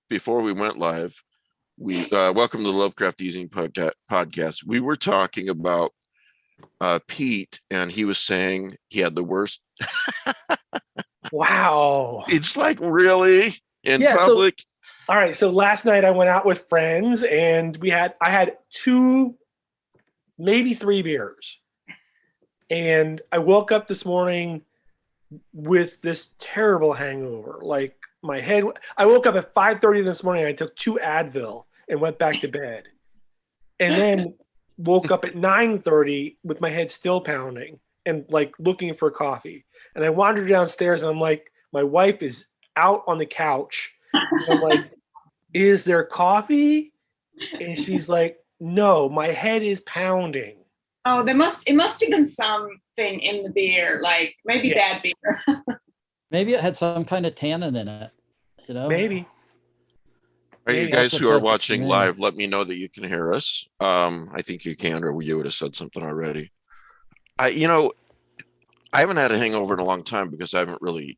before we went live, we welcome to the Lovecraft eZine podcast. We were talking about Pete, and he was saying he had the worst. Wow. It's like, really? In public? All right. So last night I went out with friends, and I had 2, maybe 3 beers. And I woke up this morning with this terrible hangover. Like my head, I woke up at 5:30 this morning. I took 2 Advil and went back to bed. And then woke up at 9:30 with my head still pounding and like looking for coffee. And I wandered downstairs and I'm like, my wife is out on the couch. And I'm like, is there coffee? And she's like, no, my head is pounding. Oh, it must have been something in the beer, like maybe bad beer. Maybe it had some kind of tannin in it, you know? Maybe. Are you guys who are watching live, let me know that you can hear us. I think you can, or you would have said something already. I haven't had a hangover in a long time because I haven't really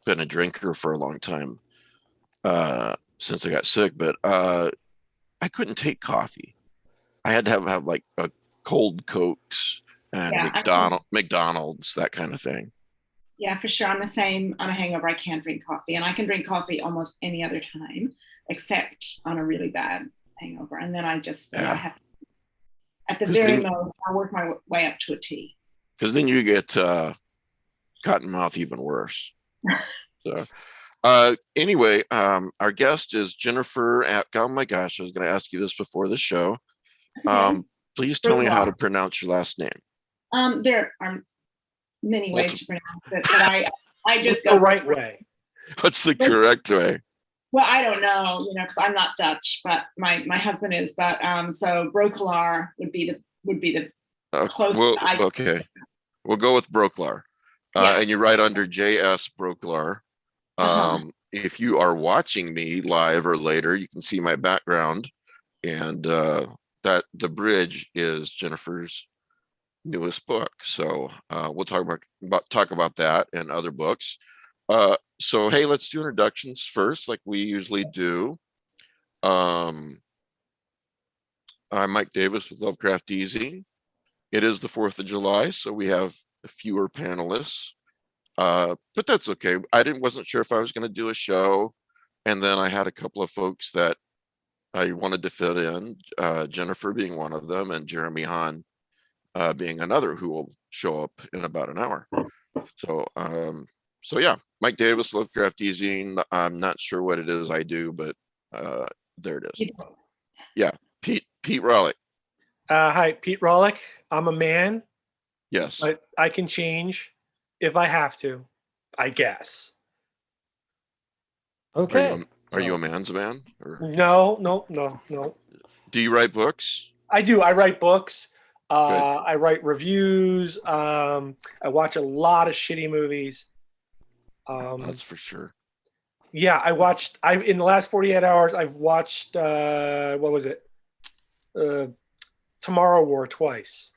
been a drinker for a long time since I got sick, but I couldn't take coffee. I had to have like a cold Cokes and McDonald's, that kind of thing. Yeah, for sure. I'm the same on a hangover. I can't drink coffee, and I can drink coffee almost any other time except on a really bad hangover. And then I just I have, at the very most, I work my way up to a tea. Because then you get cotton mouth even worse. So anyway, our guest is Jennifer. Oh my gosh, I was going to ask you this before the show. Please tell me how to pronounce your last name. There are many ways to pronounce it, but I just go the right way. What's the correct way? Well, I don't know, because I'm not Dutch, but my husband is. But so Breukelaar would be the closest. Okay, we'll go with Breukelaar, and you're right under J.S. Breukelaar. If you are watching me live or later, you can see my background, and that the bridge is Jennifer's newest book. So we'll talk about that and other books. So hey, let's do introductions first, like we usually do. I'm Mike Davis with Lovecraft eZine. It is the 4th of July, so we have fewer panelists, but that's okay. Wasn't sure if I was going to do a show, and then I had a couple of folks that I wanted to fit in, Jennifer being one of them, and Jeremy Haun being another, who will show up in about an hour. So yeah, Mike Davis, Lovecraft eZine. I'm not sure what it is I do, but there it is. Yeah, Pete Rawlik. Hi, Pete Rawlik. I'm a man. Yes. I can change if I have to, I guess. Okay. Are you a man's man? Or? No. Do you write books? I do. I write books. I write reviews. I watch a lot of shitty movies. That's for sure. Yeah, in the last 48 hours, I've watched, what was it? Tomorrow War twice.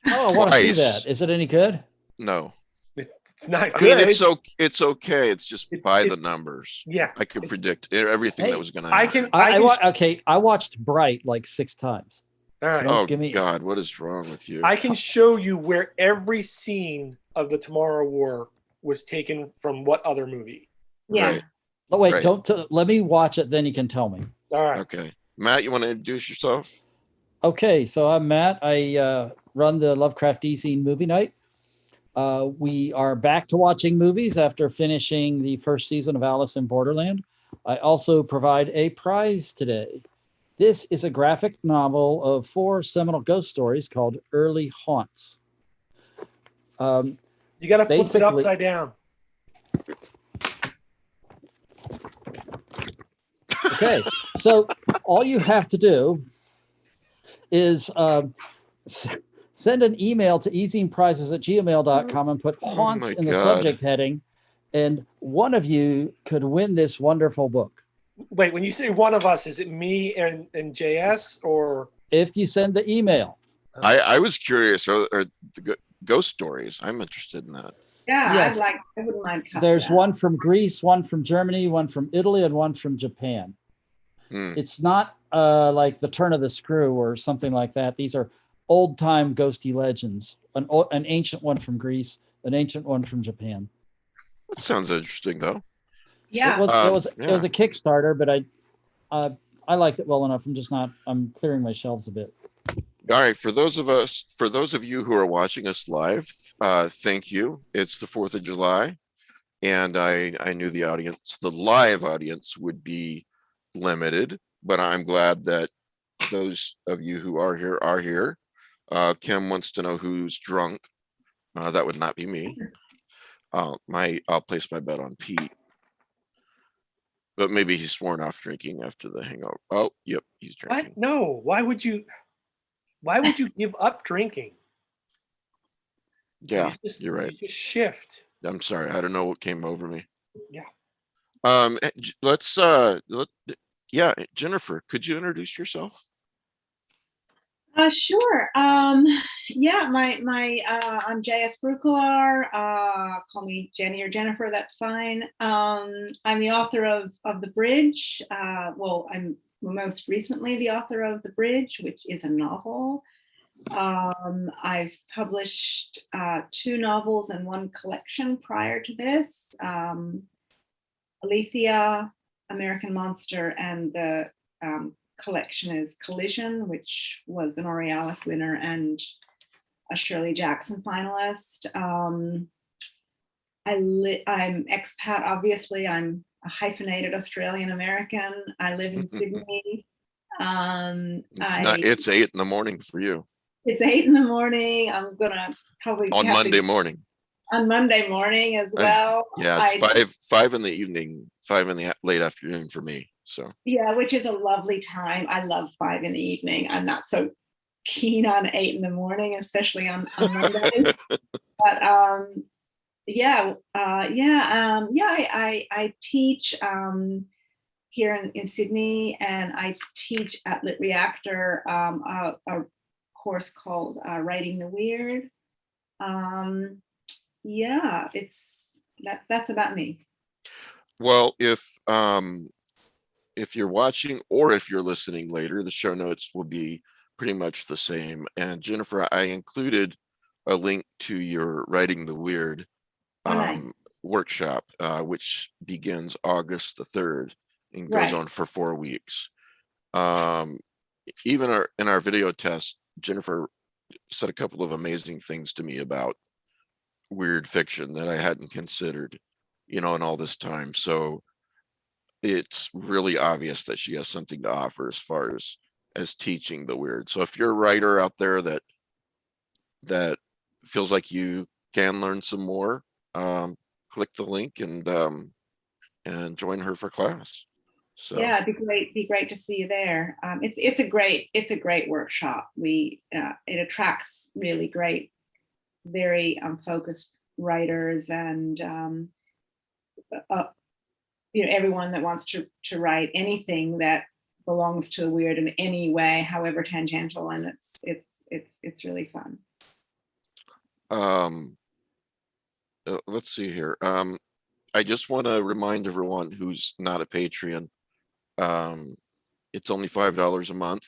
Oh, I want to see that. Is it any good? No. It's not good. I mean, it's okay. It's just by the numbers. Yeah. I could predict everything that was going to happen. I watched Bright like 6 times. All right. So God, what is wrong with you? I can show you where every scene of the Tomorrow War was taken from what other movie. Yeah. Right. Oh, wait, let me watch it, then you can tell me. All right. Okay. Matt, you want to introduce yourself? Okay, so I'm Matt. I run the Lovecraft eZine movie night. We are back to watching movies after finishing the first season of Alice in Borderland. I also provide a prize today. This is a graphic novel of 4 seminal ghost stories called Early Haunts. You got to flip it upside down. Okay, so all you have to do is send an email to ezineprizes@gmail.com and put haunts in the subject heading, and one of you could win this wonderful book. Wait, when you say one of us, is it me and JS, or? If you send the email. I was curious, are the ghost stories? I'm interested in that. Yeah, yes. I wouldn't mind. There's one from Greece, one from Germany, one from Italy, and one from Japan. It's not like the turn of the screw or something like that. These are old time ghosty legends. An ancient one from Greece, an ancient one from Japan. That sounds interesting, though. Yeah. It was a Kickstarter, but I liked it well enough. I'm clearing my shelves a bit. All right, for those of you who are watching us live, thank you. It's the 4th of July, and I knew the live audience would be limited, but I'm glad that those of you who are here are here. Kim wants to know who's drunk. That would not be me. I'll place my bet on Pete. But maybe he's sworn off drinking after the hangover. Oh, yep, he's drinking. What? No. Why would you give up drinking? Yeah, you're right. You just shift. I'm sorry. I don't know what came over me. Yeah. Jennifer, could you introduce yourself? Sure. Yeah, I'm JS Breukelaar. Call me Jenny or Jennifer, that's fine. I'm the author of The Bridge. I'm most recently the author of The Bridge, which is a novel. I've published 2 novels and 1 collection prior to this. Alethea, American Monster, and the collection is Collision, which was an Aurealis winner and a Shirley Jackson finalist. I'm expat, obviously. I'm a hyphenated Australian American. I live in Sydney. It's 8 in the morning for you. It's 8 in the morning. I'm gonna probably on Monday morning. On Monday morning as well. Yeah, it's five in the evening, 5 in the late afternoon for me. So yeah, which is a lovely time. I love 5 in the evening. I'm not so keen on 8 in the morning, especially on Mondays. But I teach here in Sydney, and I teach at Lit Reactor a course called Writing the Weird. That's about me. Well, if you're watching or if you're listening later, the show notes will be pretty much the same. And Jennifer, I included a link to your Writing the Weird workshop, which begins August the 3rd and goes on for 4 weeks. Even in our video test, Jennifer said a couple of amazing things to me about weird fiction that I hadn't considered, in all this time. So it's really obvious that she has something to offer as far as teaching the weird. So if you're a writer out there that feels like you can learn some more, click the link and join her for class. So yeah, it'd be great to see you there. It's a great workshop. It attracts really great, very focused writers, and everyone that wants to write anything that belongs to the weird in any way, however tangential, and it's really fun. Let's see here. I just want to remind everyone who's not a Patreon, it's only $5 a month.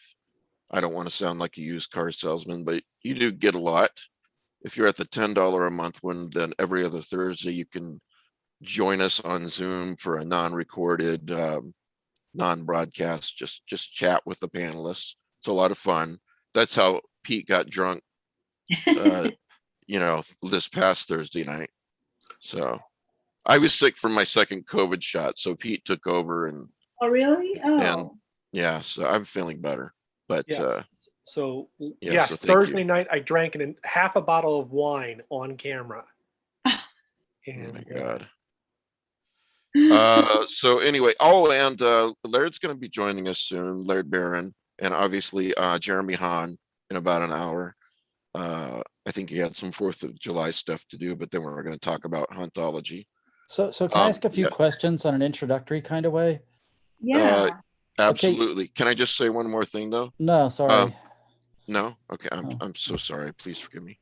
I don't want to sound like a used car salesman, but you do get a lot. If you're at the $10 a month one, then every other Thursday you can join us on Zoom for a non-recorded, non-broadcast, just chat with the panelists. It's a lot of fun. That's how Pete got drunk, this past Thursday night. So I was sick from my second COVID shot, so Pete took over and. Oh, really? Oh. And yeah, so I'm feeling better. But yes. So Thursday night I drank half a bottle of wine on camera. And, oh my God. So anyway, and Laird's going to be joining us soon, Laird Barron, and obviously Jeremy Haun in about an hour. I think he had some 4th of July stuff to do, but then we're going to talk about hauntology. So can I ask a few questions on an introductory kind of way? Yeah. Absolutely. Okay. Can I just say one more thing though? No, sorry. No? Okay. I'm so sorry. Please forgive me.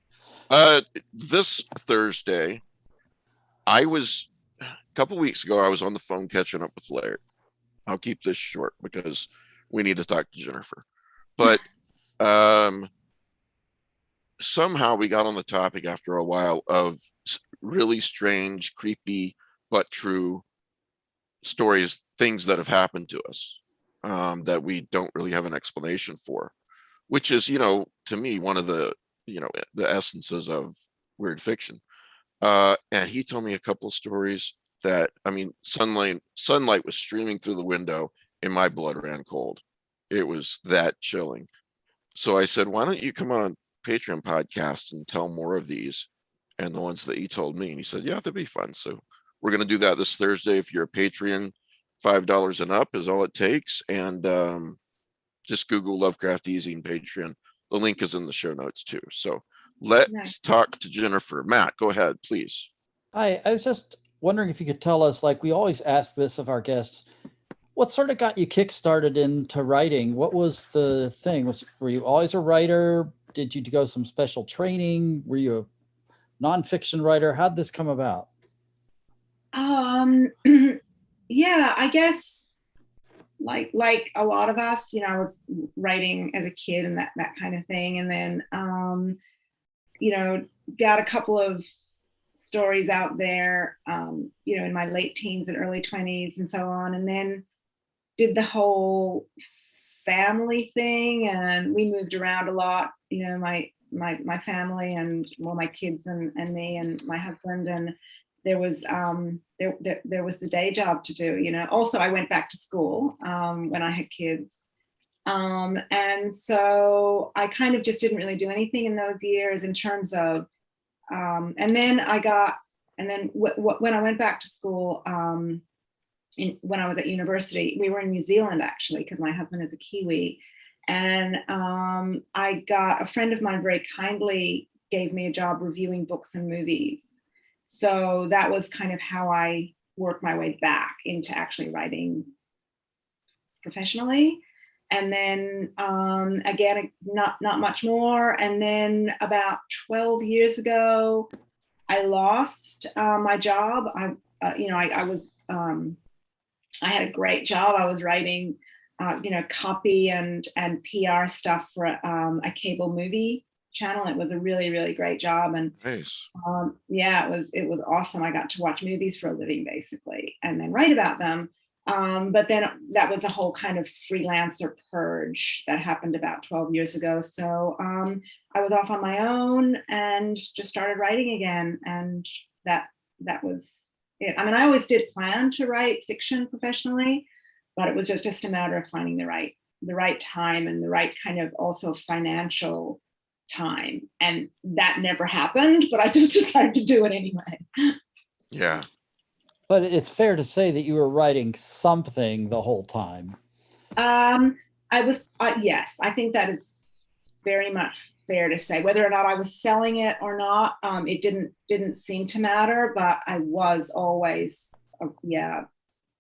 This Thursday, a couple weeks ago, I was on the phone catching up with Laird. I'll keep this short because we need to talk to Jennifer. But somehow we got on the topic after a while of really strange, creepy, but true stories, things that have happened to us that we don't really have an explanation for, which is, to me, one of the, the essences of weird fiction. And he told me a couple of stories that, I mean, sunlight was streaming through the window and my blood ran cold. It was that chilling. So I said, why don't you come on Patreon podcast and tell more of these and the ones that he told me? And he said, yeah, that'd be fun. So we're going to do that this Thursday. If you're a Patreon, $5 and up is all it takes. And just Google Lovecraft eZine Patreon. The link is in the show notes too. So let's talk to Jennifer. Matt, go ahead, please. Hi, I was just wondering if you could tell us, like we always ask this of our guests, what sort of got you kickstarted into writing? What was the thing? Were you always a writer? Did you go some special training? Were you a nonfiction writer? How'd this come about? Yeah, I guess like a lot of us, I was writing as a kid and that kind of thing. And then, got a couple of stories out there, in my late teens and early 20s and so on. And then did the whole family thing, and we moved around a lot, my family and my kids and me and my husband, and there was there was the day job to do. Also I went back to school when I had kids, and so I kind of just didn't really do anything in those years in terms of and then when I went back to school, when I was at university, we were in New Zealand actually, because my husband is a Kiwi. And a friend of mine very kindly gave me a job reviewing books and movies. So that was kind of how I worked my way back into actually writing professionally. And then again, not much more. And then about 12 years ago, I lost my job. I had a great job. I was writing, copy and PR stuff for a cable movie channel. It was a really, really great job. And nice. It was awesome. I got to watch movies for a living, basically, and then write about them. But then that was a whole kind of freelancer purge that happened about 12 years ago. So I was off on my own and just started writing again. And that was it. I mean, I always did plan to write fiction professionally, but it was just a matter of finding the right time and the right kind of also financial time. And that never happened, but I just decided to do it anyway. Yeah. But it's fair to say that you were writing something the whole time. I was, yes, I think that is very much fair to say. Whether or not I was selling it or not, it didn't seem to matter, but I was always,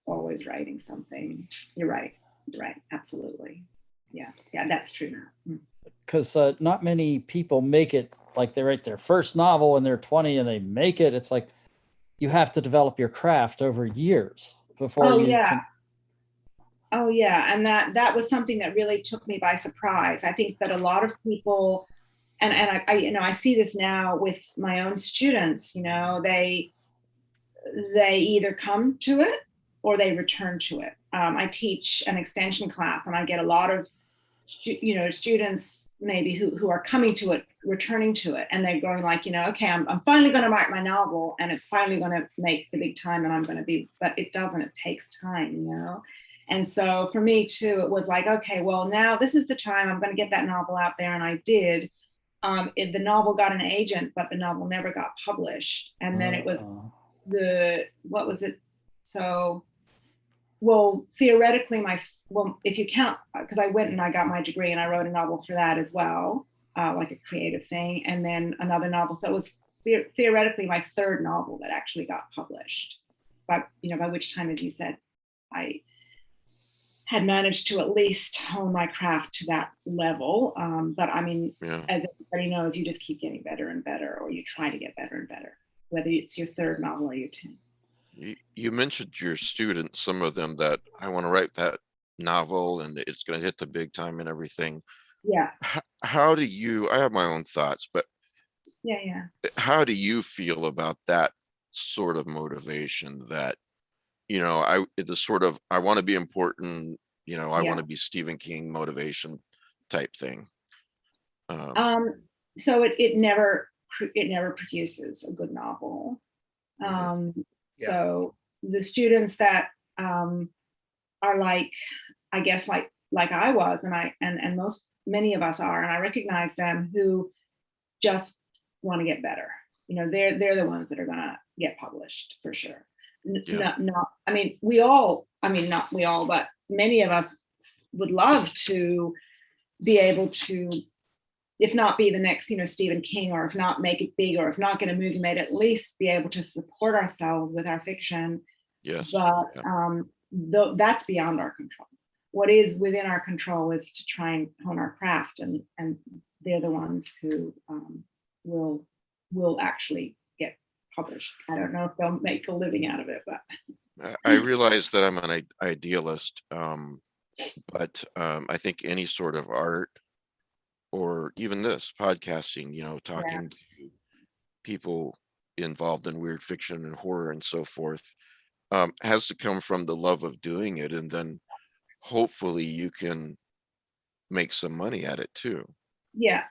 always writing something. You're right, absolutely. Yeah, that's true now. Because not many people make it, like they write their first novel when they're 20 and they make it. It's like, you have to develop your craft over years before can. Oh yeah, and that was something that really took me by surprise. I think that a lot of people, and I see this now with my own students. They either come to it or they return to it. I teach an extension class, and I get a lot of students maybe who are coming to it, returning to it, and they're going like, okay, I'm finally going to write my novel, and it's finally going to make the big time, and I'm going to be, but it doesn't. It takes time, And so for me too, it was like, okay, well, now this is the time. I'm going to get that novel out there, and I did. The novel got an agent, but the novel never got published. And then it was what was it? So, well, theoretically, if you count, because I went and I got my degree and I wrote a novel for that as well, like a creative thing, and then another novel. So it was theoretically my third novel that actually got published. But by which time, as you said, I had managed to at least hone my craft to that level. But I mean, as everybody knows, you just keep getting better and better, or you try to get better and better, whether it's your third novel or your 10th. You mentioned your students, some of them that I want to write that novel and it's going to hit the big time and everything. Yeah. How do you, I have my own thoughts, but Yeah. how do you feel about that sort of motivation that, the sort of, I want to be important, I want to be Stephen King motivation type thing? So it never produces a good novel. So the students that are like, I guess like I was, and many of us are, and I recognize them, who just want to get better. They're the ones that are gonna get published for sure. Not I mean, not we all, but many of us would love to be able to, if not be the next, Stephen King, or if not make it big, or if not get a movie made, at least be able to support ourselves with our fiction. Yes. But that's beyond our control. What is within our control is to try and hone our craft, and they're the ones who will actually get published. I don't know if they'll make a living out of it, but I realize that I'm an idealist, but I think any sort of art, or even this podcasting, talking to people involved in weird fiction and horror and so forth, has to come from the love of doing it, and then hopefully you can make some money at it too. Yeah.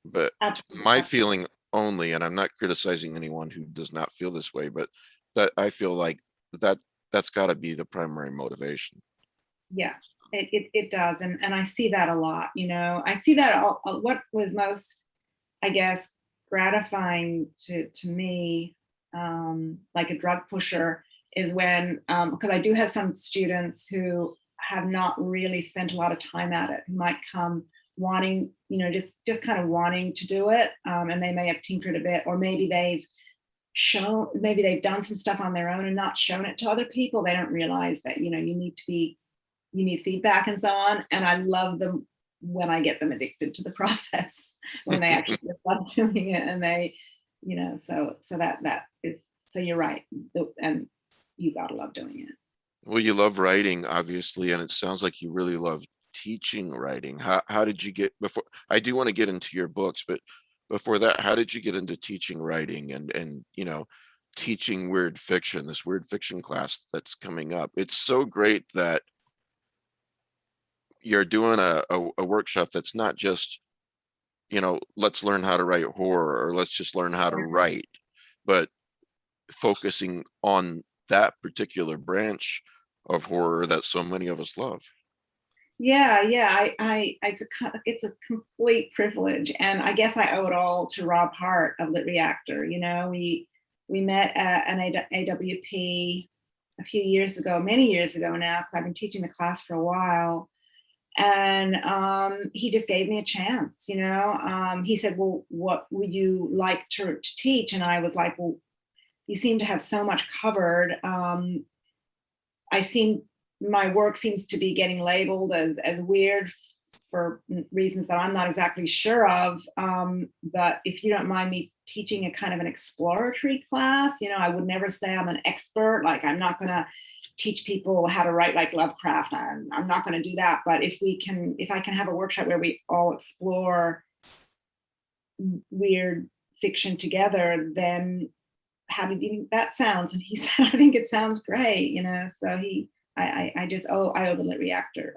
But Absolutely. my feeling only, and I'm not criticizing anyone who does not feel this way, but that I feel like that's got to be the primary motivation. Yeah, it does, and I see that a lot. I see that what was most, I guess, gratifying to me, like a drug pusher, is when, because I do have some students who have not really spent a lot of time at it, who might come wanting, just kind of wanting to do it, and they may have tinkered a bit, or maybe they've done some stuff on their own and not shown it to other people. They don't realize that you need feedback and so on. And I love them when I get them addicted to the process, when they actually love doing it, and they, so that is, so you're right, and you gotta love doing it. Well, you love writing, obviously, and it sounds like you really love teaching writing. How did you get, before I do want to get into your books, but before that, how did you get into teaching writing and teaching weird fiction, this weird fiction class that's coming up? It's so great that you're doing a workshop that's not just, let's learn how to write horror, or let's just learn how to write, but focusing on that particular branch of horror that so many of us love. Yeah, it's a complete privilege, and I guess I owe it all to Rob Hart of Lit Reactor. We met at an AWP a few years ago, many years ago now, because I've been teaching the class for a while, and he just gave me a chance. He said, "Well, what would you like to teach?" And I was like, "Well, you seem to have so much covered. My work seems to be getting labeled as weird for reasons that I'm not exactly sure of. But if you don't mind me teaching a kind of an exploratory class, I would never say I'm an expert. Like, I'm not going to teach people how to write like Lovecraft. I'm not going to do that. But if I can have a workshop where we all explore weird fiction together, then how did you think that sounds?" And he said, "I think it sounds great." So I owe the Lit Reactor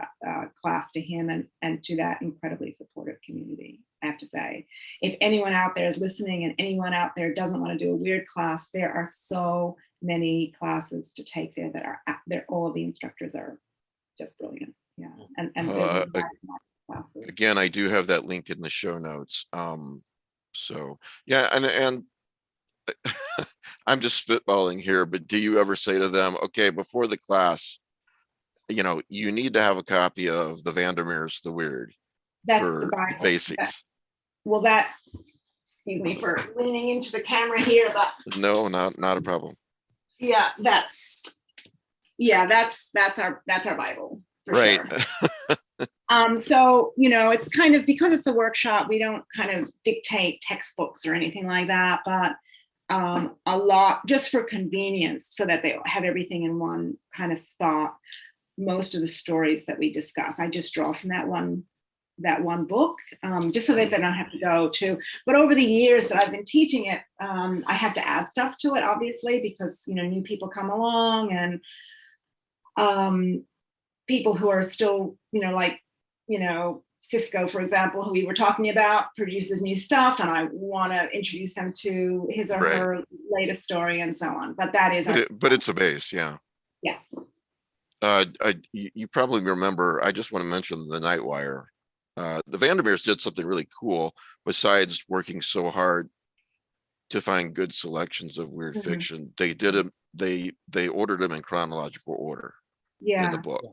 class to him, and to that incredibly supportive community. I have to say, if anyone out there is listening, and anyone out there doesn't want to do a weird class, there are so many classes to take there that are there. All of the instructors are just brilliant. Yeah, and classes. Again, I do have that link in the show notes. So yeah, and I'm just spitballing here, but do you ever say to them, okay, before the class, you need to have a copy of the Vandermeer's The Weird? That's for the Bible. basics. Excuse me for leaning into the camera here, but no, not a problem. Yeah, that's our Bible, for right. Sure. So it's kind of, because it's a workshop, we don't kind of dictate textbooks or anything like that, but a lot just for convenience, so that they have everything in one kind of spot. Most of the stories that we discuss, I just draw from that one book, just so that they don't have to go to. But over the years that I've been teaching it, I have to add stuff to it, obviously, because new people come along, and people who are still, like, Cisco, for example, who we were talking about, produces new stuff, and I want to introduce them to his or her latest story and so on. But that is, but it's a base, yeah. Yeah. You probably remember, I just want to mention the Nightwire. The Vandermeers did something really cool, besides working so hard to find good selections of weird fiction. They did them, they ordered them in chronological order in the book.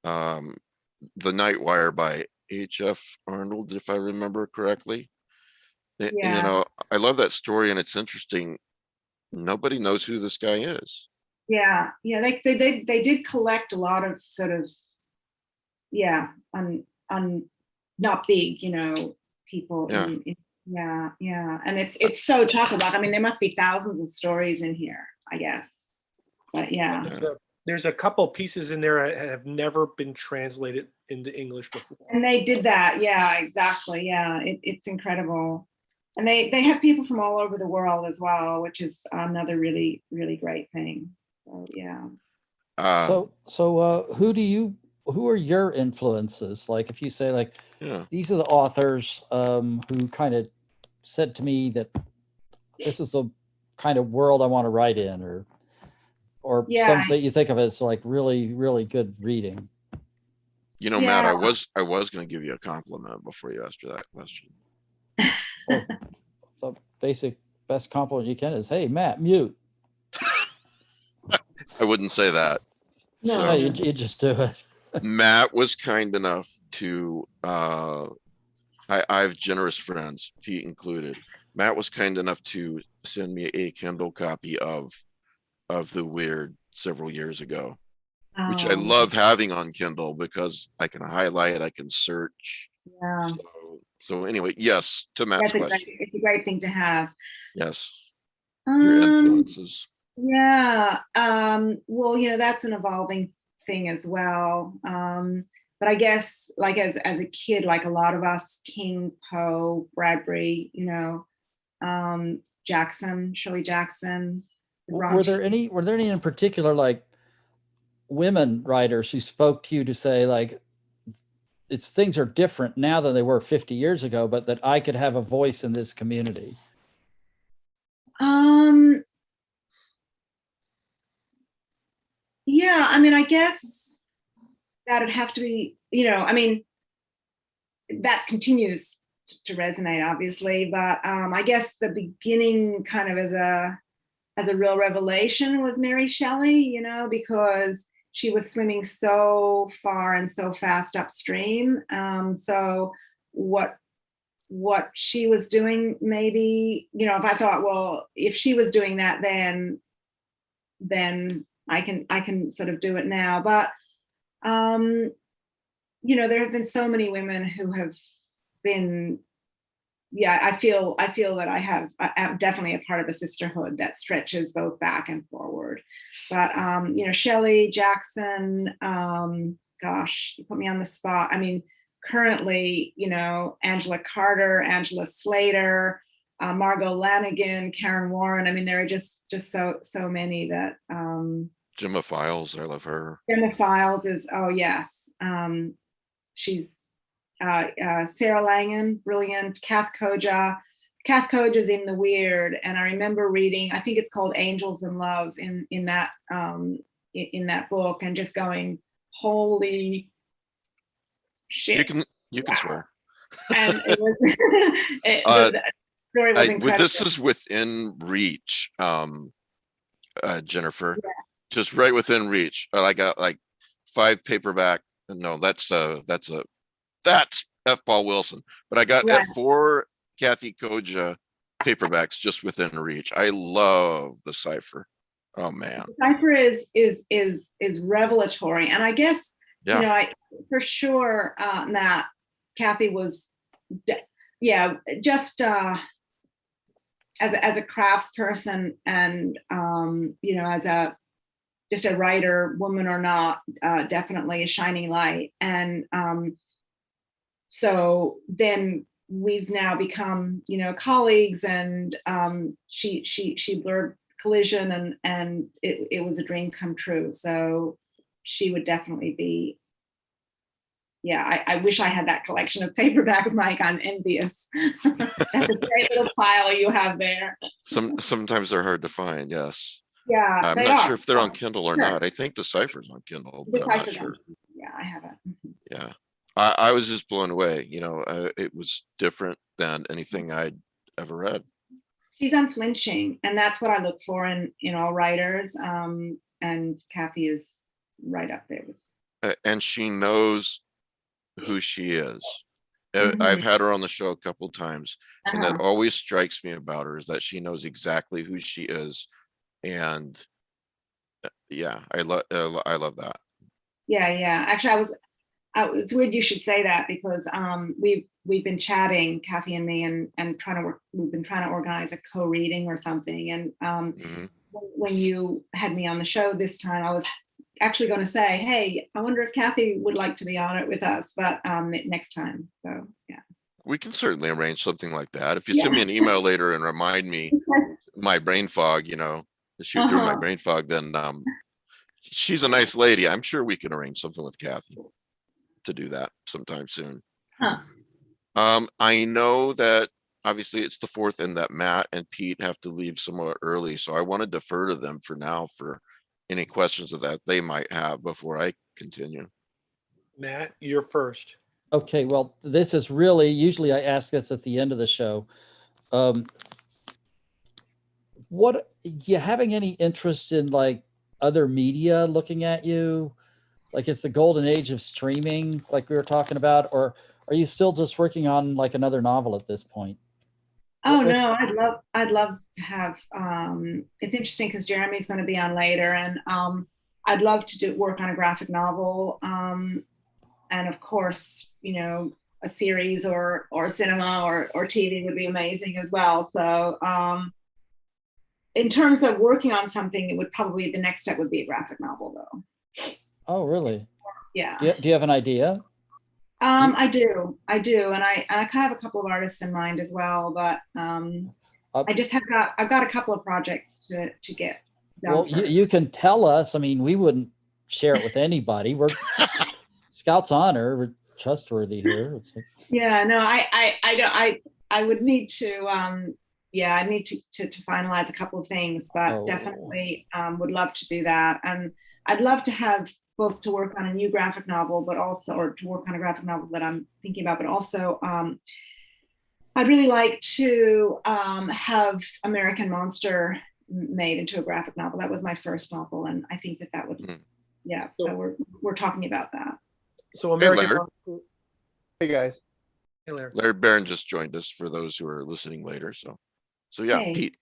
The Nightwire by H.F. Arnold, if I remember correctly. I love that story, and it's interesting. Nobody knows who this guy is. Yeah, they did collect a lot of sort of, on not big, people. Yeah. And it's so talk about. I mean, there must be thousands of stories in here, I guess. But yeah. There's a couple pieces in there that have never been translated into English before. And they did that. Yeah, exactly. Yeah, it's incredible. And they have people from all over the world as well, which is another really, really great thing. So yeah. Who are your influences? Like, if you say, like, these are the authors who kind of said to me that this is the kind of world I want to write in, or some that you think of as like really, really good reading. Matt, I was going to give you a compliment before you asked that question. So best compliment you can is, hey, Matt, mute. I wouldn't say that. No, you just do it. Matt was kind enough to, I have generous friends, Pete included. Matt was kind enough to send me a Kindle copy of The Weird several years ago, which I love having on Kindle because I can highlight, I can search. Yeah. So anyway, yes, to Matt's question. It's a great thing to have. Yes. Your influences. Yeah. Well, that's an evolving thing as well. But I guess, like, as a kid, like a lot of us, King, Poe, Bradbury, Jackson, Shirley Jackson. Were there any in particular, like, women writers who spoke to you to say, like, things are different now than they were 50 years ago, but that I could have a voice in this community? Yeah, I mean, I guess that'd have to be, I mean, that continues to resonate, obviously, but I guess the beginning kind of as a real revelation was Mary Shelley, because she was swimming so far and so fast upstream. So what she was doing, maybe, if I thought, well, if she was doing that, then I can sort of do it now. But there have been so many women who have been, I feel that I'm definitely a part of a sisterhood that stretches both back and forward. But Shelley, Jackson, gosh, you put me on the spot. I mean, currently, Angela Carter, Angela Slater, Margot Lanigan, Karen Warren. I mean, there are just so many that. Gemma Files, I love her. Gemma Files is, yes. She's Sarah Langan, brilliant. Kath Koja's in The Weird, and I remember reading, I think it's called Angels in Love, in that book, and just going, holy shit. You can swear. And it was the story was incredible. This is within reach, Jennifer. Yeah. Just right within reach. I got like 5 paperback. No, that's F. Paul Wilson. But I got 4 Kathy Koja paperbacks just within reach. I love the cipher. Oh man, the cipher is revelatory, and I guess I for sure, Matt, Kathy was, just as a craftsperson and as just a writer, woman or not, definitely a shining light. And so then we've now become, colleagues, and she blurred Collision, and it was a dream come true. So she would definitely be, I wish I had that collection of paperbacks, Mike. I'm envious. That's a great little pile you have there. Sometimes they're hard to find, yes. Yeah, I'm not sure if they're on Kindle or not. I think the cipher's on Kindle, but I'm not sure. Yeah, I haven't. Yeah, I was just blown away. It was different than anything I'd ever read. She's unflinching, and that's what I look for in all writers. And Kathy is right up there with. And she knows who she is. Mm-hmm. I've had her on the show a couple of times, and that always strikes me about her, is that she knows exactly who she is. And I love that. Yeah. Actually, it's weird you should say that, because we've been chatting, Kathy and me, and we've been trying to organize a co-reading or something. And when you had me on the show this time, I was actually going to say, hey, I wonder if Kathy would like to be on it with us, but next time. So yeah, we can certainly arrange something like that. If you send me an email later and remind me my brain fog, to shoot through my brain fog, then she's a nice lady. I'm sure we can arrange something with Kathy to do that sometime soon. I know that obviously it's the 4th, and that Matt and Pete have to leave somewhat early, so I want to defer to them for now for any questions of that they might have before I continue. Matt, you're first. Okay, well, this is really, usually I ask this at the end of the show. What, you having any interest in like other media looking at you? Like, it's the golden age of streaming, like we were talking about, or are you still just working on like another novel at this point? Oh no, I'd love to have. It's interesting because Jeremy's going to be on later, and I'd love to work on a graphic novel, and of course, a series or cinema or TV would be amazing as well. So, in terms of working on something, it would probably, the next step would be a graphic novel, though. Oh, really? Yeah. Do you have an idea? I do, and I have a couple of artists in mind as well, but I've got a couple of projects to get done. Well, you can tell us. I mean, we wouldn't share it with anybody. We're Scout's Honor. We're trustworthy here. Yeah, no, I would need to. I need to finalize a couple of things, but definitely would love to do that, and I'd love to have both to work on a new graphic novel, but also, or to work on a graphic novel that I'm thinking about, but also I'd really like to have American Monster made into a graphic novel. That was my first novel, and I think that would, so we're talking about that. So American Monster. Hey guys. Hey Laird. Laird Barron just joined us for those who are listening later. So yeah, hey. Pete.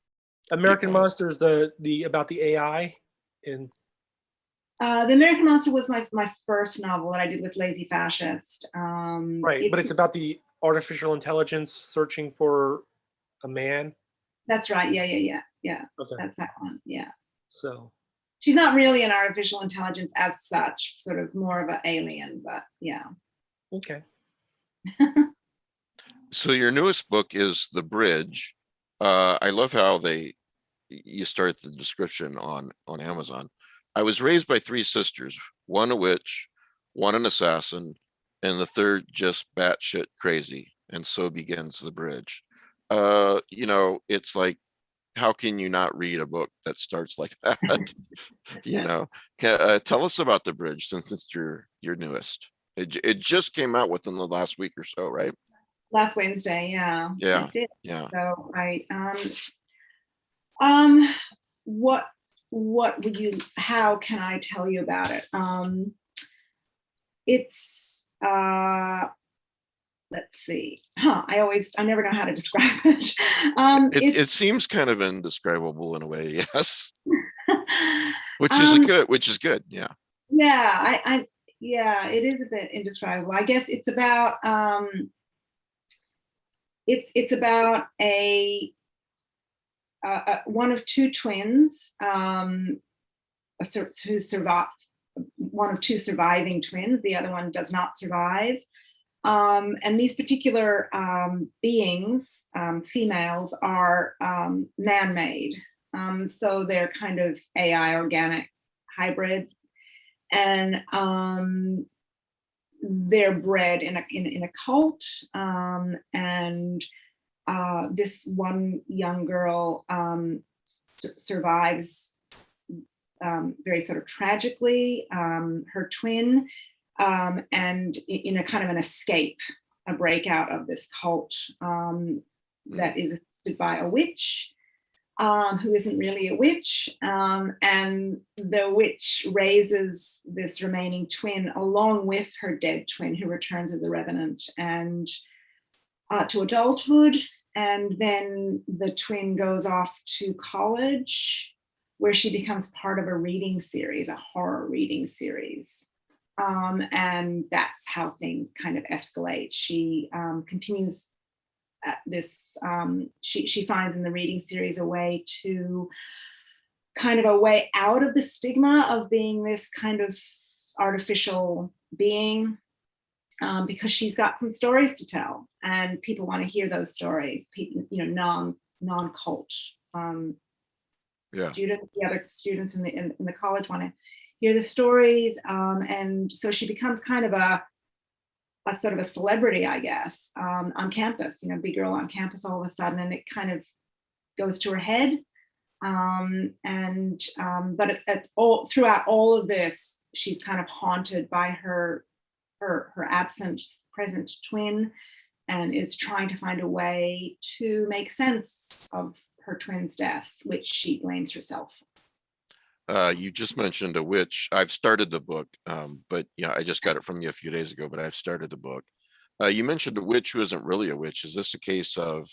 American Monster is the about the AI in. The American Monster was my first novel that I did with Lazy Fascist. Right, but it's about the artificial intelligence searching for a man. That's right. Yeah. Okay. That's that one. Yeah. So she's not really an artificial intelligence as such, sort of more of an alien, but yeah. Okay. So your newest book is The Bridge. I love how you start the description on Amazon. I was raised by 3 sisters, one a witch, one an assassin, and the third just batshit crazy. And so begins The Bridge. It's like, how can you not read a book that starts like that? Tell us about The Bridge, since it's your newest. It just came out within the last week or so, right? Last Wednesday, yeah. Yeah. It did. Yeah. So what would you, how can I tell you about it? It's let's see. I never know how to describe it. It seems kind of indescribable in a way, yes. which is good. Yeah. Yeah, it is a bit indescribable. I guess it's about it's about a one of two twins, who survive. One of two surviving twins. The other one does not survive. And these particular beings, females, are man-made. So they're kind of AI organic hybrids, and they're bred in a cult. And this one young girl survives very sort of tragically, her twin, and in a kind of an escape, a breakout of this cult that is assisted by a witch, who isn't really a witch, and the witch raises this remaining twin along with her dead twin, who returns as a revenant and to adulthood. And then the twin goes off to college, where she becomes part of a reading series, a horror reading series. And that's how things kind of escalate. She continues this, she finds in the reading series a way out of the stigma of being this kind of artificial being, because she's got some stories to tell, and people want to hear those stories. People, non-cult students, the other students in the college want to hear the stories, and so she becomes kind of a sort of a celebrity, I guess, on campus. Big girl on campus all of a sudden, and it kind of goes to her head. But throughout all of this, she's kind of haunted by her absent present twin, and is trying to find a way to make sense of her twin's death, which she blames herself. You just mentioned a witch. I've started the book, but I just got it from you a few days ago, but I've started the book. You mentioned a witch who isn't really a witch. Is this a case of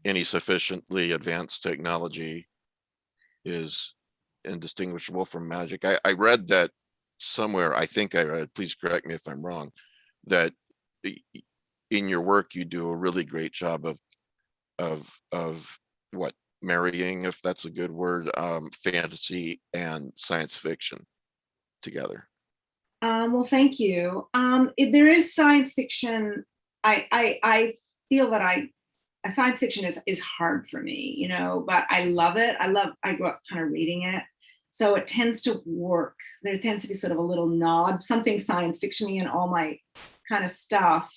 any sufficiently advanced technology is indistinguishable from magic? I read that somewhere, I think I read, please correct me if I'm wrong, that in your work you do a really great job of what, marrying, if that's a good word, fantasy and science fiction together. Well, thank you. There is science fiction. I feel that science fiction is hard for me, but I love it. I grew up kind of reading it. So it tends to work. There tends to be sort of a little nod, something science fiction-y in all my kind of stuff,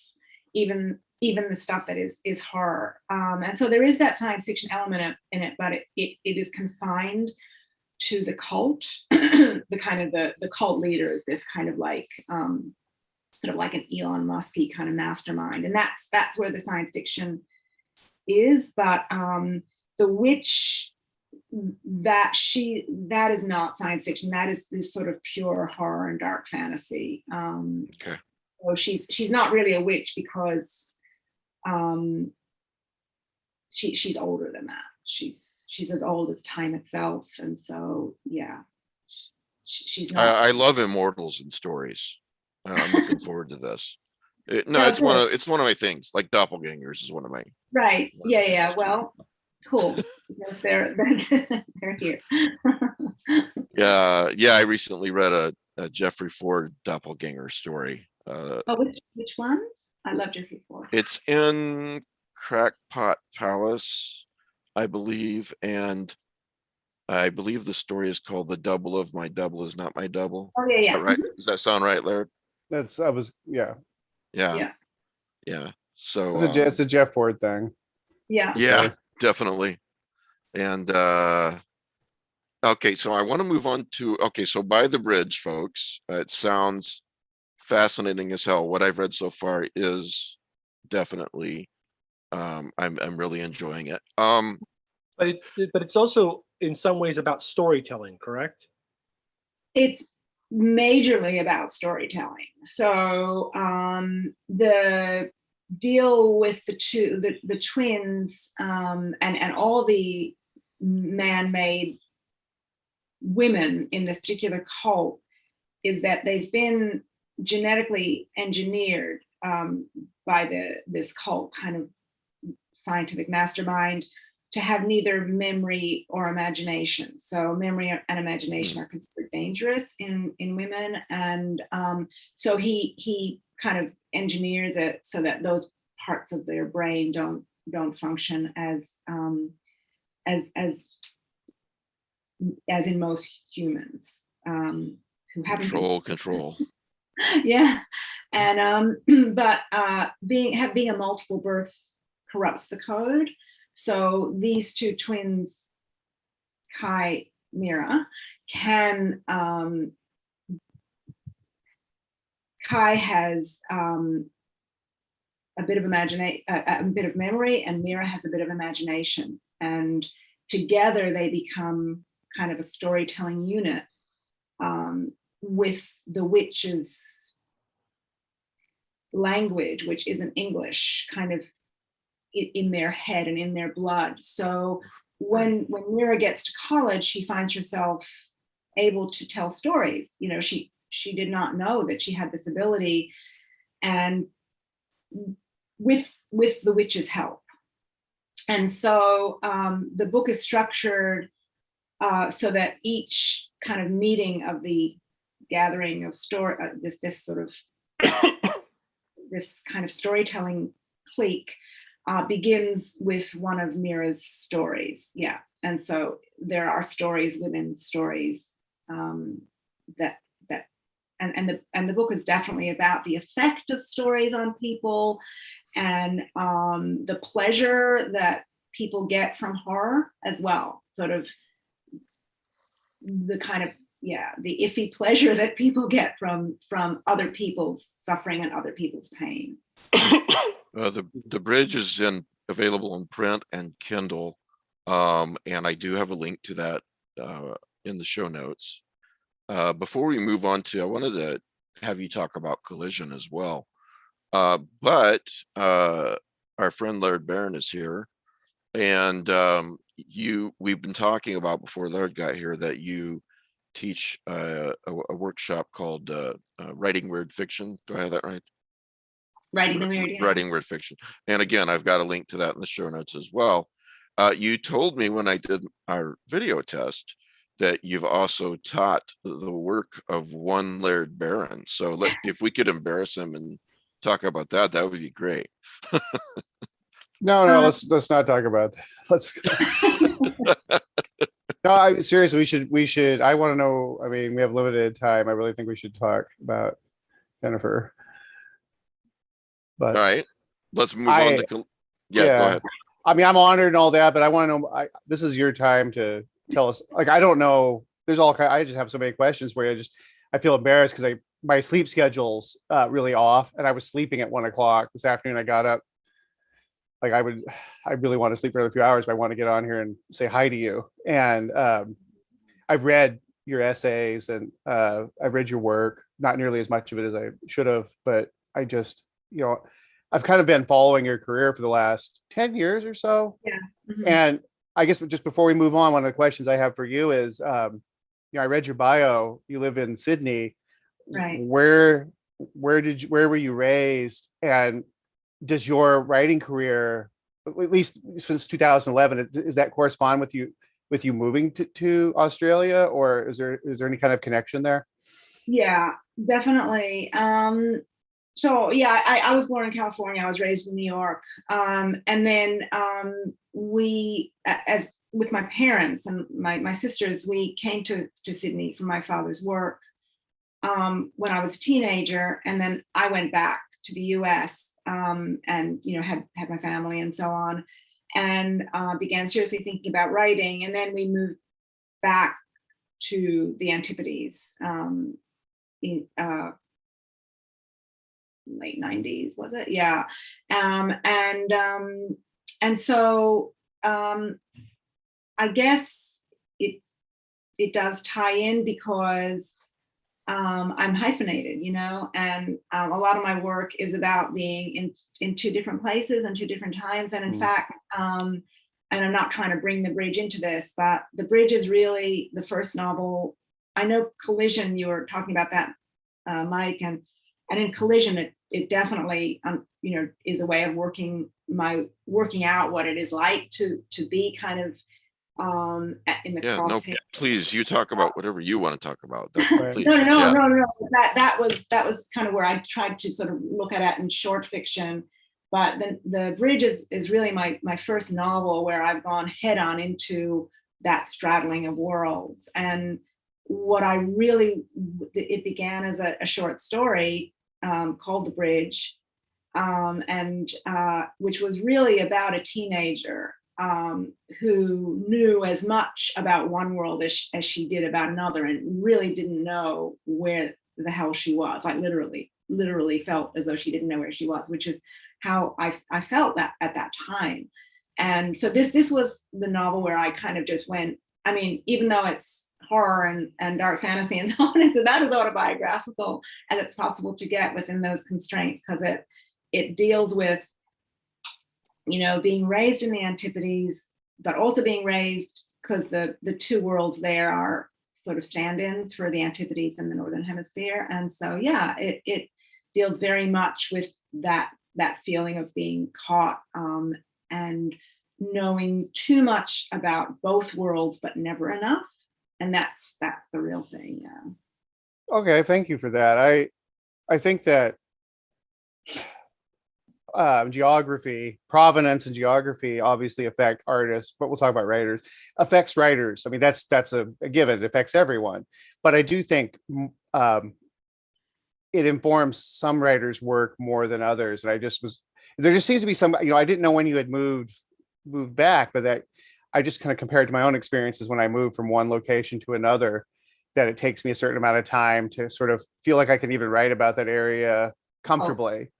even the stuff that is horror. And so there is that science fiction element in it, but it is confined to the cult. the cult leader is this kind of like sort of like an Elon Musk-y kind of mastermind, and that's where the science fiction is. But the witch, that is not science fiction. That is this sort of pure horror and dark fantasy. Okay. So she's not really a witch because she's older than that. She's as old as time itself, and so she's not. I love immortals in stories. I'm looking forward to this. It's one of my things. Like doppelgangers is one of my. Right. Yeah. Well, cool. Because they're here. Yeah. I recently read a Jeffrey Ford doppelganger story. Which one? I love Jeffrey Ford. It's in Crackpot Palace, I believe, and I believe the story is called "The Double of My Double Is Not My Double." Oh yeah. Is that right? Does that sound right, Laird? Yeah. So it's a Jeff Ford thing. Yeah, definitely. And okay, so I want to move on to so By the Bridge, folks. It sounds fascinating as hell. What I've read so far is definitely I'm really enjoying it. But it's also in some ways about storytelling, correct? It's majorly about storytelling. So the deal with the twins and all the man-made women in this particular cult is that they've been genetically engineered by this cult kind of scientific mastermind to have neither memory or imagination. So memory and imagination are considered dangerous in women, and so he kind of engineers it so that those parts of their brain don't function as in most humans who haven't control. Yeah, and but being a multiple birth corrupts the code. So these two twins, Kai, Mira, can Kai has a bit of memory, and Mira has a bit of imagination, and together they become kind of a storytelling unit with the witch's language, which isn't English, kind of in their head and in their blood. So when Mira gets to college, she finds herself able to tell stories. You know, she did not know that she had this ability, and with the witch's help. And so the book is structured so that each kind of meeting of the gathering of this sort of this kind of storytelling clique begins with one of Mira's stories. Yeah, and so there are stories within stories that the book is definitely about the effect of stories on people, and the pleasure that people get from horror as well. Sort of the kind of the iffy pleasure that people get from other people's suffering and other people's pain. The bridge is available in print and Kindle, and I do have a link to that in the show notes. Before we move on I wanted to have you talk about Collision as well, but our friend Laird Barron is here, and we've been talking about before Laird got here that you teach a workshop called Writing Weird Fiction. Do I have that right? Writing the Weird, yeah. Writing Weird Fiction. And again, I've got a link to that in the show notes as well. You told me when I did our video test that you've also taught the work of one Laird Barron. So if we could embarrass him and talk about that, that would be great. No, let's not talk about that. No, seriously, we should. I want to know. I mean, we have limited time. I really think we should talk about Jennifer. But all right, let's move on to. Go ahead. I mean, I'm honored and all that, but I want to know. This is your time to tell us. Like, I don't know. There's all kind. I just have so many questions for you. I feel embarrassed because my sleep schedule's really off, and I was sleeping at 1 o'clock this afternoon. I got up. Like I really want to sleep for another few hours, but I want to get on here and say hi to you. And I've read your essays and I've read your work, not nearly as much of it as I should have, but I just, I've kind of been following your career for the last 10 years or so. Yeah. Mm-hmm. And I guess just before we move on, one of the questions I have for you is, I read your bio, you live in Sydney. Right. Where were you raised, and does your writing career, at least since 2011, does that correspond with you moving to Australia, or is there any kind of connection there? Yeah, definitely. So yeah, I was born in California. I was raised in New York, and then we, as with my parents and my sisters, we came to Sydney for my father's work when I was a teenager, and then I went back to the US. And had my family and so on, and began seriously thinking about writing. And then we moved back to the Antipodes in late 90s, was it? Yeah. And so I guess it does tie in because I'm hyphenated, and a lot of my work is about being in two different places and two different times. And in fact, and I'm not trying to bring The Bridge into this, but The Bridge is really the first novel. I know Collision, you were talking about that, Mike, and in Collision, it definitely, is a way of working out what it is like to be kind of in the crosshair. Please, you talk about whatever you want to talk about. Please. No. That was kind of where I tried to sort of look at it in short fiction. But then the Bridge is really my first novel where I've gone head on into that straddling of worlds. And what it began as a short story called The Bridge, and which was really about a teenager who knew as much about one world as she did about another, and really didn't know where the hell she was. Like literally felt as though she didn't know where she was, which is how I felt that at that time. And so this was the novel where I kind of just went, I mean, even though it's horror and dark fantasy and so on, it's about as autobiographical as it's possible to get within those constraints, because it deals with, being raised in the Antipodes, but also being raised, because the two worlds there are sort of stand-ins for the Antipodes and the Northern Hemisphere. And so, yeah, it deals very much with that feeling of being caught and knowing too much about both worlds, but never enough. And that's the real thing. Yeah. Okay, thank you for that. I think that geography, provenance and geography obviously affect artists, but we'll talk about writers, affects writers. I mean, that's a given. It affects everyone. But I do think it informs some writers' work more than others. And there just seems to be some, I didn't know when you had moved back, but that I just kind of compared to my own experiences when I moved from one location to another, that it takes me a certain amount of time to sort of feel like I can even write about that area comfortably.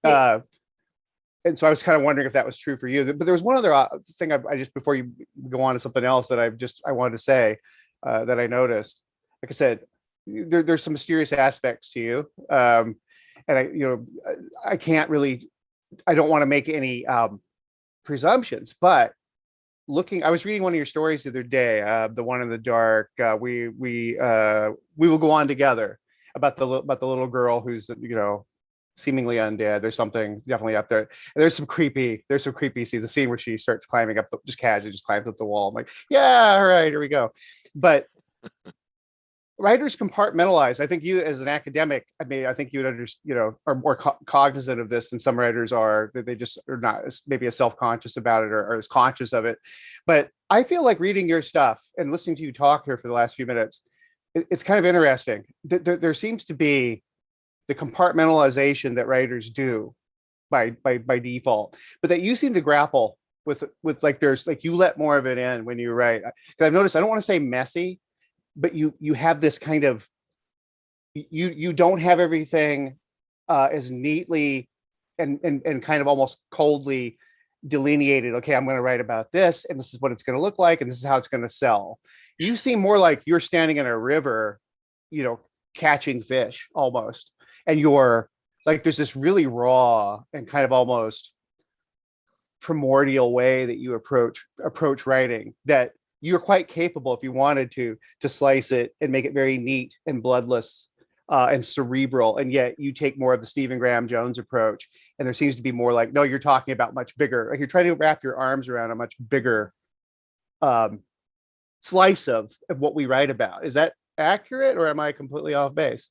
And so I was kind of wondering if that was true for you. But there was one other thing I just, before you go on to something else, that I wanted to say that I noticed. Like I said, there's some mysterious aspects to you, and I can't really, I don't want to make any presumptions, but I was reading one of your stories the other day, the one in the dark. We will go on together, about the little girl who's seemingly undead. There's something definitely up there. There's some creepy scenes. A scene where she starts climbing up, just casually climbs up the wall. I'm like, yeah, all right, here we go. But writers compartmentalize. I think you, as an academic, I think you would are more cognizant of this than some writers are. That they just are not maybe as self-conscious about it or as conscious of it. But I feel like reading your stuff and listening to you talk here for the last few minutes, it's kind of interesting. There seems to be the compartmentalization that writers do by default, but that you seem to grapple with like, there's like, you let more of it in when you write. Because I've noticed, I don't want to say messy, but you have this kind of, you don't have everything as neatly and kind of almost coldly delineated. Okay, I'm going to write about this, and this is what it's going to look like, and this is how it's going to sell. You seem more like you're standing in a river, catching fish almost, and you're like, there's this really raw and kind of almost primordial way that you approach writing, that you're quite capable, if you wanted to slice it and make it very neat and bloodless and cerebral. And yet you take more of the Stephen Graham Jones approach. And there seems to be more like, no, you're talking about much bigger, like you're trying to wrap your arms around a much bigger slice of what we write about. Is that accurate, or am I completely off base?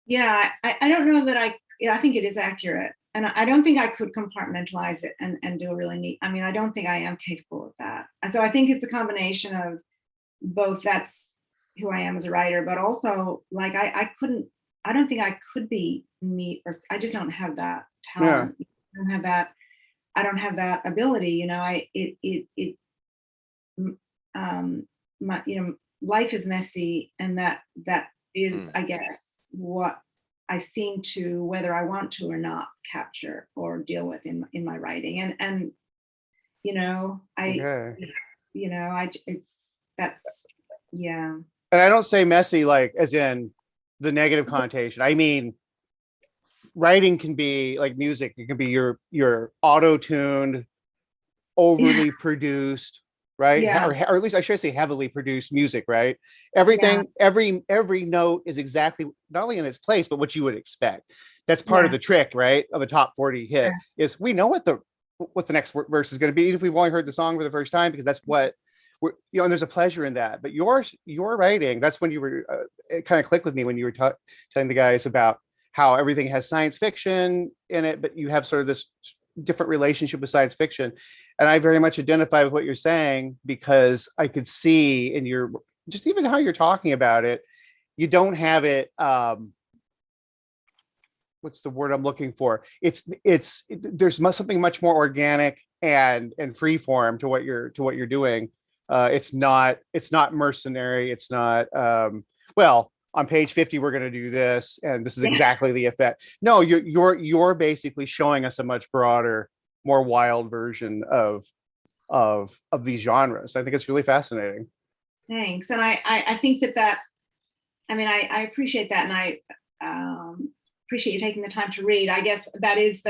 Yeah, I don't know that I think it is accurate. And I don't think I could compartmentalize it and do a really neat, I don't think I am capable of that. So I think it's a combination of both. That's who I am as a writer, but also like, I don't think I could be neat, or I just don't have that talent. Yeah. I don't have that ability. Life is messy, and that is, I guess, what I seem to, whether I want to or not, capture or deal with in my writing. And that's, yeah. And I don't say messy like as in the negative connotation. I mean, writing can be like music. It can be your auto-tuned, overly produced, right? Yeah. Or at least I should say heavily produced music, right? Everything, every note is exactly not only in its place, but what you would expect. That's part of the trick, right? Of a top 40 hit is we know what the next verse is going to be, even if we've only heard the song for the first time, because that's what we're, and there's a pleasure in that. But your writing, that's when you were, it kind of clicked with me when you were telling the guys about how everything has science fiction in it, but you have sort of this different relationship with science fiction. And I very much identify with what you're saying, because I could see in your, just even how you're talking about it, you don't have it, what's the word I'm looking for? There's something much more organic and free form to what you're doing. It's not mercenary. It's not, well, on page 50, we're going to do this, and this is exactly the effect. No, you're basically showing us a much broader, more wild version of these genres. I think it's really fascinating. Thanks. And I think that, I mean, I appreciate that. And I appreciate you taking the time to read. I guess that is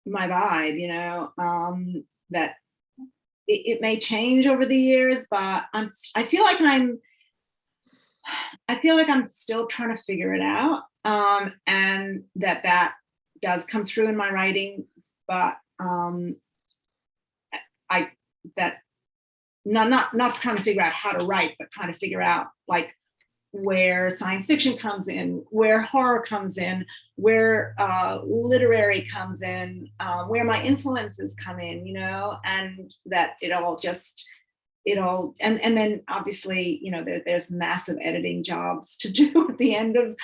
my vibe, you know, that it may change over the years, but I feel like I'm still trying to figure it out. And that does come through in my writing, but not trying to figure out how to write, but trying to figure out like where science fiction comes in, where horror comes in, where literary comes in, where my influences come in, you know, and that it all, and then obviously, you know, there's massive editing jobs to do at the end of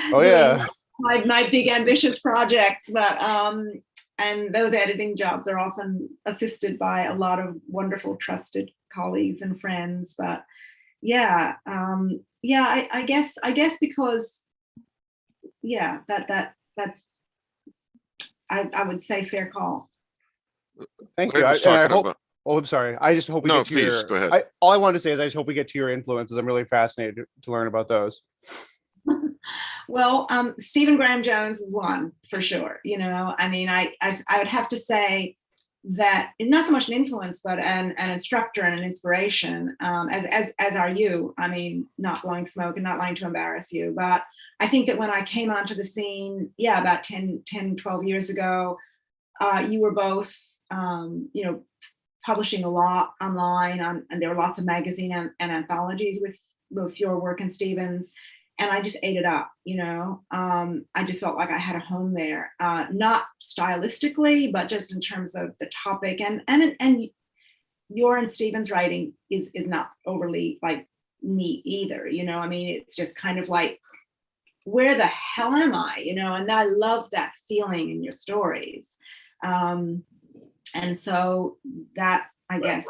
my big ambitious projects, but and those editing jobs are often assisted by a lot of wonderful trusted colleagues and friends. But I guess because that's I would say fair call. Thank you. I hope. Oh, I'm sorry. I just hope we get to please, go ahead. All I wanted to say is I just hope we get to your influences. I'm really fascinated to learn about those. Well, Stephen Graham Jones is one for sure. You know, I mean, I would have to say that not so much an influence, but an instructor and an inspiration, as are you. I mean, not blowing smoke and not lying to embarrass you, but I think that when I came onto the scene, about 10, 12 years ago, you were both, you know, publishing a lot online, and there were lots of magazine and anthologies with both your work and Stephen's, and I just ate it up, you know. I just felt like I had a home there, not stylistically, but just in terms of the topic, and your and Stephen's writing is not overly like neat either, you know. I mean, it's just kind of like, where the hell am I, you know? And I love that feeling in your stories. And so that, I guess,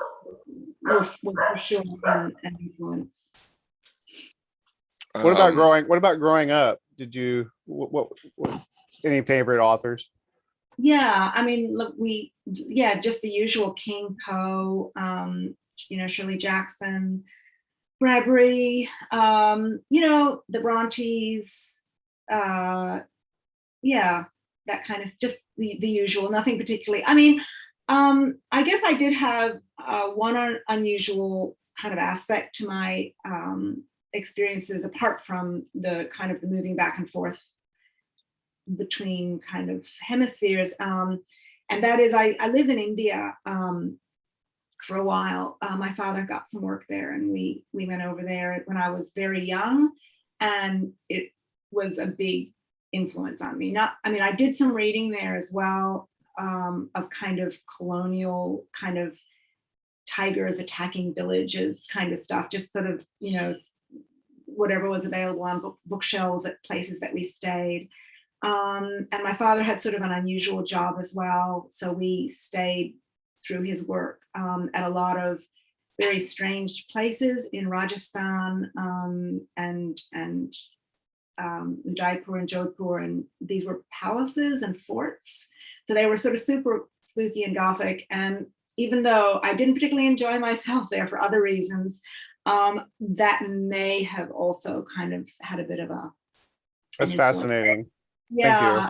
will for sure an influence. What about growing up? Did you what any favorite authors? Yeah, I mean, look, just the usual King, Poe, you know, Shirley Jackson, Bradbury, you know, the Brontes, that kind of just the usual, nothing particularly. I mean, I guess I did have one unusual kind of aspect to my experiences, apart from the kind of the moving back and forth between kind of hemispheres, and that is I live in India for a while. My father got some work there, and we went over there when I was very young, and it was a big influence on me. I did some reading there as well, of kind of colonial, kind of tigers attacking villages kind of stuff, just sort of, you know, whatever was available on bookshelves at places that we stayed. And my father had sort of an unusual job as well, so we stayed through his work at a lot of very strange places in Rajasthan, and Jaipur and Jodhpur, and these were palaces and forts, so they were sort of super spooky and gothic. And even though I didn't particularly enjoy myself there for other reasons, that may have also kind of had a bit of a. That's fascinating. Yeah,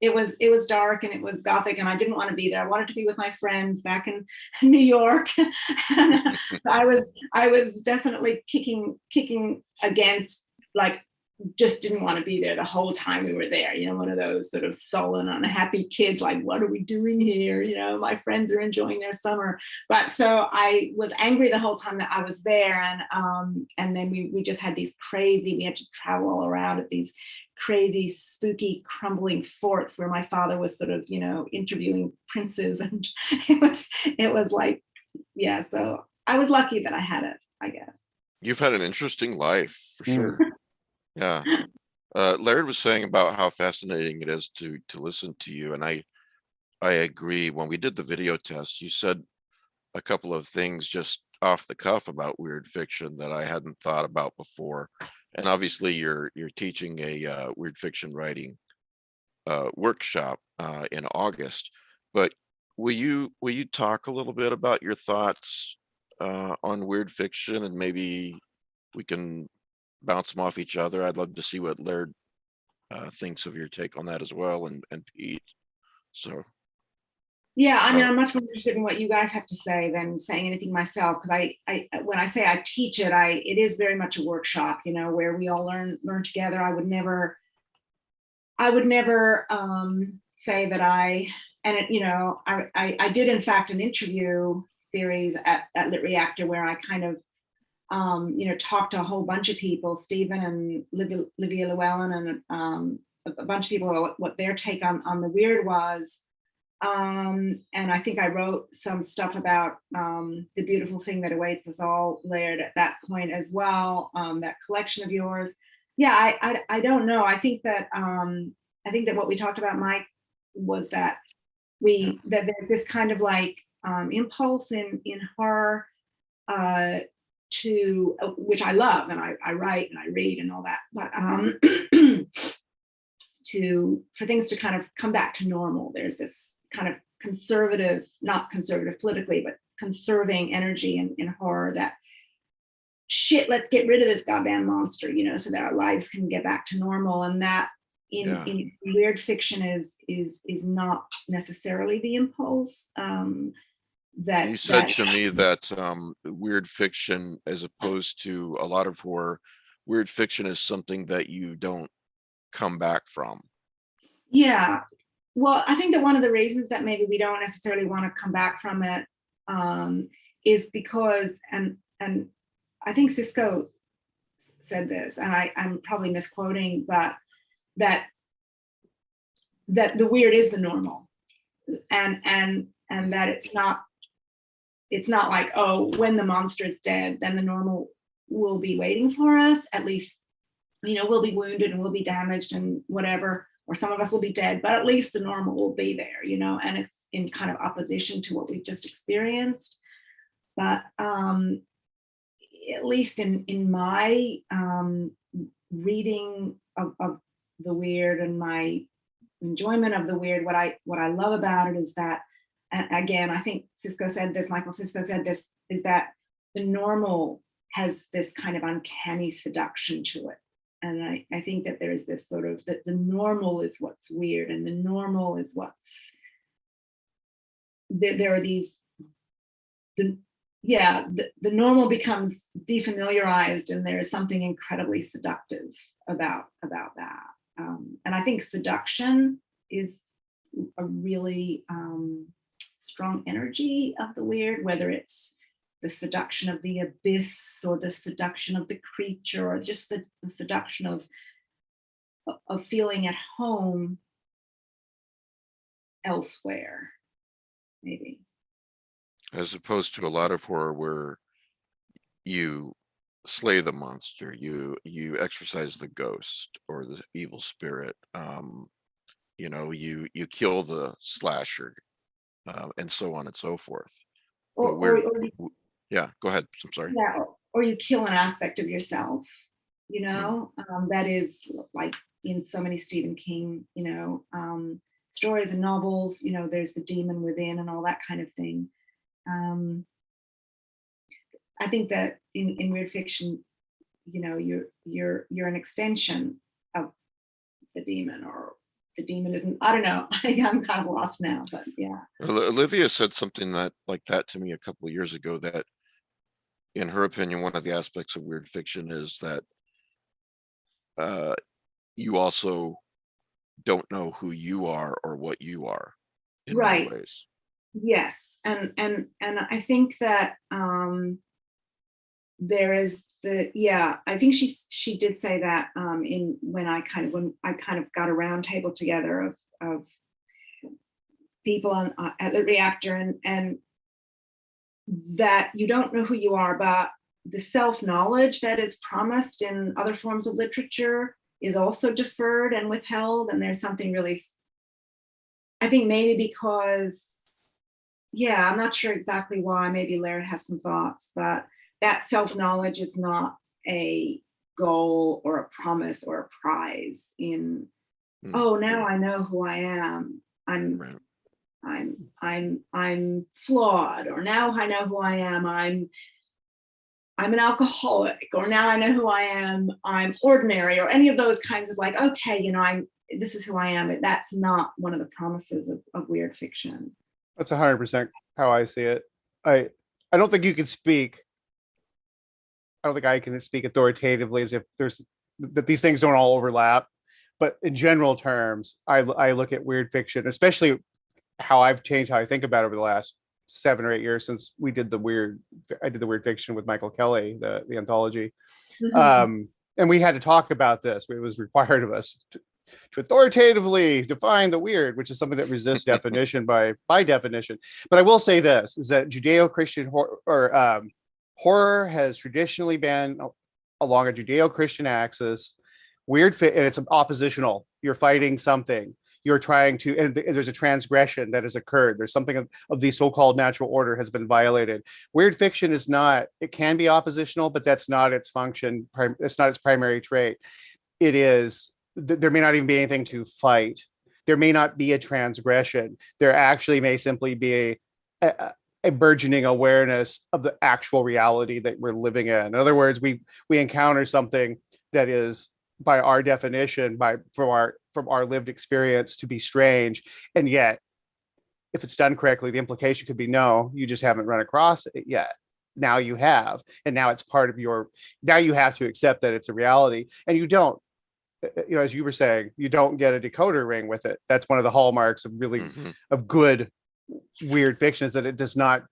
it was dark and it was gothic, and I didn't want to be there. I wanted to be with my friends back in New York. So I was definitely kicking against, like, just didn't want to be there the whole time we were there. You know, one of those sort of sullen, unhappy kids, like, what are we doing here? You know, my friends are enjoying their summer. But so I was angry the whole time that I was there. And then we just had these crazy, we had to travel all around at these crazy, spooky, crumbling forts where my father was sort of, you know, interviewing princes. And it was like, yeah, so I was lucky that I had it, I guess. You've had an interesting life, for sure. Yeah. Laird was saying about how fascinating it is to listen to you, and I agree. When we did the video test, you said a couple of things just off the cuff about weird fiction that I hadn't thought about before. And obviously you're teaching a weird fiction writing workshop in August, but will you talk a little bit about your thoughts on weird fiction, and maybe we can bounce them off each other? I'd love to see what Laird thinks of your take on that as well, and Pete. So yeah, I mean, I'm much more interested in what you guys have to say than saying anything myself, because I when I say I teach it, it is very much a workshop, you know, where we all learn together. I would never say that you know, I did in fact an interview series at Lit Reactor where I kind of you know, talked to a whole bunch of people, Stephen and Livia Llewellyn, and a bunch of people what their take on the weird was. And I think I wrote some stuff about The Beautiful Thing That Awaits Us All, Laird, at that point as well. That collection of yours. Yeah, I don't know. I think that what we talked about, Mike, was that that there's this kind of like impulse in horror to, which I love, and I write and I read and all that, but for things to kind of come back to normal. There's this kind of conservative, not conservative politically, but conserving energy in horror that, shit, let's get rid of this goddamn monster, you know, so that our lives can get back to normal. And that in weird fiction is not necessarily the impulse. That you said to me that weird fiction, as opposed to a lot of horror, weird fiction is something that you don't come back from. Yeah. Well, I think that one of the reasons that maybe we don't necessarily want to come back from it is because, and I think Cisco said this, and I'm probably misquoting, but that the weird is the normal, and that it's not like, oh, when the monster is dead, then the normal will be waiting for us. At least, you know, we'll be wounded and we'll be damaged and whatever, or some of us will be dead, but at least the normal will be there, you know, and it's in kind of opposition to what we've just experienced. But at least in my reading of the weird and my enjoyment of the weird, what I love about it is that, and again, I think Michael Cisco said this, is that the normal has this kind of uncanny seduction to it. And I think that there's this sort of, that the normal is what's weird, and the normal is what's, there are these, the normal becomes defamiliarized, and there is something incredibly seductive about that. And I think seduction is a really strong energy of the weird, whether it's the seduction of the abyss or the seduction of the creature, or just the seduction of feeling at home elsewhere, maybe. As opposed to a lot of horror where you slay the monster, you exorcise the ghost or the evil spirit, you know, you kill the slasher, and so on and so forth. Yeah, go ahead. I'm sorry. Yeah, or you kill an aspect of yourself, you know, that is like in so many Stephen King, you know, stories and novels, you know, there's the demon within and all that kind of thing. I think that in weird fiction, you know, you're an extension of the demon or the demon isn't. I don't know. I'm kind of lost now, but yeah. Olivia said something like that to me a couple of years ago, that in her opinion, one of the aspects of weird fiction is that you also don't know who you are or what you are in many Right. ways. Yes, and I think that there is I think she did say that when I kind of got a round table together of people at the reactor, and that you don't know who you are, but the self-knowledge that is promised in other forms of literature is also deferred and withheld. And there's something really, I think maybe because, I'm not sure exactly why, maybe Laird has some thoughts, but that self-knowledge is not a goal or a promise or a prize in, oh, now I know who I am. I'm flawed, or now I know who I am. I'm an alcoholic, or now I know who I am. I'm ordinary, or any of those kinds of like, okay, this is who I am. But that's not one of the promises of weird fiction. That's 100% how I see it. I don't think you can speak. I don't think I can speak authoritatively as if that these things don't all overlap. But in general terms, I look at weird fiction, especially how I've changed how I think about it over the last 7 or 8 years since I did the weird fiction with Michael Kelly, the anthology. Mm-hmm. And we had to talk about this. It was required of us to authoritatively define the weird, which is something that resists definition by definition. But I will say this, is that Judeo-Christian horror has traditionally been along a Judeo-Christian axis. And it's oppositional. You're fighting something. You're trying to, and there's a transgression that has occurred. There's something of the so-called natural order has been violated. Weird fiction is not, it can be oppositional, but that's not its function. It's not its primary trait. It is, there may not even be anything to fight. There may not be a transgression. There actually may simply be a burgeoning awareness of the actual reality that we're living in. In other words, we encounter something that is, by our definition, from our lived experience, to be strange, and yet, if it's done correctly, the implication could be, no, you just haven't run across it yet. Now you have, and now it's part of your. Now you have to accept that it's a reality, and you don't. As you were saying, you don't get a decoder ring with it. That's one of the hallmarks of really of good weird fiction, is that it does not.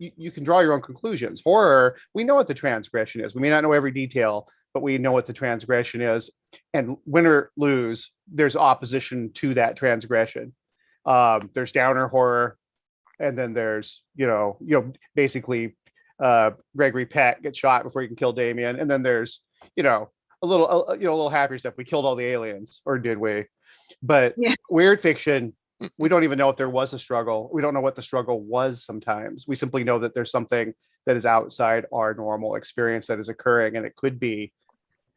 You can draw your own conclusions. Horror, we know what the transgression is. We may not know every detail, but we know what the transgression is. And win or lose, there's opposition to that transgression. There's downer horror, and then there's basically Gregory Peck gets shot before he can kill Damien, and then there's a little happier stuff. We killed all the aliens, or did we? But weird fiction, we don't even know if there was a struggle. We don't know what the struggle was sometimes. We simply know that there's something that is outside our normal experience that is occurring. And it could be,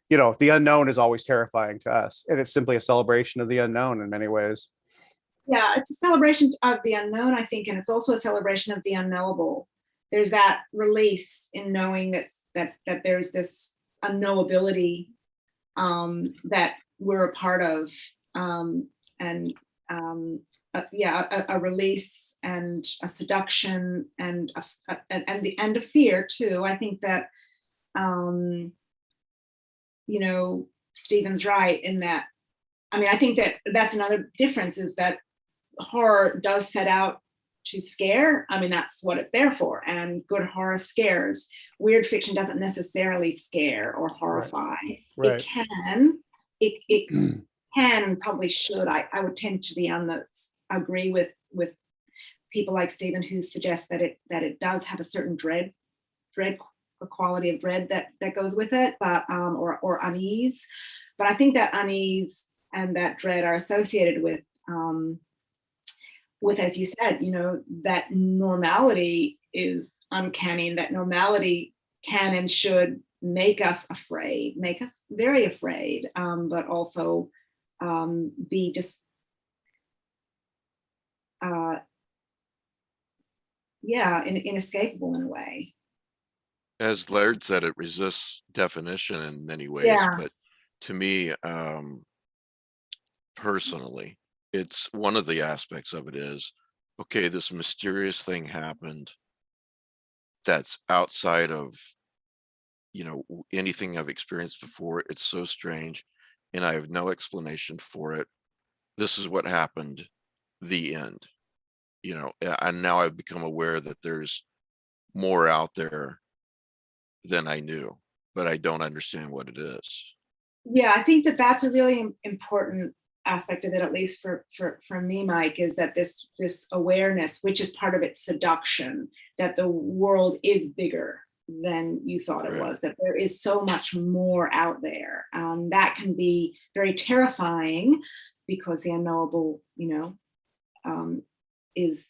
the unknown is always terrifying to us. And it's simply a celebration of the unknown in many ways. Yeah, it's a celebration of the unknown, I think. And it's also a celebration of the unknowable. There's that release in knowing that there's this unknowability that we're a part of. A release and a seduction and the end of fear too. I think that Stephen's right in that. I mean, I think that that's another difference, is that horror does set out to scare. I mean, that's what it's there for, and good horror scares. Weird fiction doesn't necessarily scare or horrify. Right. It can and probably should. I would tend to agree with people like Stephen, who suggest that it does have a certain dread, a quality of dread that goes with it, but or unease. But I think that unease and that dread are associated with, as you said, that normality is uncanny, and that normality can and should make us afraid, make us very afraid, but also be just inescapable in a way. As Laird said, it resists definition in many ways, but to me, personally. It's one of the aspects of it is, okay, this mysterious thing happened that's outside of, you know, anything I've experienced before. It's so strange and I have no explanation for it. This is what happened, the end. You know, and now I've become aware that there's more out there than I knew, but I don't understand what it is. Yeah, I think that that's a really important aspect of it, at least for me, Mike, is that this awareness, which is part of its seduction, that the world is bigger than you thought it was, that there is so much more out there. That can be very terrifying because the unknowable, is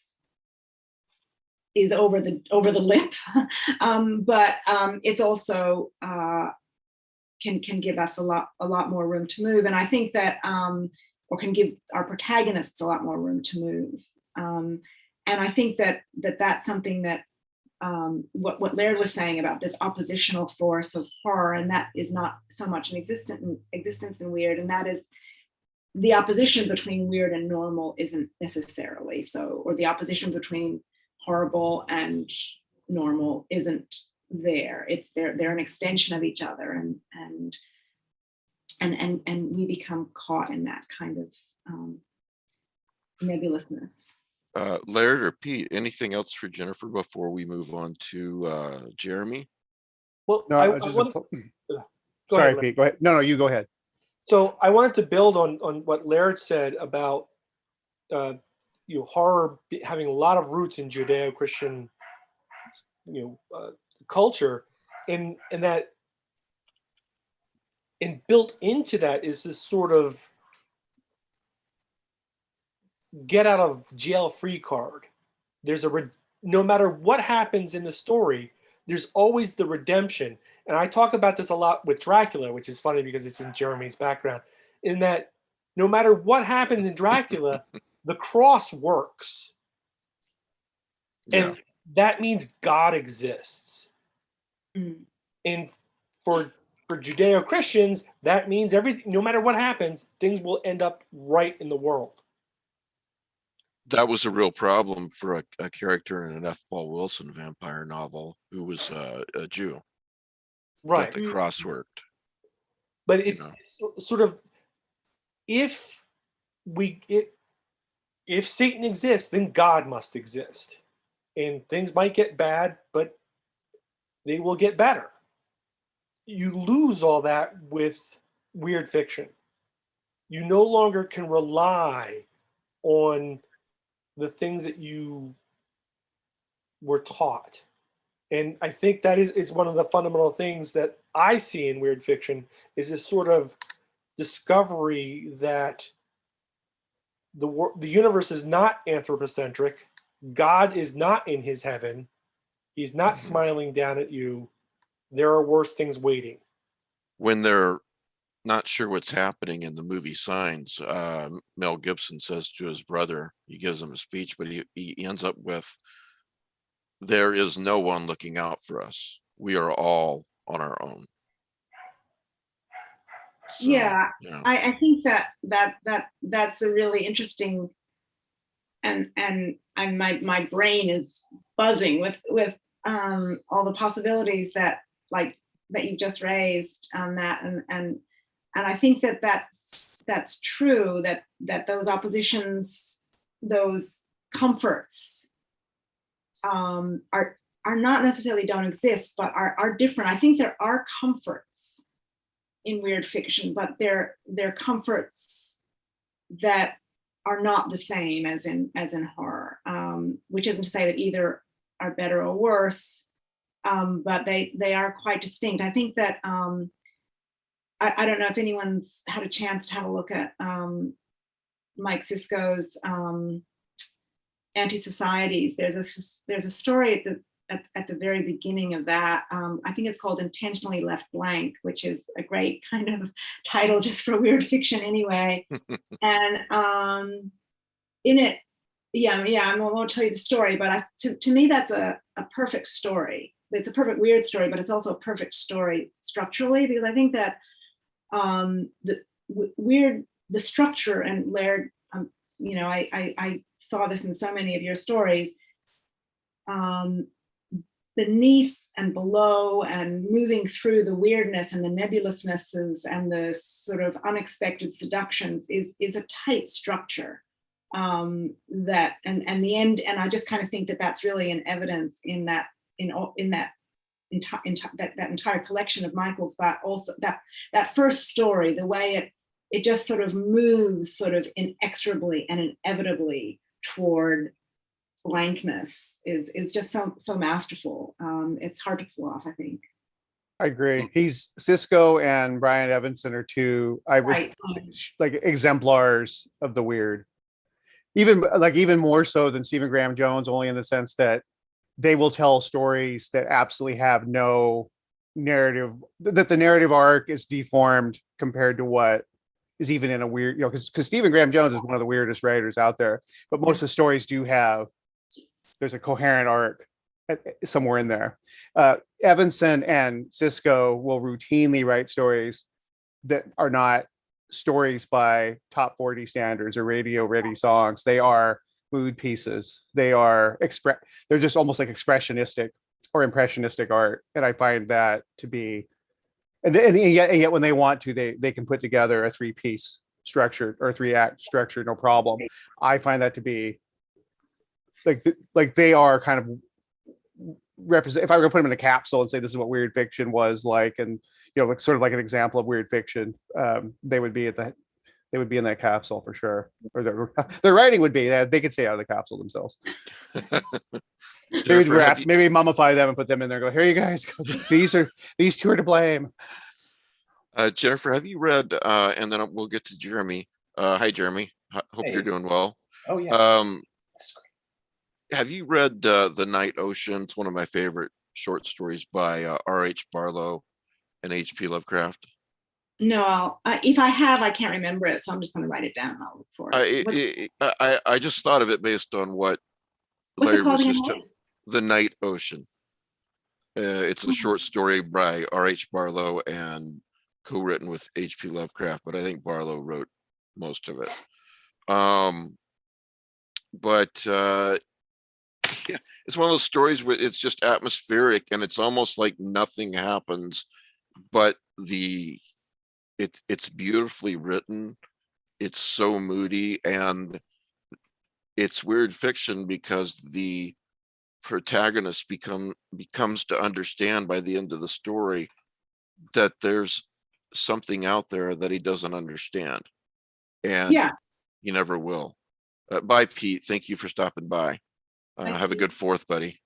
over the lip, but it's also can give us a lot more room to move, and I think that or can give our protagonists a lot more room to move, and I think that that's something that what Laird was saying about this oppositional force of horror, and that is not so much an existence in weird, and that is the opposition between weird and normal isn't necessarily so, or the opposition between horrible and normal isn't there. It's they're an extension of each other, and we become caught in that kind of nebulousness. Laird or Pete, anything else for Jennifer before we move on to Jeremy? Well, No, sorry, ahead, Pete. Go ahead. No, you go ahead. So I wanted to build on what Laird said about horror having a lot of roots in Judeo-Christian culture, and that, and built into that is this sort of get out of jail free card. There's no matter what happens in the story, there's always the redemption. And I talk about this a lot with Dracula, which is funny because it's in Jeremy's background, in that no matter what happens in Dracula, the cross works. Yeah. And that means God exists. Mm. And for Judeo-Christians, that means everything, no matter what happens, things will end up right in the world. That was a real problem for a character in an F. Paul Wilson vampire novel who was a Jew. Right. That the cross worked. But it's sort of, if Satan exists, then God must exist. And things might get bad, but they will get better. You lose all that with weird fiction. You no longer can rely on the things that you were taught. And I think that is one of the fundamental things that I see in weird fiction, is this sort of discovery that the universe is not anthropocentric. God is not in his heaven. He's not smiling down at you. There are worse things waiting. When they're not sure what's happening in the movie Signs, Mel Gibson says to his brother, he gives him a speech, but he ends up with, there is no one looking out for us. We are all on our own. So, yeah. I think that's a really interesting, and my brain is buzzing with all the possibilities that you've just raised on that, and I think that's true, that those oppositions, those comforts are not necessarily don't exist, but are different. I think there are comforts in weird fiction, but they're comforts that are not the same as in horror, which isn't to say that either are better or worse, but they are quite distinct. I think that I don't know if anyone's had a chance to have a look at Mike Sisko's Anti-Societies. There's a story at the very beginning of that. I think it's called Intentionally Left Blank, which is a great kind of title just for weird fiction anyway. And in it, I won't tell you the story, but to me, that's a perfect story. It's a perfect weird story, but it's also a perfect story structurally, because I think that the weird the structure, and Laird, you know, I saw this in so many of your stories, beneath and below and moving through the weirdness and the nebulousnesses and the sort of unexpected seductions is a tight structure, that and the end, and I just kind of think that that's really an evidence in that entire collection of Michael's, but also that first story, the way it just sort of moves sort of inexorably and inevitably toward blankness is just so masterful. It's hard to pull off, I think. I agree. He's Cisco and Brian Evanson are two, I would Right. like exemplars of the weird. Even more so than Stephen Graham Jones, only in the sense that they will tell stories that absolutely have no narrative, that the narrative arc is deformed compared to what is even in a weird, you know, because Stephen Graham Jones is one of the weirdest writers out there, but most of the stories do have, there's a coherent arc somewhere in there. Evanson and Cisco will routinely write stories that are not stories by top 40 standards or radio ready songs. They are mood pieces. They are they're just almost like expressionistic or impressionistic art. And I find that to be, and yet when they want to, they can put together a 3-piece structure or 3-act structure, no problem. I find that to be like they are kind of represent. If I were to put them in a capsule and say this is what weird fiction was like, and you know, like sort of like an example of weird fiction, they would be in that capsule for sure. Or their writing would be that they could stay out of the capsule themselves. Maybe mummify them and put them in there and go, here you guys go. These two are to blame. Jennifer, have you read, and then we'll get to Jeremy. Hi, Jeremy. Hope you're doing well. Oh, yeah. Have you read The Night Ocean? It's one of my favorite short stories by R.H. Barlow and H.P. Lovecraft. No, if I have, I can't remember it, so I'm just going to write it down and I'll look for it. I just thought of it based on what What's Larry it called was again? just The Night Ocean. It's a short story by R.H. Barlow and co-written with H.P. Lovecraft, but I think Barlow wrote most of it. Yeah, it's one of those stories where it's just atmospheric and it's almost like nothing happens, but it's beautifully written. It's so moody, and it's weird fiction because the protagonist becomes to understand by the end of the story that there's something out there that he doesn't understand, and he never will. Bye, Pete. Thank you for stopping by. Have a good 4th, buddy.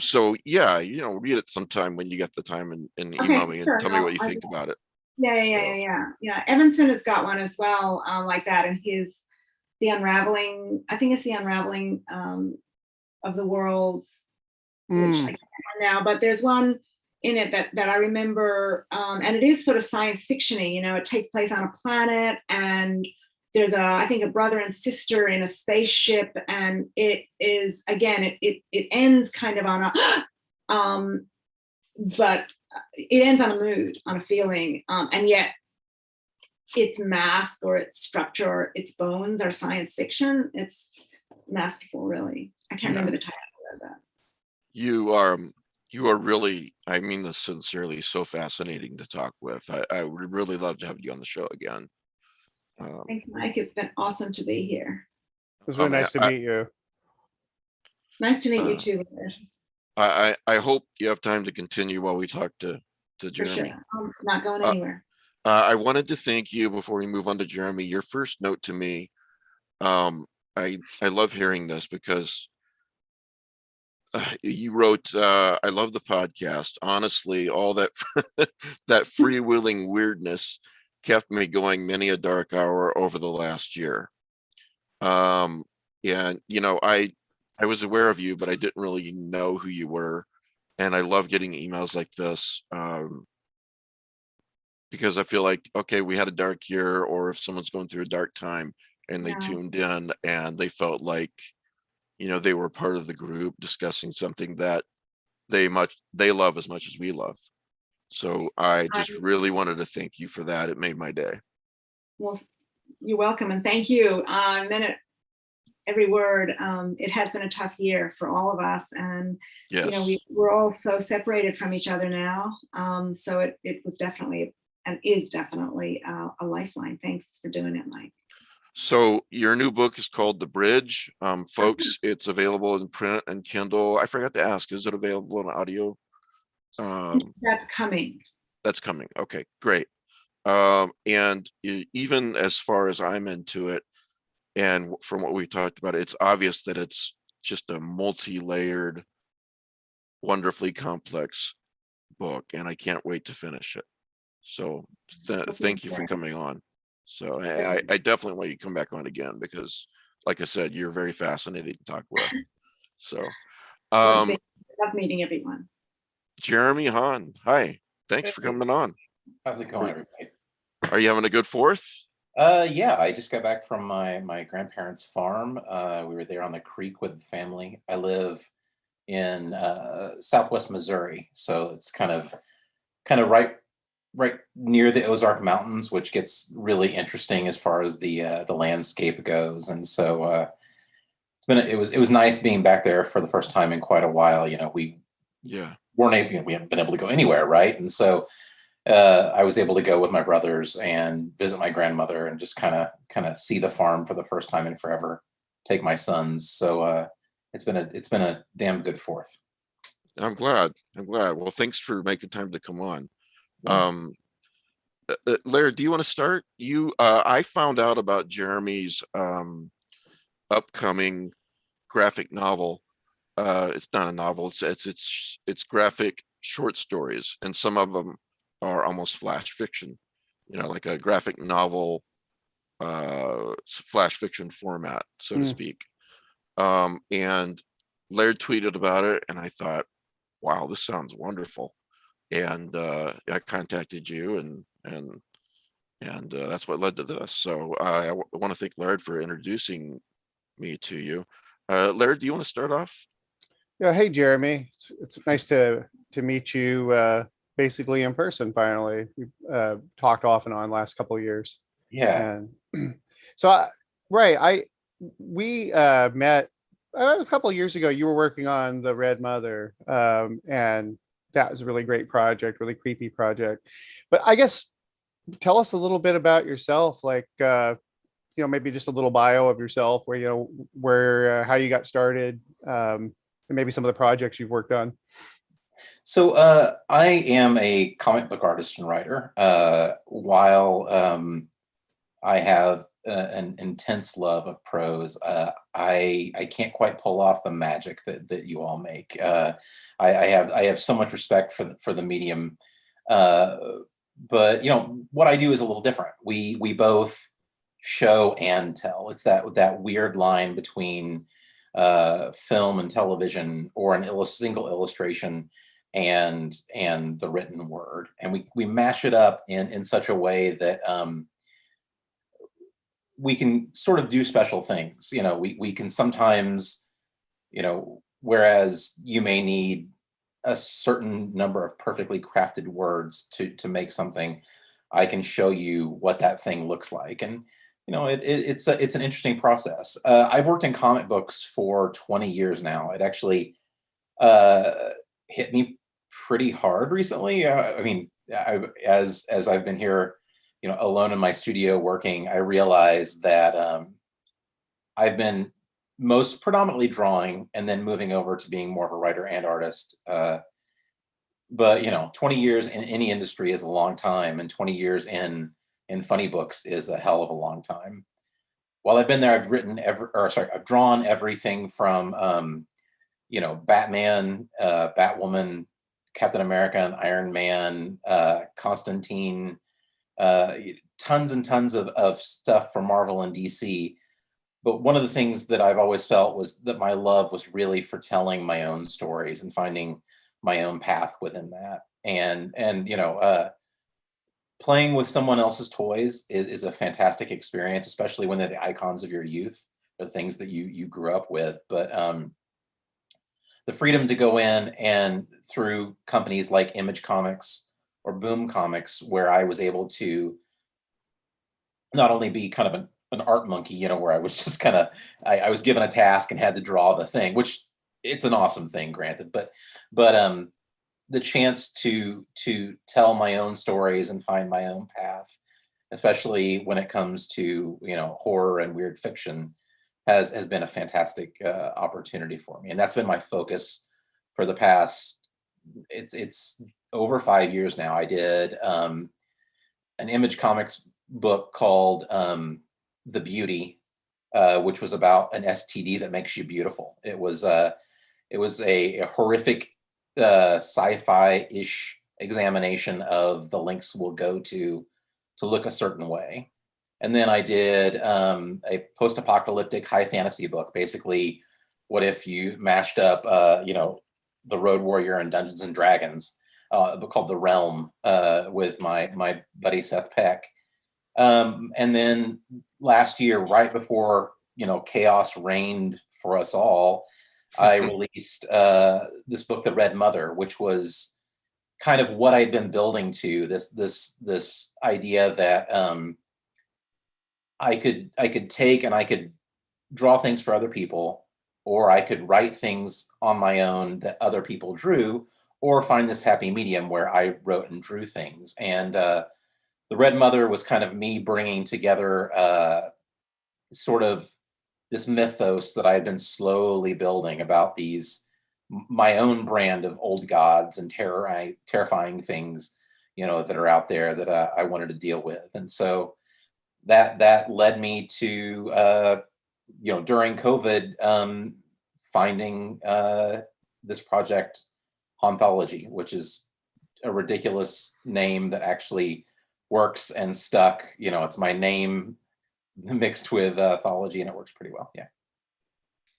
So yeah, you know, read it sometime when you get the time and email me and tell me what you think about it. Yeah. Evanson has got one as well, like that, and the unraveling. I think it's the unraveling of the worlds, which I can't remember now. But there's one in it that I remember, and it is sort of science fiction-y. You know, it takes place on a planet, and there's I think a brother and sister in a spaceship, and it is, again, it ends kind of on a, but it ends on a mood, on a feeling, and yet its mask or its structure or its bones are science fiction. It's masterful, really. I can't remember the title of that. You are really, I mean this sincerely, so fascinating to talk with. I would really love to have you on the show again. Thanks, Mike. It's been awesome to be here. It was really nice to meet you. Nice to meet you too, Laird. I hope you have time to continue while we talk to Jeremy. For sure. I'm not going anywhere. I wanted to thank you before we move on to Jeremy. Your first note to me, I love hearing this because you wrote, I love the podcast. Honestly, all that that freewheeling weirdness kept me going many a dark hour over the last year. And you know, I was aware of you, but I didn't really know who you were. And I love getting emails like this, because I feel like, okay, we had a dark year, or if someone's going through a dark time and they tuned in and they felt like, you know, they were part of the group discussing something that they love as much as we love. So I just really wanted to thank you for that. It made my day. Well, You're welcome, and thank you. I meant it every word. It has been a tough year for all of us, and Yes. we're all so separated from each other now. So it was definitely and is definitely a lifeline. Thanks for doing it, Mike. So your new book is called The Bridge. Folks, it's available in print and Kindle. I forgot to ask, is it available in audio? That's coming. That's coming. Okay, great. And even as far as I'm into it, and from what we talked about, it's obvious that it's just a multi-layered, wonderfully complex book, and I can't wait to finish it. So thank you for coming on. So I definitely want you to come back on again, because like I said, you're very fascinating to talk with. So Love meeting everyone. Jeremy Haun, hi, thanks for coming on. How's it going, everybody? Are you having a good Fourth? Yeah, I just got back from my grandparents' farm. We were there on the creek with the family. I live in Southwest Missouri, so it's kind of right near the Ozark Mountains, which gets really interesting as far as the landscape goes. And so it was nice being back there for the first time in quite a while. You know, we haven't been able to go anywhere, right? And so I was able to go with my brothers and visit my grandmother and just kind of see the farm for the first time in forever. Take my sons. So it's been a damn good Fourth. I'm glad. Well, thanks for making time to come on. Laird, do you want to start? I found out about Jeremy's upcoming graphic novel. It's not a novel. It's graphic short stories, and some of them are almost flash fiction. You know, like a graphic novel, flash fiction format, so to speak. And Laird tweeted about it, and I thought, wow, this sounds wonderful. And I contacted you, and that's what led to this. So I want to thank Laird for introducing me to you. Laird, do you want to start off? Yeah. Hey, Jeremy. It's nice to meet you basically in person. Finally, we talked off and on last couple of years. Yeah. And so we met a couple of years ago. You were working on The Red Mother, and that was a really great project, really creepy project. But I guess tell us a little bit about yourself, like maybe just a little bio of yourself, where how you got started, and maybe some of the projects you've worked on. So I am a comic book artist and writer. While I have an intense love of prose, I can't quite pull off the magic that you all make. I have so much respect for the medium, but what I do is a little different. We both show and tell. It's that weird line between film and television, or single illustration and the written word, and we mash it up in such a way that we can sort of do special things. We can sometimes, whereas you may need a certain number of perfectly crafted words to make something, I can show you what that thing looks like. And it's an interesting process. I've worked in comic books for 20 years now. It actually hit me pretty hard recently. As I've been here, alone in my studio working, I realized that I've been most predominantly drawing and then moving over to being more of a writer and artist. But 20 years in any industry is a long time, and 20 years in funny books is a hell of a long time. While I've been there, I've drawn everything from Batman, Batwoman, Captain America, and Iron Man, Constantine, tons and tons of stuff from Marvel and DC. But one of the things that I've always felt was that my love was really for telling my own stories and finding my own path within that. And playing with someone else's toys is a fantastic experience, especially when they're the icons of your youth, or things that you grew up with. But the freedom to go in and through companies like Image Comics or Boom Comics, where I was able to not only be kind of an art monkey, you know, where I was just kind of, I was given a task and had to draw the thing, which it's an awesome thing, granted, but the chance to tell my own stories and find my own path, especially when it comes to, you know, horror and weird fiction, has been a fantastic opportunity for me, and that's been my focus for the past. It's over 5 years now. I did an Image Comics book called The Beauty, which was about an STD that makes you beautiful. It was a horrific sci-fi-ish examination of the lengths we'll go to look a certain way. And then I did a post-apocalyptic high fantasy book. Basically, what if you mashed up, you know, the Road Warrior and Dungeons and Dragons, a book called The Realm with my buddy Seth Peck. And then last year, right before, you know, chaos reigned for us all, I released this book, The Red Mother, which was kind of what I'd been building to, this idea that I could take and I could draw things for other people, or I could write things on my own that other people drew, or find this happy medium where I wrote and drew things. And The Red Mother was kind of me bringing together sort of this mythos that I had been slowly building about these, my own brand of old gods and terrifying things, you know, that are out there that I wanted to deal with. And so that led me to, you know, during COVID, finding this project, HAUNTHOLOGY, which is a ridiculous name that actually works and stuck. You know, it's my name mixed with thology, and it works pretty well. Yeah.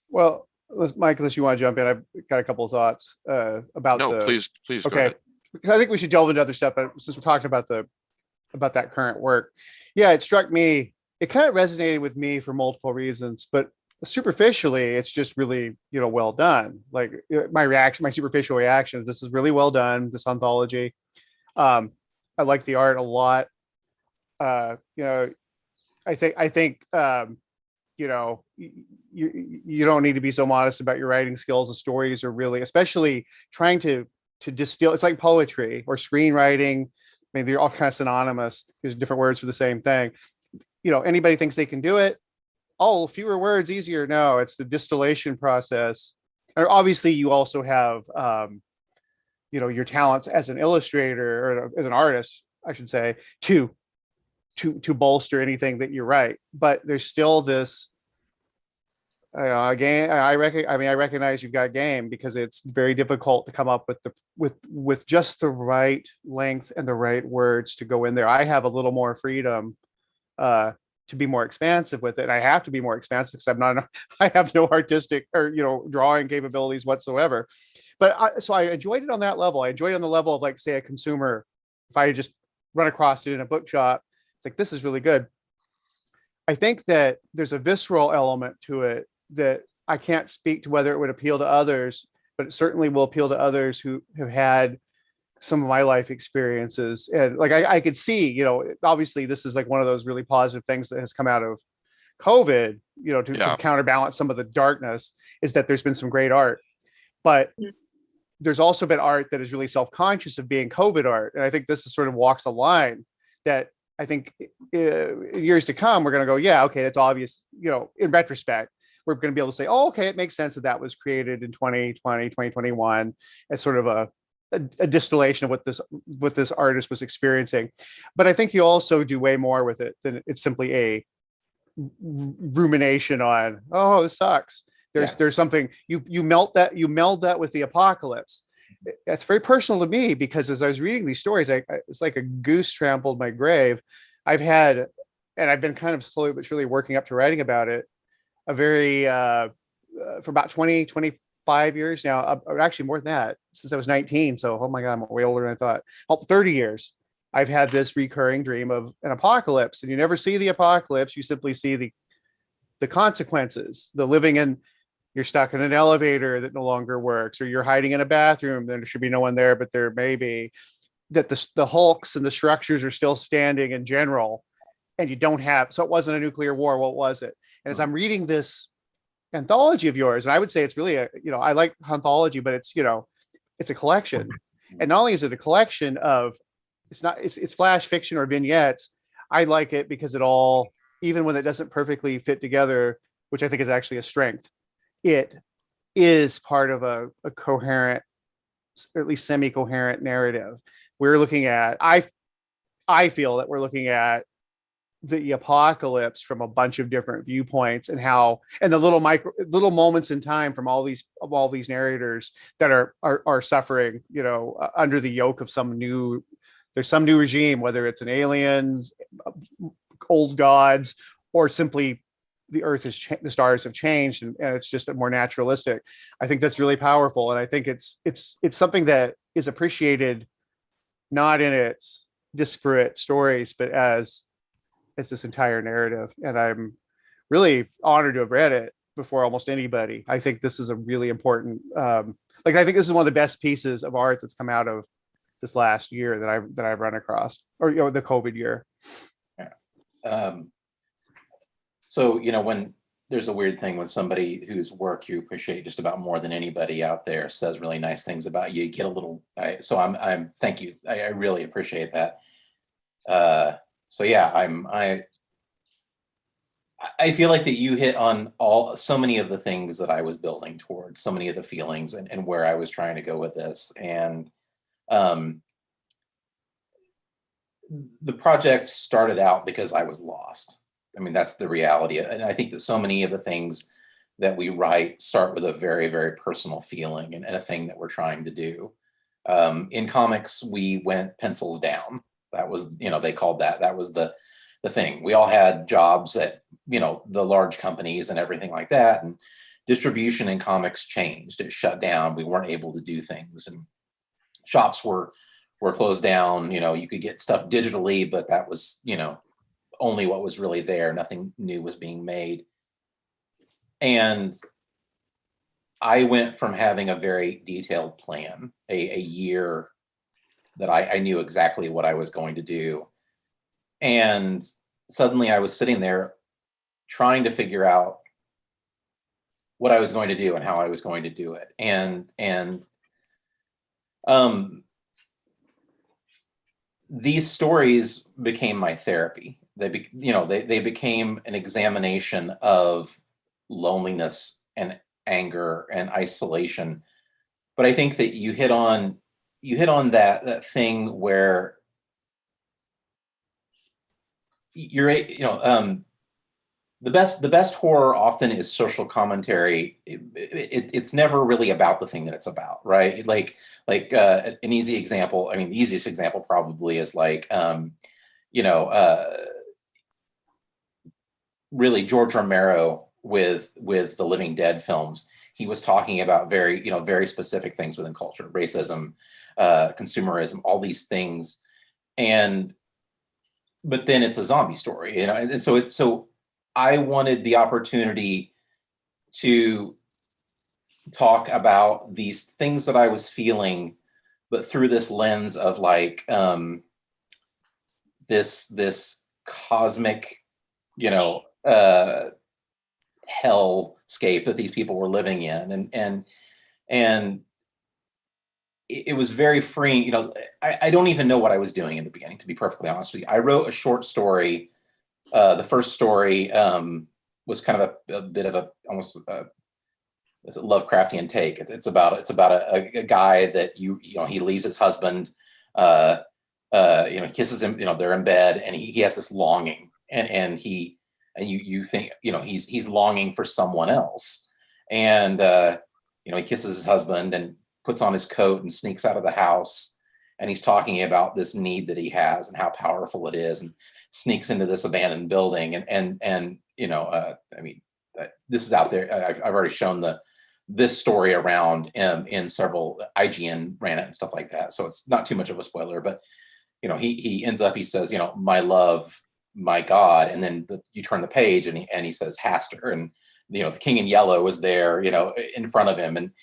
Well, Mike, unless you want to jump in, I've got a couple of thoughts about. No, please. Okay, go ahead. Because I think we should delve into other stuff. But since we're talking about that current work, yeah, it struck me. It kind of resonated with me for multiple reasons, but superficially, it's just really, you know, well done. Like my superficial reaction is, this is really well done. This anthology. I like the art a lot. You know, I think you know, you don't need to be so modest about your writing skills. The stories are really, especially trying to distill. It's like poetry or screenwriting. I mean, they're all kind of synonymous. There's different words for the same thing. You know, anybody thinks they can do it. Oh, fewer words, easier. No, it's the distillation process. And obviously, you also have, you know, your talents as an illustrator or as an artist, I should say, to bolster anything that you write. But there's still this game. I recognize you've got game, because it's very difficult to come up with just the right length and the right words to go in there. I have a little more freedom to be more expansive with it. I have to be more expansive because I have no artistic or, you know, drawing capabilities whatsoever. But so I enjoyed it on that level. I enjoyed it on the level of, like, say, a consumer. If I just run across it in a bookshop, it's like, this is really good. I think that there's a visceral element to it that I can't speak to whether it would appeal to others, but it certainly will appeal to others who have had some of my life experiences. And like, I could see, you know, obviously this is like one of those really positive things that has come out of COVID, you know, to counterbalance some of the darkness, is that there's been some great art, but there's also been art that is really self-conscious of being COVID art. And I think this is sort of walks a line that I think years to come, we're going to go, yeah, okay, it's obvious, you know, in retrospect, we're going to be able to say, oh, okay, it makes sense that was created in 2020, 2021 as sort of a distillation of what this artist was experiencing. But I think you also do way more with it than it's simply a rumination on, oh, this sucks. There's something you meld that with the apocalypse. That's very personal to me, because as I was reading these stories, it's like a goose trampled my grave. I've been kind of slowly but surely working up to writing about it. A very for about 25 years now, or actually more than that, since I was 19. So, oh my God, I'm way older than I thought. 30 years. I've had this recurring dream of an apocalypse, and you never see the apocalypse. You simply see the consequences, the living in. You're stuck in an elevator that no longer works, or you're hiding in a bathroom. There should be no one there, but there may be. That the hulks and the structures are still standing in general, and you don't have, so it wasn't a nuclear war. What was it? And as I'm reading this anthology of yours, and I would say it's really a, I like HAUNTHOLOGY, but it's, it's a collection. And not only is it a collection of, it's flash fiction or vignettes. I like it because it all, even when it doesn't perfectly fit together, which I think is actually a strength, it is part of a coherent, or at least semi-coherent narrative. We're looking at, I feel that we're looking at the apocalypse from a bunch of different viewpoints, and the little moments in time from all these narrators that are suffering, under the yoke of there's some new regime, whether it's an aliens, old gods, or simply the earth the stars have changed, and it's just a more naturalistic. I think that's really powerful, and I think it's something that is appreciated not in its disparate stories, but as this entire narrative. And I'm really honored to have read it before almost anybody. I think this is a really important, I think this is one of the best pieces of art that's come out of this last year that I've run across, or the COVID year. Yeah. So when there's a weird thing when somebody whose work you appreciate just about more than anybody out there says really nice things about you, you get a little. I'm thank you. I really appreciate that. So yeah, I feel like that you hit on so many of the things that I was building towards, so many of the feelings and where I was trying to go with this. And the project started out because I was lost. I mean, that's the reality. And I think that so many of the things that we write start with a very, very personal feeling and a thing that we're trying to do. In comics, we went pencils down. That was, they called that was the thing. We all had jobs at, the large companies and everything like that. And distribution in comics changed. It shut down. We weren't able to do things, and shops were closed down. You could get stuff digitally, but that was, only what was really there. Nothing new was being made. And I went from having a very detailed plan, a year that I knew exactly what I was going to do. And suddenly I was sitting there trying to figure out what I was going to do and how I was going to do it. And these stories became my therapy. They became an examination of loneliness and anger and isolation. But I think that you hit on that thing where the best horror often is social commentary. It's never really about the thing that it's about, right? Like an easy example. I mean, the easiest example probably is really George Romero with the Living Dead films. He was talking about very specific things within culture, racism, consumerism, all these things. But then it's a zombie story, and so I wanted the opportunity to talk about these things that I was feeling, but through this lens of this cosmic, hellscape that these people were living in, and it was very freeing. I don't even know what I was doing in the beginning, to be perfectly honest with you. I wrote a short story. The first story was kind of a bit of almost it's a Lovecraftian take. It's about a guy that he leaves his husband. He kisses him. They're in bed, and he has this longing, and you think he's longing for someone else, and he kisses his husband and puts on his coat and sneaks out of the house, and he's talking about this need that he has and how powerful it is, and sneaks into this abandoned building, and this is out there. I've already shown this story around in several. IGN ran it and stuff like that, so it's not too much of a spoiler. But he ends up, he says, my love, my God, and then you turn the page and he says Haster, and the King in Yellow was there, in front of him,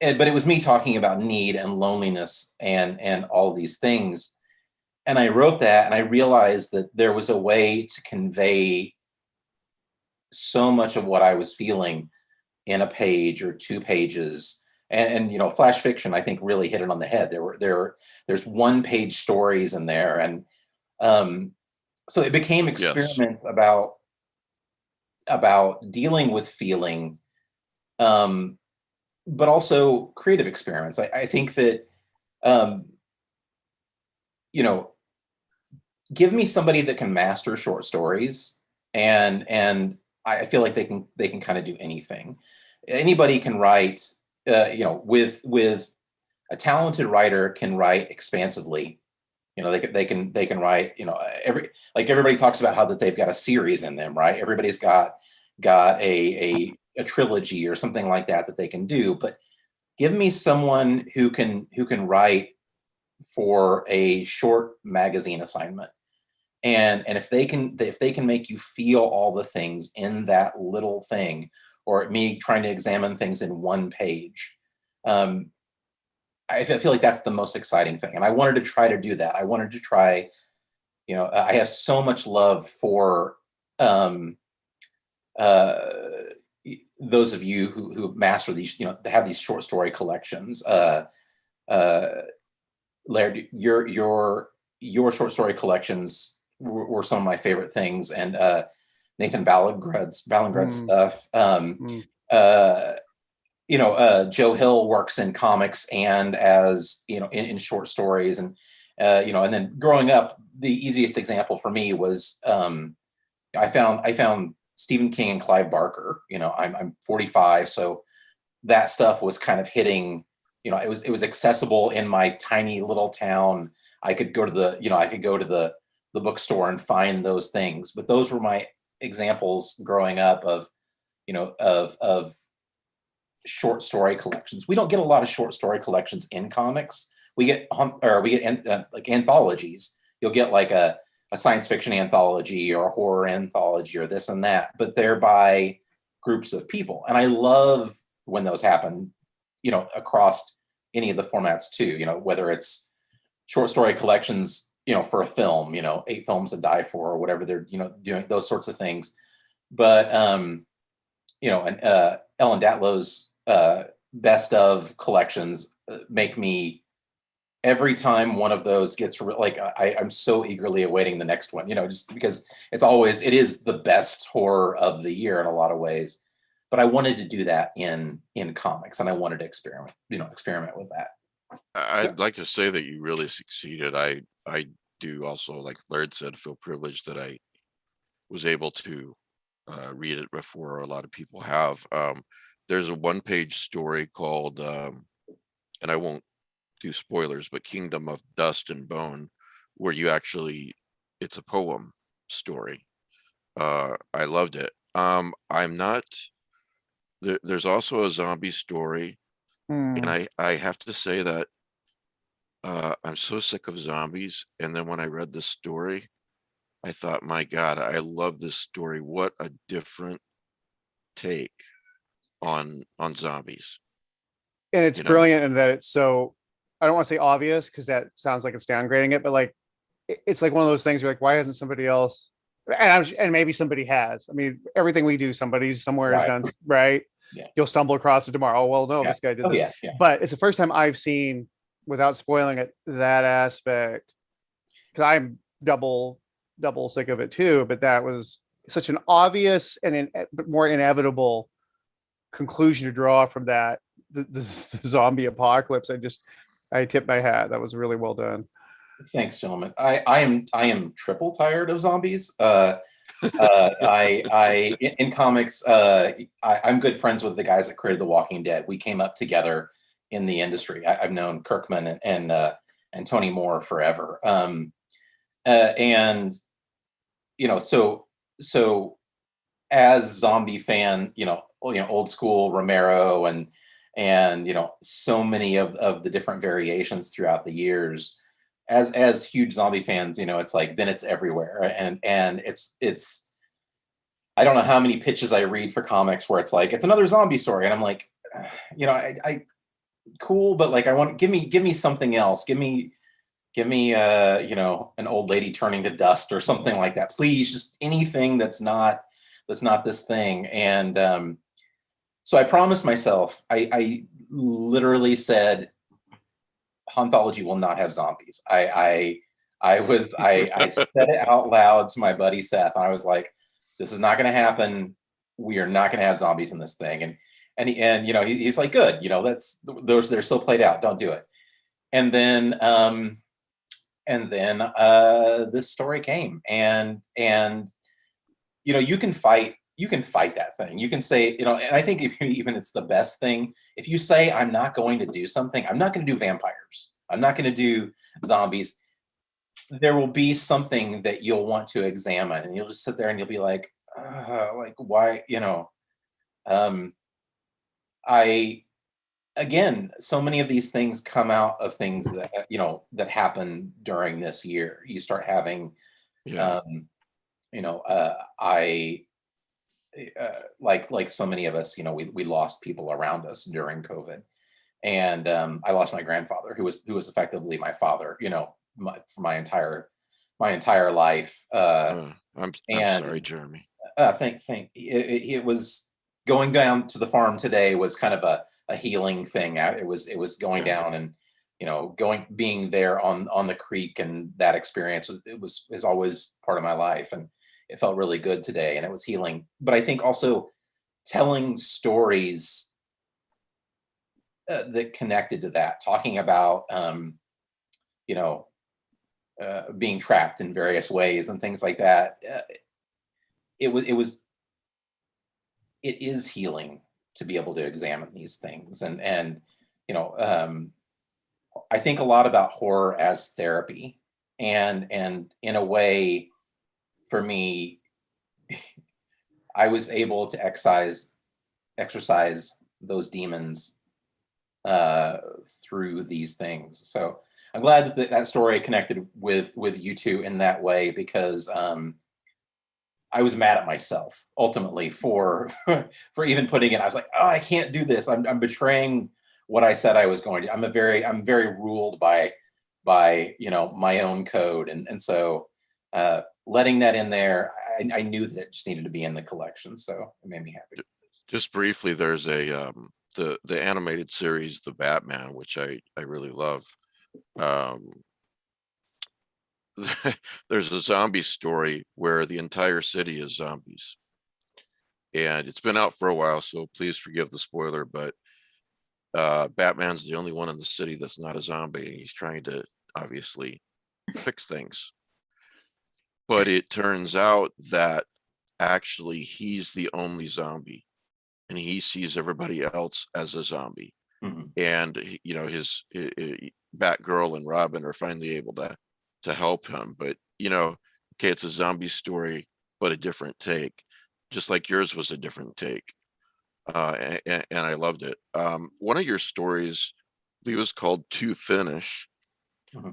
but it was me talking about need and loneliness and all these things. I wrote that, and I realized that there was a way to convey so much of what I was feeling in a page or 2 pages. And you know, flash fiction, I think, really hit it on the head. There's 1-page stories in there, and so it became experiments about dealing with feeling, but also creative experiments. I think that you know, give me somebody that can master short stories, and I feel like they can kind of do anything. Anybody can write. You know, with a talented writer can write expansively. You know, they can write. You know, everybody talks about how that they've got a series in them, right? Everybody's got a trilogy or something like that they can do. But give me someone who can write for a short magazine assignment, and if they can make you feel all the things in that little thing, or me trying to examine things in 1 page, I feel like that's the most exciting thing. And I wanted to try to do that. I wanted to try, you know, I have so much love for those of you who master these, you know, they have these short story collections. Laird, your short story collections were some of my favorite things, and Nathan Ballengrad's stuff. You know, Joe Hill works in comics and as, you know, in short stories, and you know, and then growing up, the easiest example for me was I found Stephen King and Clive Barker. You know, I'm 45, so that stuff was kind of hitting. You know, it was accessible in my tiny little town. I could go to the bookstore and find those things. But those were my examples growing up of, you know, of short story collections. We don't get a lot of short story collections in comics. We get like anthologies. You'll get like a science fiction anthology or a horror anthology or this and that, but they're by groups of people. And I love when those happen, you know, across any of the formats too, you know, whether it's short story collections, you know, for a film, you know, 8 Films to Die For, or whatever they're, you know, doing those sorts of things. But, you know, and Ellen Datlow's best of collections make me, every time one of those gets I'm so eagerly awaiting the next one, you know, just because it is the best horror of the year in a lot of ways. But I wanted to do that in comics, and I wanted to experiment with that. I'd like to say that you really succeeded. I do also, like Laird said, feel privileged that I was able to read it before a lot of people have. There's a 1-page story called, and I won't do spoilers, but Kingdom of Dust and Bone, where it's a poem story. I loved it. There's also a zombie story, and I have to say that I'm so sick of zombies. And then when I read this story, I thought, my God, I love this story. What a different take on zombies. And it's brilliant in that it's so, I don't want to say obvious because that sounds like it's downgrading it, but like it's like one of those things you're like, why hasn't somebody else? And maybe somebody has. I mean, everything we do, somebody's somewhere has done, right? Yeah. You'll stumble across it tomorrow. Oh, well, no, this guy did this. Yeah. But it's the first time I've seen, without spoiling it, that aspect, because I'm double sick of it too. But that was such an obvious and more inevitable conclusion to draw from that, the zombie apocalypse. I tipped my hat. That was really well done. Thanks, gentlemen. I am triple tired of zombies. In comics, I'm good friends with the guys that created The Walking Dead. We came up together in the industry. I've known Kirkman and Tony Moore forever. And you know, so as zombie fan, you know, old school Romero and you know, so many of the different variations throughout the years. As huge zombie fans, you know, it's like, then it's everywhere. And it's, I don't know how many pitches I read for comics where it's like, it's another zombie story. And I'm like, you know, I cool, but like, I want, give me something else. Give me give me you know, an old lady turning to dust or something like that. Please, just anything that's not this thing. And so I promised myself, I literally said, Hauntology will not have zombies. I said it out loud to my buddy Seth, and I was like, this is not going to happen. We are not going to have zombies in this thing. And you know, he's like, good, you know, they're so played out. Don't do it. And then this story came, and you know, you can fight that thing. You can say, you know, and I think even it's the best thing. If you say, I'm not going to do something, I'm not going to do vampires, I'm not going to do zombies, there will be something that you'll want to examine, and you'll just sit there and you'll be like why, you know, again, so many of these things come out of things that, you know, that happen during this year. You start having, Yeah. you know, like so many of us, you know, we lost people around us during COVID, and I lost my grandfather, who was effectively my father, you know, for my entire life. I'm And sorry, Jeremy. it was going down to the farm today was kind of a healing thing. It was going down, and you know, being there on the creek, and that experience is always part of my life, and it felt really good today, and it was healing. But I think also telling stories that connected to that, talking about you know, being trapped in various ways and things like that. It is healing to be able to examine these things, and you know, I think a lot about horror as therapy, and in a way, for me, I was able to exercise those demons through these things. So I'm glad that that story connected with you two in that way, because I was mad at myself ultimately for for even putting it. I was like, oh, I can't do this. I'm betraying what I said I was going to. I'm very ruled by you know, my own code, and so letting that in there, I knew that it just needed to be in the collection, so it made me happy. Just briefly, there's a the animated series, The Batman, which I really love. There's a zombie story where the entire city is zombies, and it's been out for a while, so please forgive the spoiler, but Batman's the only one in the city that's not a zombie, and he's trying to obviously fix things. But it turns out that actually he's the only zombie, and he sees everybody else as a zombie. Mm-hmm. And you know, his Batgirl and Robin are finally able to help him. But you know, okay, it's a zombie story, but a different take, just like yours was a different take. And I loved it. One of your stories, I believe, was called To Finish. Mm-hmm.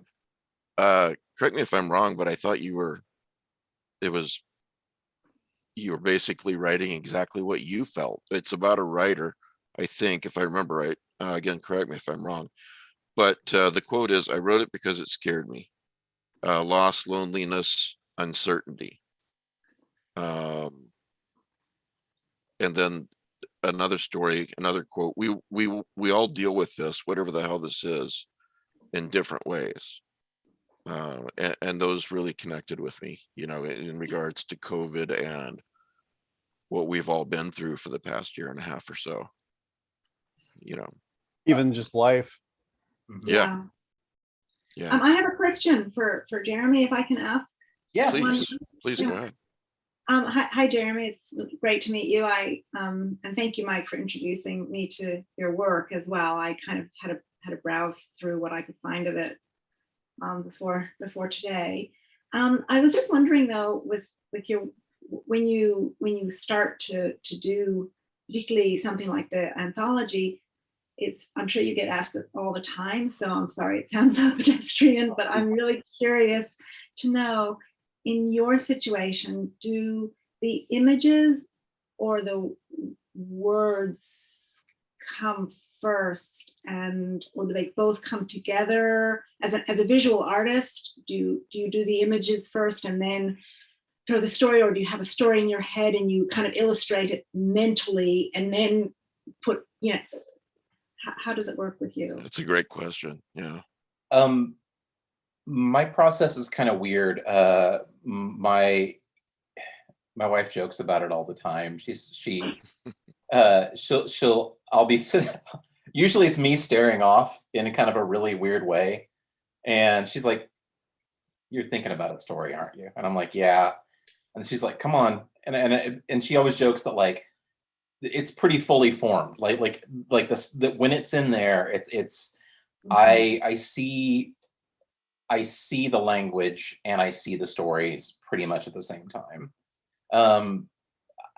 Correct me if I'm wrong, but I thought you were basically writing exactly what you felt. It's about a writer, I think, if I remember right. Again, correct me if I'm wrong. But the quote is, I wrote it because it scared me. Loss, loneliness, uncertainty. And then another story, another quote, we all deal with this, whatever the hell this is, in different ways. And those really connected with me, you know, in regards to COVID and what we've all been through for the past year and a half or so, you know. Even just life. Yeah. I have a question for Jeremy, if I can ask. Yeah, please go ahead. Hi, Jeremy. It's great to meet you. And thank you, Mike, for introducing me to your work as well. I kind of had a browse through what I could find of it before today. I was just wondering though, with your when you start to do particularly something like the anthology, I'm sure you get asked this all the time, so I'm sorry it sounds so pedestrian, but I'm really curious to know, in your situation, do the images or the words come first, and or do they both come together? As a visual artist, do you do the images first and then throw the story, or do you have a story in your head and you kind of illustrate it mentally and then put, how does it work with you? That's a great question. Yeah. My process is kind of weird. My wife jokes about it all the time. I'll be sitting, usually it's me staring off in a kind of a really weird way. And she's like, "You're thinking about a story, aren't you?" And I'm like, "Yeah." And she's like, "Come on." And she always jokes that like, it's pretty fully formed. Like this, that when it's in there, it's, I see the language and I see the stories pretty much at the same time.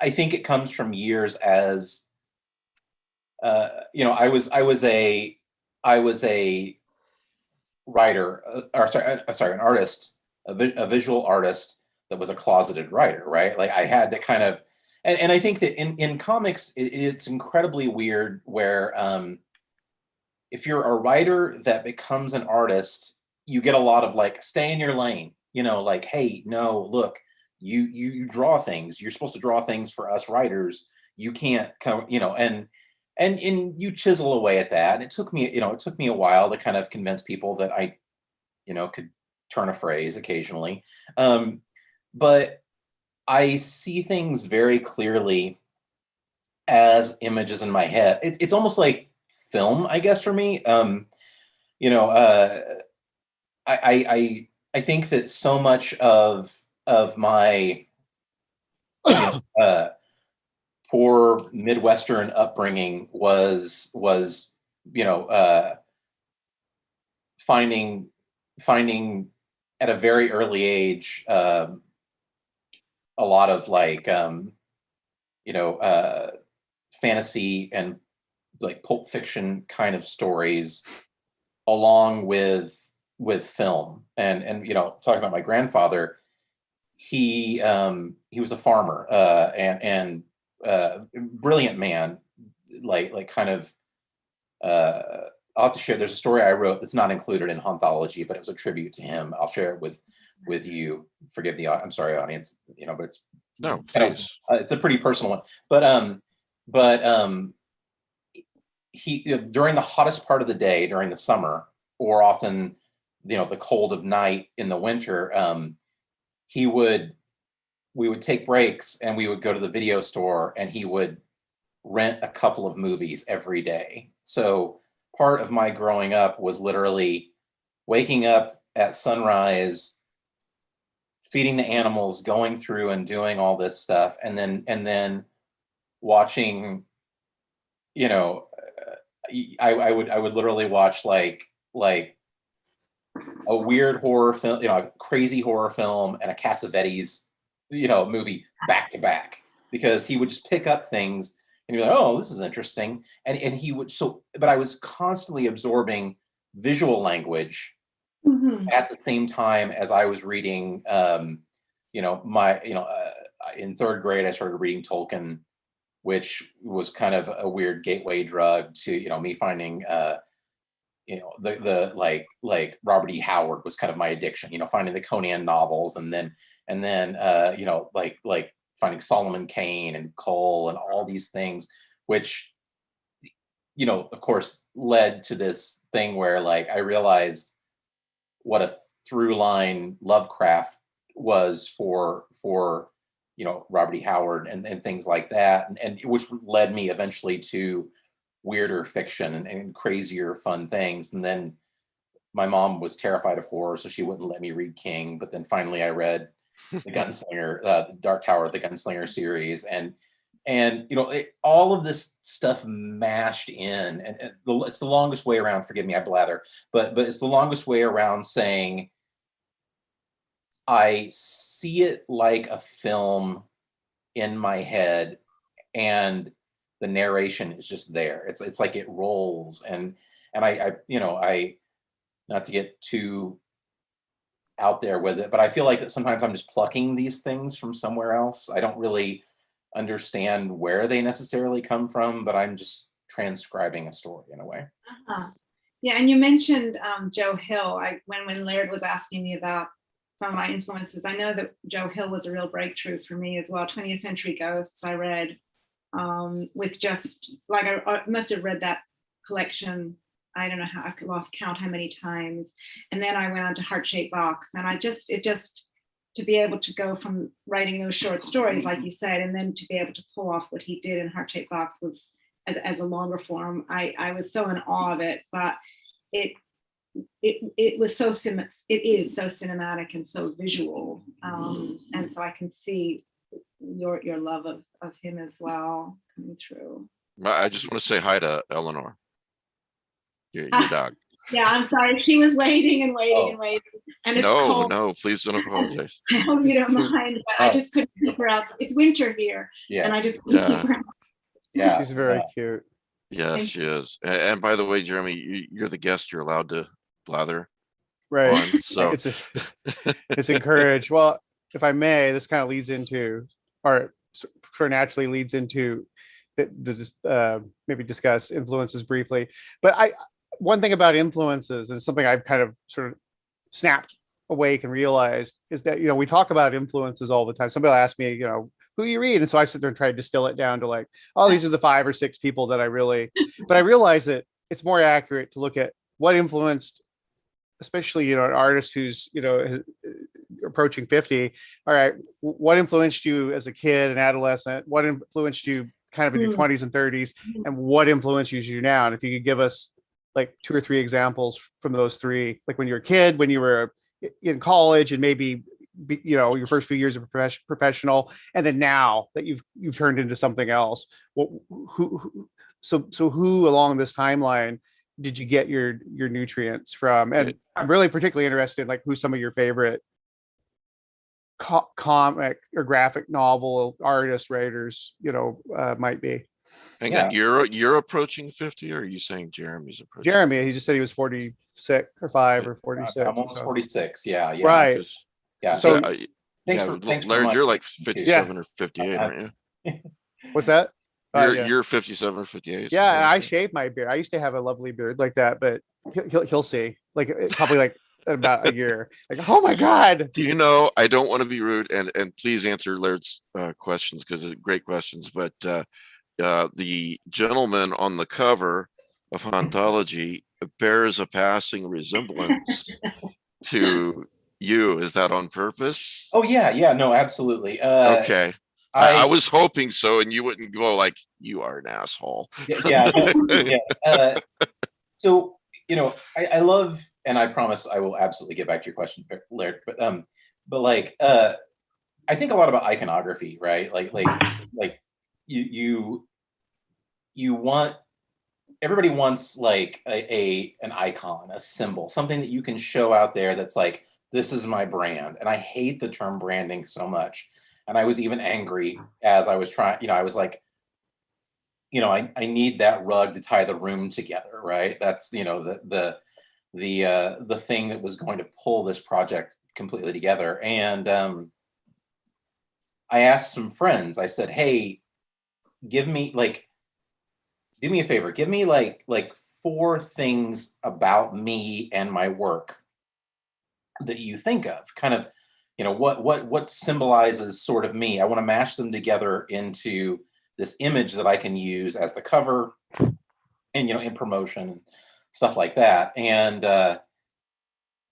I think it comes from years as, I was a writer, an artist, a visual artist that was a closeted writer, right? Like I had to kind of, and I think that in comics, it's incredibly weird where if you're a writer that becomes an artist, you get a lot of like, stay in your lane, like, hey, no, look, you draw things. You're supposed to draw things for us writers. You can't come, and you chisel away at that. And it took me a while to kind of convince people that I, could turn a phrase occasionally. But I see things very clearly as images in my head. It's almost like film, I guess, for me. I think that so much of my poor Midwestern upbringing was finding at a very early age a lot of like fantasy and like Pulp Fiction kind of stories, along with film. And talking about my grandfather, he was a farmer and brilliant man, like kind of I'll have to share. There's a story I wrote that's not included in HAUNTHOLOGY, but it was a tribute to him. I'll share it with you. Forgive the, I'm sorry, audience, but it's no, please. It's a pretty personal one. But he, during the hottest part of the day during the summer, or often the cold of night in the winter, we would take breaks and we would go to the video store and he would rent a couple of movies every day. So part of my growing up was literally waking up at sunrise, feeding the animals, going through and doing all this stuff, and then watching, I would literally watch like a weird horror film, a crazy horror film, and a Cassavetes, movie back to back, because he would just pick up things and you're like, oh, this is interesting. And he would, but I was constantly absorbing visual language at the same time as I was reading, in third grade, I started reading Tolkien, which was kind of a weird gateway drug to, me finding, the like Robert E. Howard was kind of my addiction, finding the Conan novels, and then like finding Solomon Kane and Cole and all these things, which, of course led to this thing where like I realized what a through line Lovecraft was for Robert E. Howard and things like that, and which led me eventually to weirder fiction and crazier fun things. And then my mom was terrified of horror, so she wouldn't let me read King. But then finally I read the Gunslinger, the Dark Tower, the Gunslinger series, and all of this stuff mashed in, and it's the longest way around. Forgive me, I blather, but it's the longest way around saying I see it like a film in my head, and the narration is just there. It's like it rolls, and I not to get too out there with it, but I feel like that sometimes I'm just plucking these things from somewhere else. I don't really understand where they necessarily come from, but I'm just transcribing a story in a way. Yeah, and you mentioned Joe Hill. When Laird was asking me about some of my influences, I know that Joe Hill was a real breakthrough for me as well. 20th Century Ghosts I read with just like I must have read that collection. I don't know how, I've lost count how many times. And then I went on to Heart-Shaped Box, and it just to be able to go from writing those short stories, like you said, and then to be able to pull off what he did in Heart-Shaped Box was as a longer form. I was so in awe of it, but it was so it is so cinematic and so visual, and so I can see your love of him as well coming true. I just want to say hi to Eleanor, your dog. Yeah, I'm sorry. She was waiting and waiting and waiting, and it's cold. No, please don't apologize. I hope you don't mind, but I just couldn't keep her out. It's winter here, and I just couldn't keep her out. Yeah, she's very cute. Yes, she is. And by the way, Jeremy, you're the guest. You're allowed to blather. Right. On, so it's encouraged. Well, if I may, this kind of leads into, or sort of naturally leads into, maybe discuss influences briefly. But one thing about influences, and something I've kind of sort of snapped awake and realized, is that we talk about influences all the time. Somebody will ask me, who you read, and so I sit there and try to distill it down to like, oh, these are the 5 or 6 people that I really. But I realize that it's more accurate to look at what influenced, especially an artist who's approaching 50. All right, what influenced you as a kid and adolescent? What influenced you kind of in your 20s and 30s, and what influences you now? And if you could give us like 2 or 3 examples from those 3, like when you were a kid, when you were in college, and maybe your first few years of professional, and then now that you've turned into something else. So who along this timeline did you get your nutrients from? And I'm really particularly interested in like who some of your favorite comic or graphic novel artists, writers, might be. Hang on, you're approaching 50, or are you saying Jeremy's approaching? Jeremy, he just said he was 46 or 5 or 46. I'm almost 46. Yeah. Right. Yeah. So thanks Laird, you're like 57 or 58, aren't you? What's that? You're 57 or 58. Yeah, and I shaved my beard. I used to have a lovely beard like that, but he'll see. Like probably like about a year. Like, oh my God. Do I don't want to be rude, and please answer Laird's questions, because they're great questions. But the gentleman on the cover of HAUNTHOLOGY bears a passing resemblance to you. Is that on purpose? Oh yeah, no, absolutely. Okay. I was hoping so, and you wouldn't go like, you are an asshole. Yeah. So, I love, and I promise I will absolutely get back to your question, Laird, but like, I think a lot about iconography, right? Like you want, everybody wants like an icon, a symbol, something that you can show out there that's like, this is my brand. And I hate the term branding so much. And I was even angry as I was trying, I was like, I need that rug to tie the room together, right? That's, the thing that was going to pull this project completely together. And I asked some friends, I said, hey, do me a favor, give me like 4 things about me and my work that you think of, kind of, what symbolizes sort of me. I want to mash them together into this image that I can use as the cover and, in promotion and stuff like that. And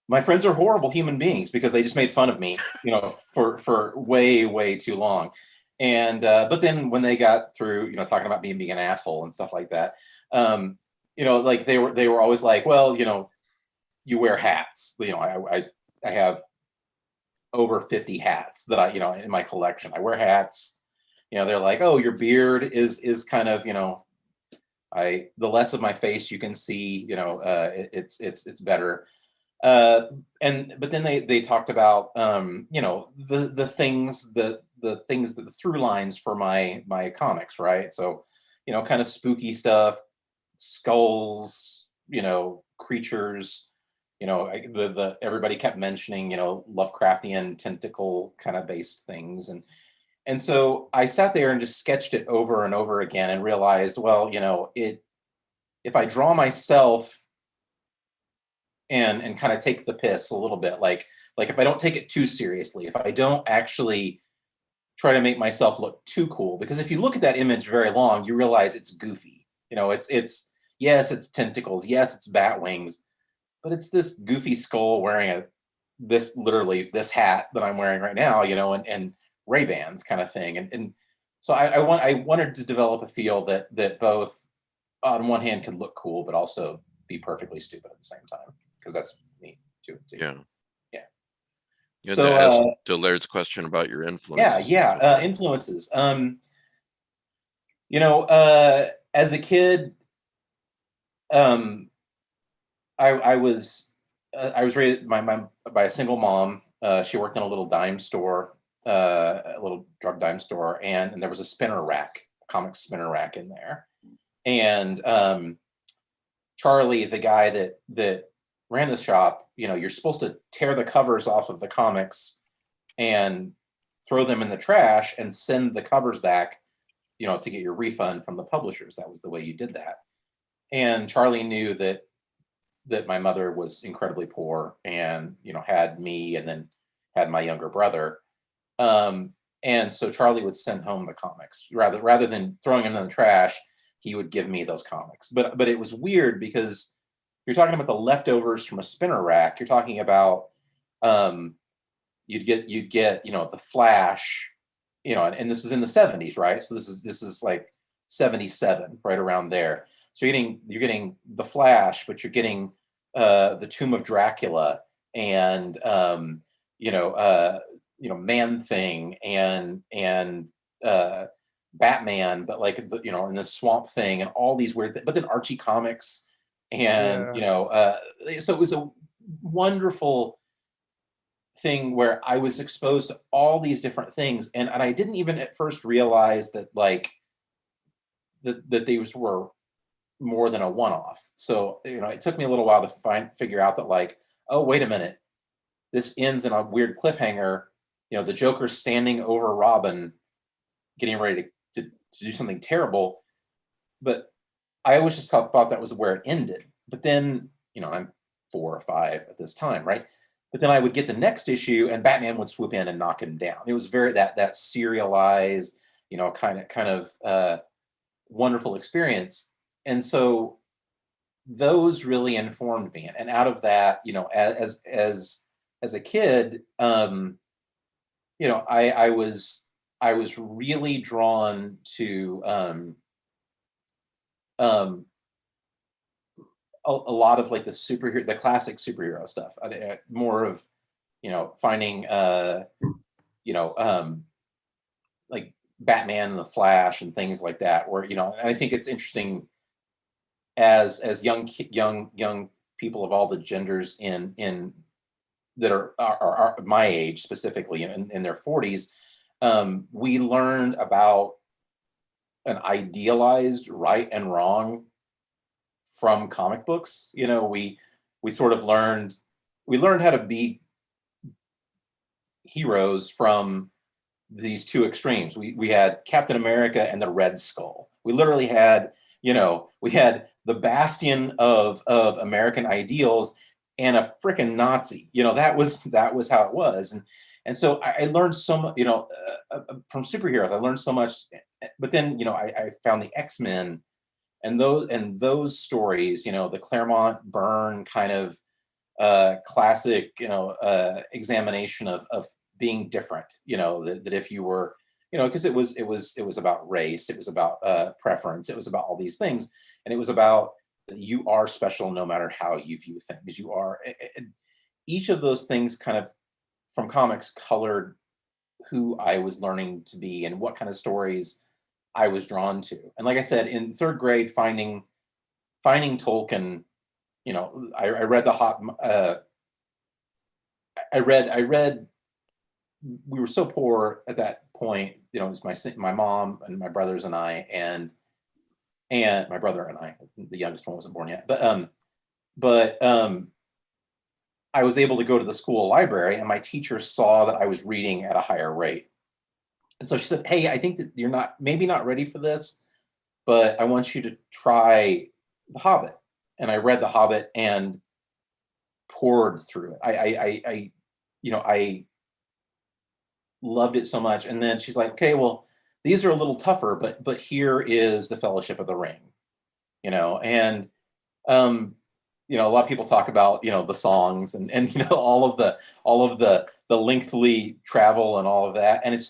my friends are horrible human beings, because they just made fun of me, for way, way too long. And, but then when they got through, talking about me being an asshole and stuff like that, like they were always like, well, you wear hats. I have over 50 hats that I, in my collection. I wear hats. They're like, oh, your beard is kind of, the less of my face you can see, it's better. But then they talked about, the things that the through lines for my comics, right? So, kind of spooky stuff, skulls, creatures. Everybody kept mentioning, Lovecraftian tentacle kind of based things. And so I sat there and just sketched it over and over again and realized, well, if I draw myself and kind of take the piss a little bit, like if I don't take it too seriously, if I don't actually try to make myself look too cool, because if you look at that image very long, you realize it's goofy. You know, it's yes, it's tentacles, yes, it's bat wings, but it's this goofy skull wearing literally this hat that I'm wearing right now, you know, and Ray-Bans kind of thing. And so I wanted to develop a feel that both on one hand could look cool, but also be perfectly stupid at the same time, because that's me too. Yeah. Yeah. And So as to Laird's question about your influences. Influences. You know, as a kid, I was raised by a single mom. She worked in a little dime store, a little drug dime store, and there was a spinner rack, a comic spinner rack in there. And Charlie, the guy that ran the shop, you know, you're supposed to tear the covers off of the comics and throw them in the trash and send the covers back, you know, to get your refund from the publishers. That was the way you did that. And Charlie knew that my mother was incredibly poor and, you know, had me and then had my younger brother. And so Charlie would send home the comics rather than throwing them in the trash. He would give me those comics. But it was weird because you're talking about the leftovers from a spinner rack. You're talking about you'd get, you know, the Flash, you know, and this is in the 70s, right? So this is like 77, right around there. So you're getting the Flash, but you're getting the Tomb of Dracula and Man-Thing and Batman, but like, you know, and the Swamp Thing and all these weird but then Archie comics and you know, so it was a wonderful thing where I was exposed to all these different things, and I didn't even at first realize that like that these were more than a one-off. So, you know, it took me a little while to figure out that like, oh, wait a minute, this ends in a weird cliffhanger. You know, the Joker's standing over Robin, getting ready to do something terrible. But I always just thought that was where it ended. But then, you know, I'm 4 or 5 at this time, right? But then I would get the next issue and Batman would swoop in and knock him down. It was very that serialized, you know, kind of wonderful experience. And so those really informed me. And out of that, you know, as a kid, you know, I was really drawn to a lot of like the classic superhero stuff. More of, you know, finding you know, like Batman and the Flash and things like that, where, you know, and I think it's interesting as young people of all the genders in that are my age, specifically in their 40s, we learned about an idealized right and wrong from comic books. You know, we sort of learned how to be heroes from these two extremes. We had Captain America and the Red Skull. We literally had, you know, we had the bastion of American ideals and a freaking Nazi. You know, that was how it was. And so I learned so much, you know, from superheroes. I learned so much. But then, you know, I found the X-Men and those stories, you know, the Claremont Byrne kind of classic, you know, examination of being different, you know, that if you were, you know, because it was about race, it was about preference, it was about all these things, and it was about you are special no matter how you view things. You are, each of those things kind of from comics colored who I was learning to be and what kind of stories I was drawn to. And like I said, in 3rd grade, finding Tolkien, you know, I read I read. We were so poor at that point, you know, it was my mom and my brothers and I, and my brother and I, the youngest one wasn't born yet, but I was able to go to the school library, and my teacher saw that I was reading at a higher rate. And so she said, "Hey, I think that you're maybe not ready for this, but I want you to try The Hobbit, and I read The Hobbit and poured through it. I loved it so much. And then she's like, okay, well, these are a little tougher, but here is the Fellowship of the Ring, and a lot of people talk about, the songs and all of the lengthily travel and all of that. And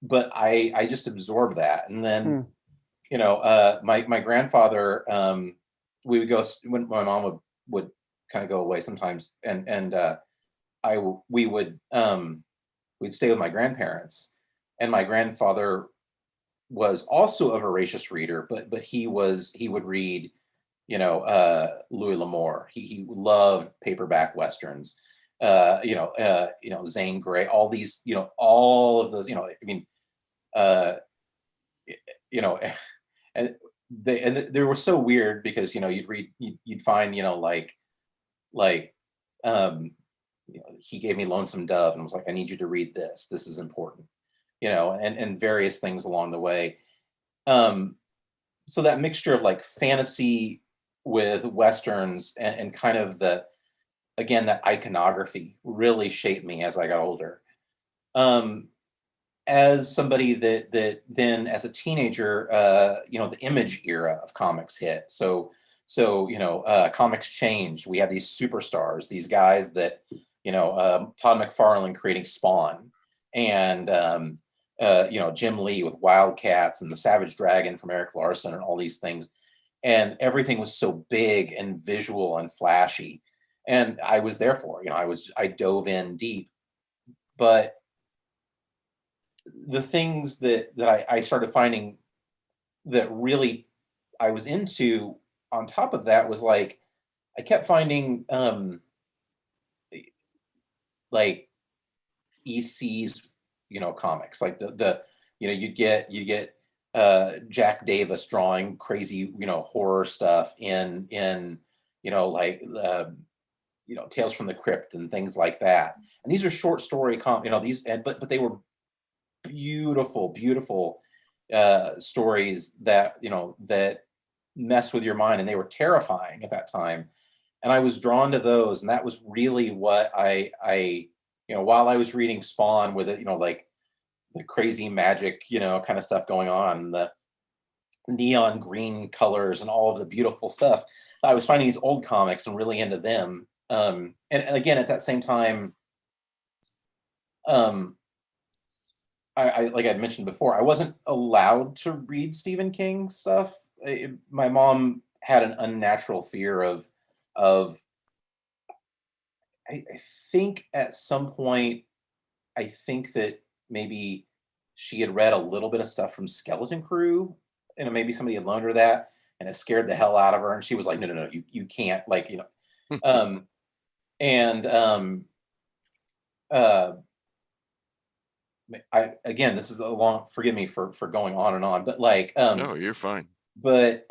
but I just absorbed that. And then, my grandfather, we would go when my mom would kind of go away sometimes. We'd stay with my grandparents, and my grandfather was also a voracious reader, but he would read, Louis L'Amour. He loved paperback westerns, Zane Grey, all these, all of those, and they were so weird because, you'd find, he gave me Lonesome Dove and was like, I need you to read this. This is important, and various things along the way. So that mixture of like fantasy with westerns and kind of that iconography really shaped me as I got older. As somebody that then as a teenager, the Image era of comics hit. So comics changed. We had these superstars, these guys that, Todd McFarlane creating Spawn, and Jim Lee with Wildcats and the Savage Dragon from Eric Larson and all these things. And everything was so big and visual and flashy. And I was there for, I dove in deep. But the things that I started finding that really I was into on top of that was like, I kept finding like EC's, comics, like you get Jack Davis drawing crazy, horror stuff in Tales from the Crypt and things like that. And these are short story but they were beautiful stories that that mess with your mind, and they were terrifying at that time. And I was drawn to those, and that was really what I while I was reading Spawn with it, like the crazy magic, kind of stuff going on, the neon green colors and all of the beautiful stuff, I was finding these old comics and really into them. And again, at that same time, I like I'd mentioned before, I wasn't allowed to read Stephen King stuff. My mom had an unnatural fear of I think at some point, I think that maybe she had read a little bit of stuff from Skeleton Crew, and maybe somebody had loaned her that, and it scared the hell out of her. And she was like, no, you can't, again, this is a long, forgive me for going on and on, but no, you're fine. But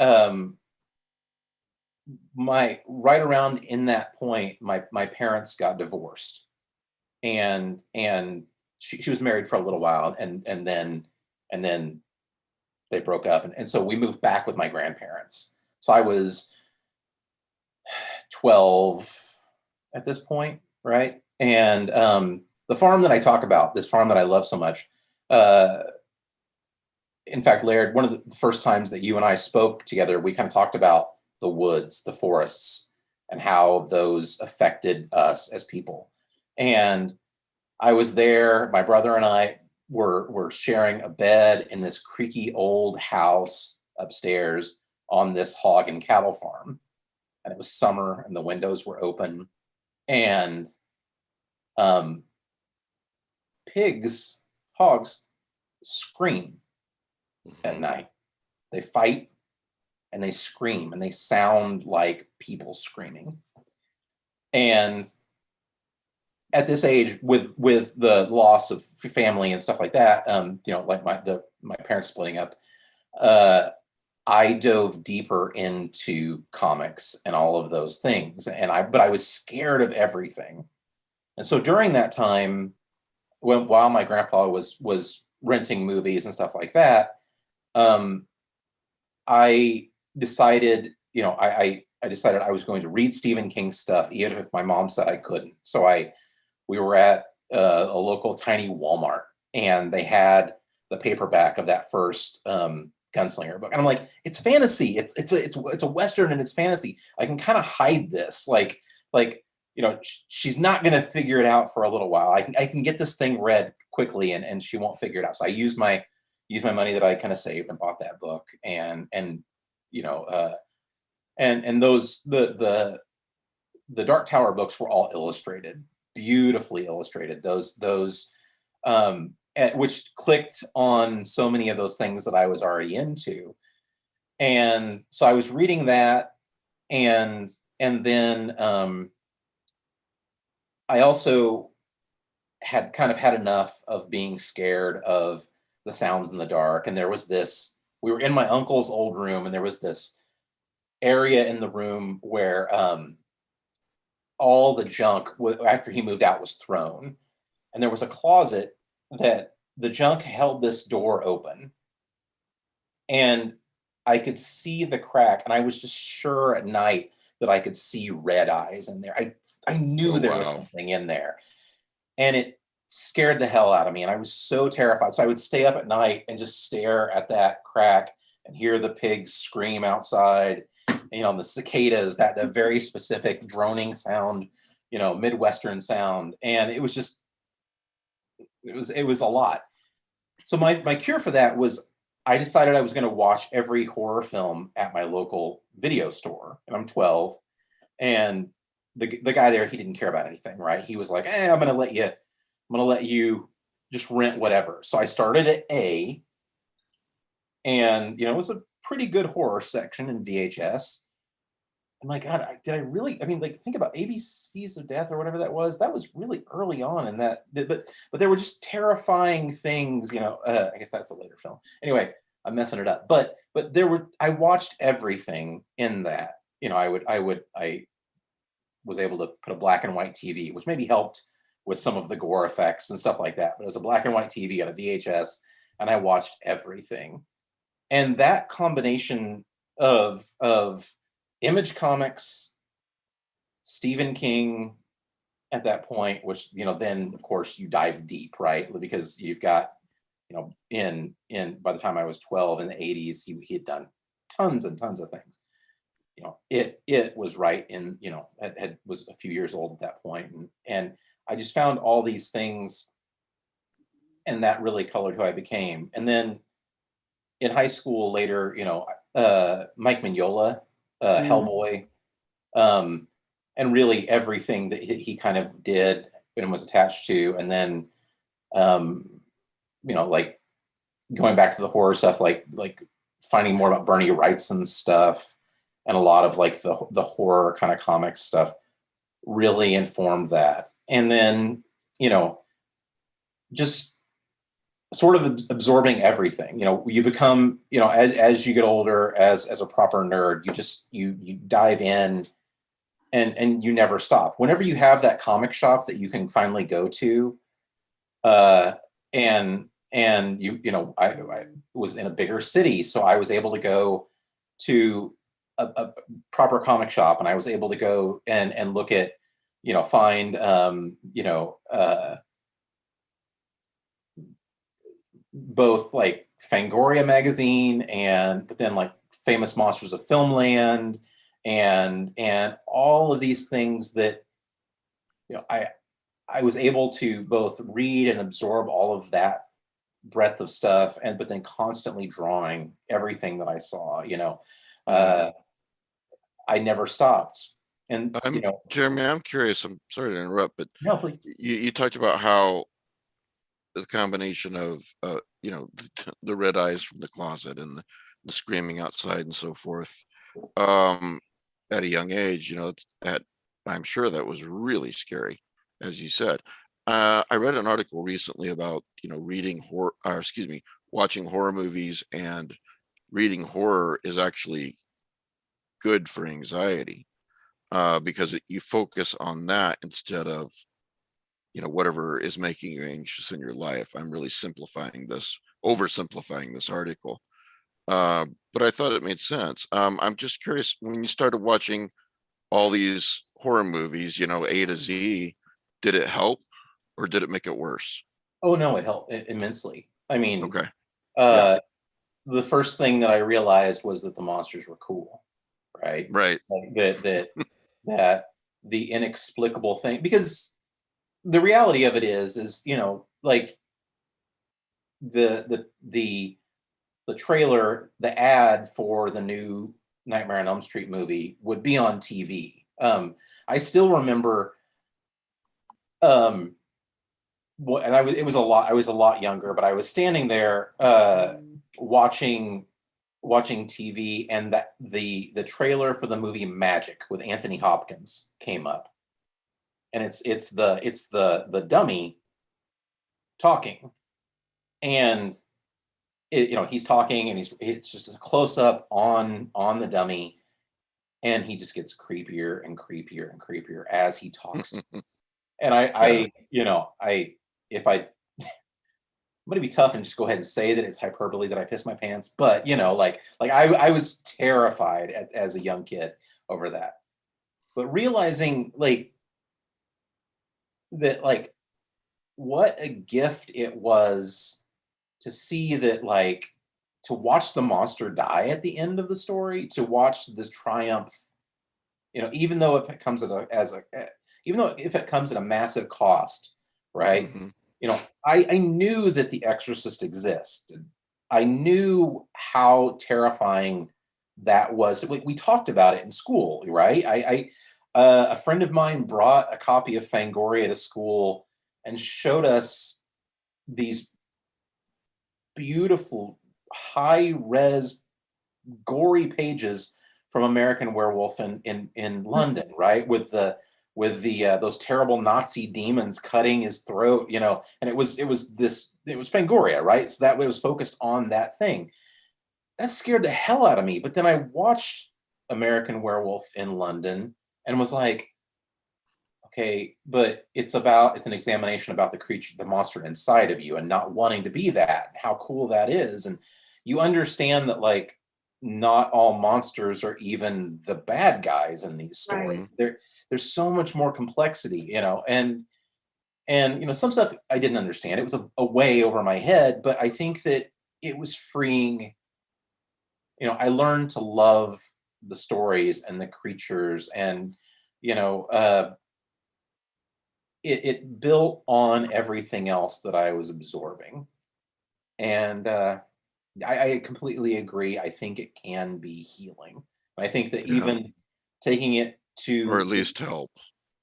right around in that point, my parents got divorced, and she was married for a little while, and then they broke up, and so we moved back with my grandparents. So I was 12 at this point, right? And the farm that I talk about, this farm that I love so much, in fact, Laird, one of the first times that you and I spoke together, we kind of talked about the woods, the forests, and how those affected us as people. And I was there, my brother and I were sharing a bed in this creaky old house upstairs on this hog and cattle farm. And it was summer and the windows were open. And hogs scream at night. They fight and they scream, and they sound like people screaming. And at this age, with the loss of family and stuff like that, like my parents splitting up, I dove deeper into comics and all of those things, but I was scared of everything. And so during that time, while my grandpa was renting movies and stuff like that, I decided I decided I was going to read Stephen King stuff, even if my mom said I couldn't. So we were at a local tiny Walmart, and they had the paperback of that first Gunslinger book, and I'm like, it's fantasy. It's a Western, and it's fantasy. I can kind of hide this, like she's not going to figure it out for a little while. I can get this thing read quickly, and she won't figure it out. So I used my money that I kind of saved and bought that book, and those the Dark Tower books were all illustrated, beautifully illustrated. Those which clicked on so many of those things that I was already into. And so I was reading that, and then I also had kind of had enough of being scared of the sounds in the dark. And there was we were in my uncle's old room, and there was this area in the room where all the junk after he moved out was thrown. And there was a closet that the junk held this door open, and I could see the crack, and I was just sure at night that I could see red eyes in there. I knew there was something in there, and it scared the hell out of me, and I was so terrified. So I would stay up at night and just stare at that crack and hear the pigs scream outside, the cicadas, that very specific droning sound, Midwestern sound. And it was just, it was a lot. So my cure for that was, I decided I was going to watch every horror film at my local video store, and I'm 12. And the guy there, he didn't care about anything, right? He was like, I'm going to let you just rent whatever. So I started at A, and it was a pretty good horror section in VHS. I'm like, God, did I really? I mean, like, think about ABCs of Death or whatever that was. That was really early on in that, but there were just terrifying things. I guess that's a later film. Anyway, I'm messing it up. But I watched everything in that. I was able to put a black and white TV, which maybe helped with some of the gore effects and stuff like that. But it was a black and white TV on a VHS, and I watched everything. And that combination of Image Comics, Stephen King at that point, which, then of course you dive deep, right? Because you've got, in by the time I was 12 in the 80s, he had done tons and tons of things. It was right in, was a few years old at that point. And I just found all these things, and that really colored who I became. And then in high school later, Mike Mignola, Hellboy, and really everything that he kind of did and was attached to. And then, like going back to the horror stuff, like finding more about Bernie Wrightson's stuff, and a lot of like the horror kind of comic stuff really informed that. And then, just sort of absorbing everything. You become, as you get older, as a proper nerd, you dive in, and you never stop. Whenever you have that comic shop that you can finally go to, and I was in a bigger city, so I was able to go to a proper comic shop, and I was able to go and look at, find, both like Fangoria magazine, but then like Famous Monsters of Filmland, and all of these things that, I was able to both read and absorb all of that breadth of stuff, but then constantly drawing everything that I saw. I never stopped. And Jeremy, I'm curious. I'm sorry to interrupt, but no, please. You talked about how the combination of the red eyes from the closet and the screaming outside and so forth, at a young age, I'm sure that was really scary, as you said. I read an article recently about watching horror movies, and reading horror is actually good for anxiety, because you focus on that instead of whatever is making you anxious in your life. I'm really oversimplifying this article, but I thought it made sense. I'm just curious, when you started watching all these horror movies, A to Z, did it help or did it make it worse? Oh no, it helped immensely. I mean, Okay. Yeah. The first thing that I realized was that the monsters were cool, right? Right. Like that the inexplicable thing, because the reality of it is like the trailer, the ad for the new Nightmare on Elm Street movie would be on TV. I still remember, and it was a lot. I was a lot younger, but I was standing there watching TV, and that the trailer for the movie Magic with Anthony Hopkins came up, and it's the dummy talking, and he's talking, and it's just a close up on the dummy, and he just gets creepier and creepier and creepier as he talks. And I'm going to be tough and just go ahead and say that it's hyperbole that I piss my pants, but I was terrified as a young kid over that. But realizing that what a gift it was to see that, to watch the monster die at the end of the story, to watch this triumph, even though if it comes at a massive cost, right? Mm-hmm. I knew that The Exorcist existed. I knew how terrifying that was. We talked about it in school, right? A friend of mine brought a copy of Fangoria to school and showed us these beautiful, high-res, gory pages from American Werewolf in London, right? With those terrible Nazi demons cutting his throat, and it was Fangoria, right? So that was focused on that thing. That scared the hell out of me. But then I watched American Werewolf in London and was like, okay, but it's an examination about the creature, the monster inside of you, and not wanting to be that, and how cool that is. And you understand that not all monsters are even the bad guys in these stories. Right. There's so much more complexity, and some stuff I didn't understand. It was a way over my head, but I think that it was freeing. I learned to love the stories and the creatures, and it built on everything else that I was absorbing. And I completely agree. I think it can be healing. I think that even taking it to, or at least help.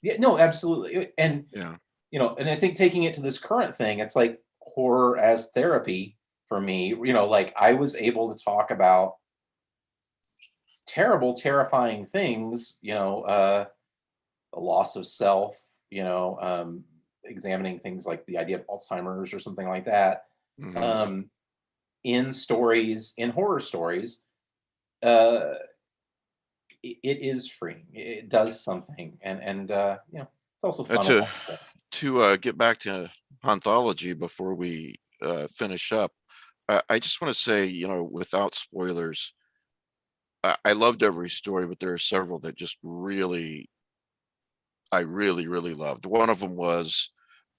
Yeah, no, absolutely. And and I think taking it to this current thing, it's like horror as therapy for me. I was able to talk about terrible, terrifying things, the loss of self, examining things like the idea of Alzheimer's or something like that. Mm-hmm. In horror stories, it is freeing. It does something, and it's also fun. To get back to Haunthology before we finish up, I just want to say, without spoilers, I loved every story, but there are several that just I really, really loved. One of them was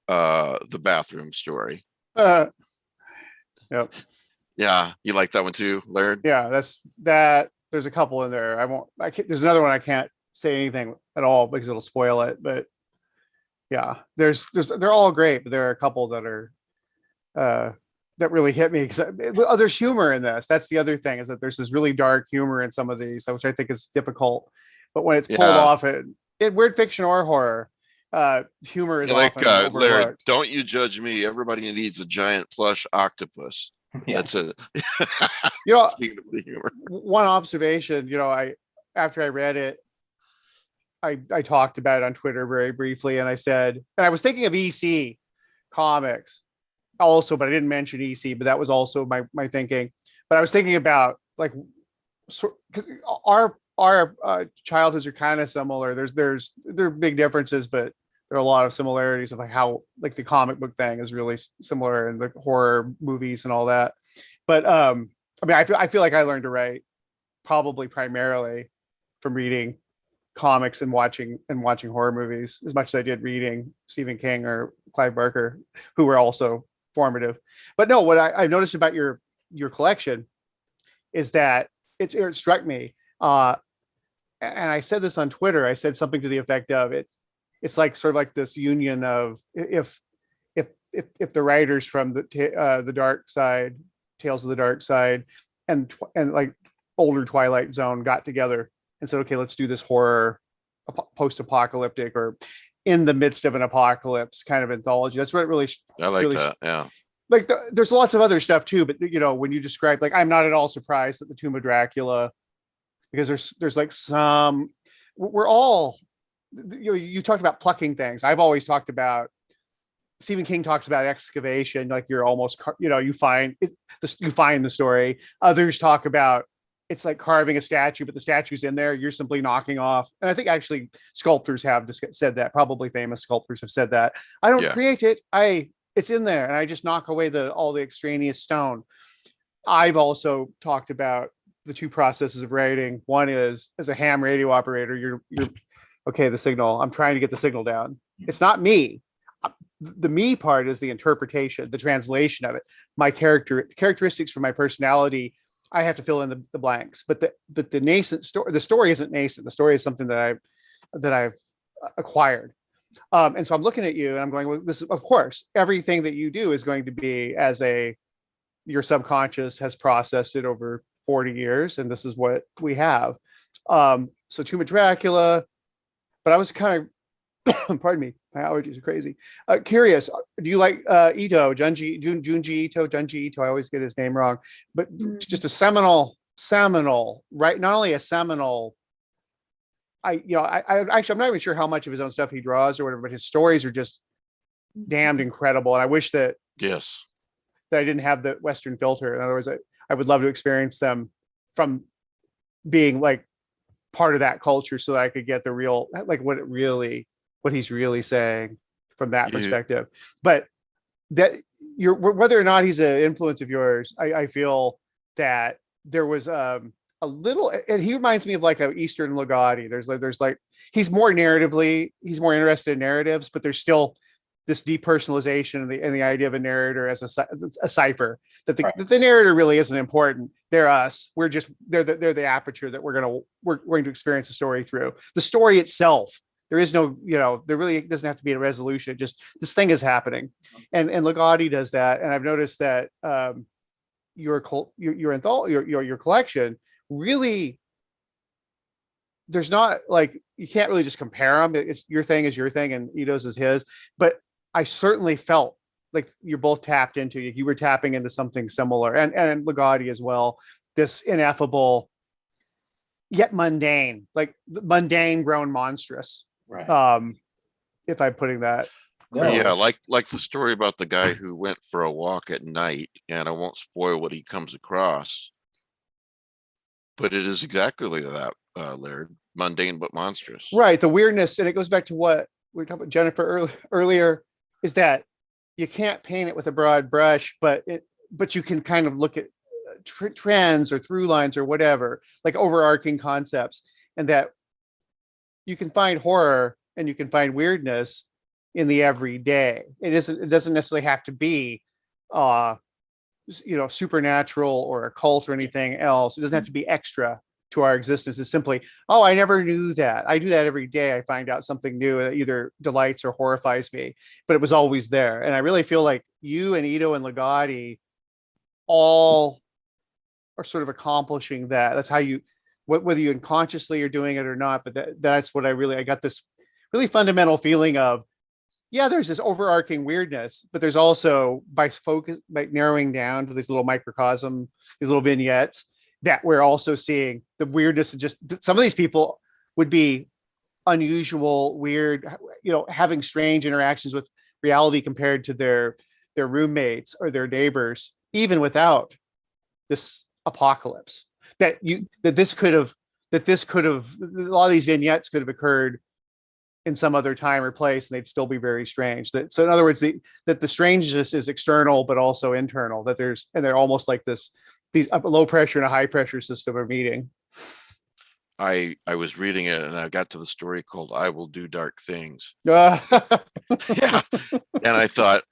the bathroom story. Yep. Yeah, you like that one too, Laird? Yeah, there's a couple in there. There's another one I can't say anything at all because it'll spoil it. But yeah, they're all great, but there are a couple that are that really hit me. There's humor in this. That's the other thing, is that there's this really dark humor in some of these, which I think is difficult. But when it's pulled off, in weird fiction or horror, humor is often overlooked. Laird, don't you judge me. Everybody needs a giant plush octopus. Yeah. That's it. Speaking of the humor, one observation, after I read it, I talked about it on Twitter very briefly, and I said, and I was thinking of EC Comics also, but I didn't mention EC, but that was also my thinking. But I was thinking about our childhoods are kind of similar. There are big differences, but there are a lot of similarities of how the comic book thing is really similar, and the horror movies and all that. But I mean, I feel like I learned to write probably primarily from reading comics and watching horror movies as much as I did reading Stephen King or Clive Barker, who were also formative. But no, what I've noticed about your collection is that it struck me, and I said this on Twitter. I said something to the effect of it's like sort of like this union of if the writers from the Dark Side, Tales of the Dark Side, and like older Twilight Zone got together and said, okay, let's do this horror, post-apocalyptic or in the midst of an apocalypse kind of anthology. That's what it really. I like really, that. Yeah. Like there's lots of other stuff too, but when you describe, like, I'm not at all surprised that the Tomb of Dracula, because there's like we're all, you talked about plucking things. I've always talked about, Stephen King talks about excavation, like you're almost, you find the story. Others talk about it's like carving a statue, but the statue's in there. You're simply knocking off. And I think actually sculptors have said that. Probably famous sculptors have said that. I don't create it. It's in there, and I just knock away all the extraneous stone. I've also talked about the two processes of writing. One is, as a ham radio operator, you're okay. The signal. I'm trying to get the signal down. It's not me. The me part is the interpretation, the translation of it. My characteristics for my personality, I have to fill in the blanks. But the nascent story, the story isn't nascent. The story is something that I've acquired. And so I'm looking at you and I'm going, well, this is, of course, everything that you do is going to be your subconscious has processed it over 40 years. And this is what we have. So Tomb of Dracula, but I was kind of, pardon me, my allergies are crazy. Curious, do you like Junji Ito? I always get his name wrong, but just a seminal, right? Not only a seminal, I actually, I'm not even sure how much of his own stuff he draws or whatever, but his stories are just damned incredible. And I wish that I didn't have the Western filter. In other words, I would love to experience them from being like part of that culture, so that I could get the real, like what he's really saying from that perspective. But that whether or not he's an influence of yours, I feel that there was a little, and he reminds me of like an Eastern Ligotti. There's like he's more interested in narratives, but there's still this depersonalization and the idea of a narrator as a cipher, that the narrator really isn't important. They're us. They're the aperture that we're going to experience the story through. The story itself, there is no, there really doesn't have to be a resolution. Just this thing is happening, and Ligotti does that. And I've noticed that your collection really, there's not like, you can't really just compare them. It's your thing is your thing and Ito's is his. But I certainly felt like you're both tapped into, you were tapping into something similar, and Ligotti as well. This ineffable yet mundane, like mundane grown monstrous. Right. If I'm putting that. No. Yeah, like the story about the guy who went for a walk at night, and I won't spoil what he comes across, but it is exactly that, Laird, mundane but monstrous. Right, the weirdness, and it goes back to what we were talking about Jennifer earlier, is that you can't paint it with a broad brush, but you can kind of look at trends or through lines or whatever, like overarching concepts, and that you can find horror and you can find weirdness in the everyday. It doesn't necessarily have to be supernatural or occult or anything else. It doesn't have to be extra to our existence. It's simply, oh, I never knew that. I do that every day. I find out something new that either delights or horrifies me, but it was always there. And I really feel like you and Ito and Ligotti all are sort of accomplishing that. That's how whether you unconsciously are doing it or not, but that's what I got this really fundamental feeling of, yeah, there's this overarching weirdness, but there's also, by narrowing down to these little microcosm, these little vignettes, that we're also seeing the weirdness of just some of these people would be unusual, weird, having strange interactions with reality compared to their roommates or their neighbors, even without this apocalypse. A lot of these vignettes could have occurred in some other time or place, and they'd still be very strange. So in other words, that the strangeness is external but also internal. That they're almost like this these a low pressure and a high pressure system are meeting. I was reading it and I got to the story called "I Will Do Dark Things." Yeah. And I thought,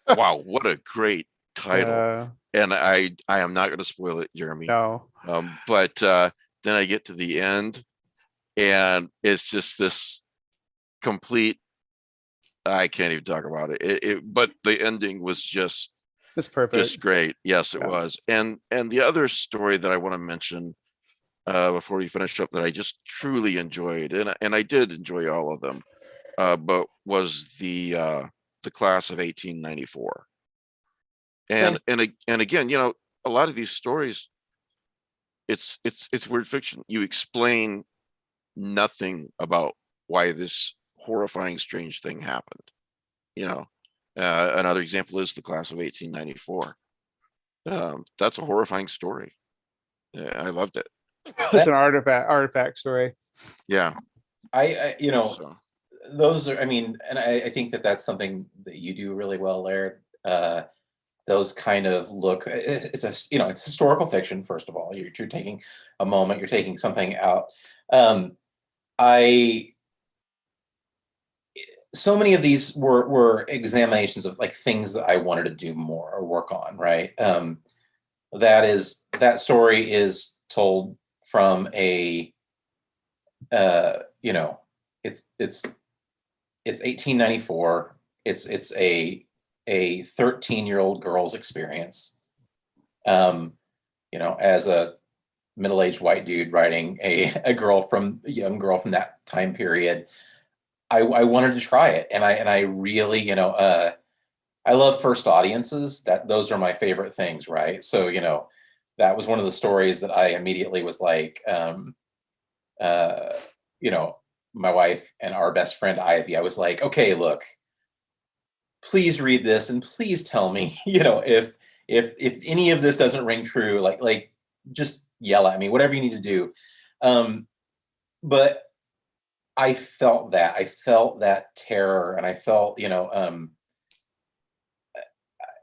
wow, what a great title. And I am not going to spoil it, Jeremy. No. But then I get to the end, and it's just this complete. I can't even talk about it. But the ending was just perfect. Just great. Yes, it was. And the other story that I want to mention before we finish up that I just truly enjoyed, and I did enjoy all of them, but was the class of 1894. And again, you know, a lot of these stories, it's weird fiction. You explain nothing about why this horrifying, strange thing happened. You know, another example is the class of 1894. That's a horrifying story. I loved it. It's an artifact story. Yeah. I you know, so. Those are, I mean, and I think that's something that you do really well, Laird. Those kind of look, it's a, you know, it's historical fiction. First of all, you're taking a moment, you're taking something out. So many of these were examinations of like things that I wanted to do more or work on, right? That story is told from a, you know, it's 1894. It's a 13-year-old girl's experience. You know, as a middle-aged white dude writing a young girl from that time period, I wanted to try it, and I really, you know, I love first audiences. Those are my favorite things, right? So, you know, that was one of the stories that I immediately was like, you know, my wife and our best friend Ivy. I was like, okay, look, please read this and please tell me, you know, if any of this doesn't ring true, like just yell at me, whatever you need to do. But I felt that terror, and I felt, you know,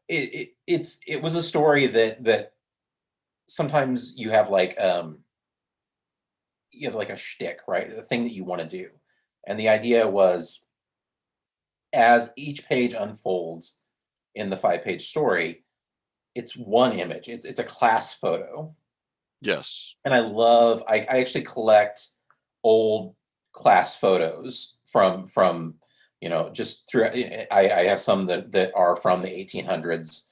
it was a story that sometimes you have like a shtick, right? The thing that you want to do. And the idea was, as each page unfolds in the 5-page story, it's one image. It's a class photo. Yes. And I actually collect old class photos from you know, just through, I have some that are from the 1800s.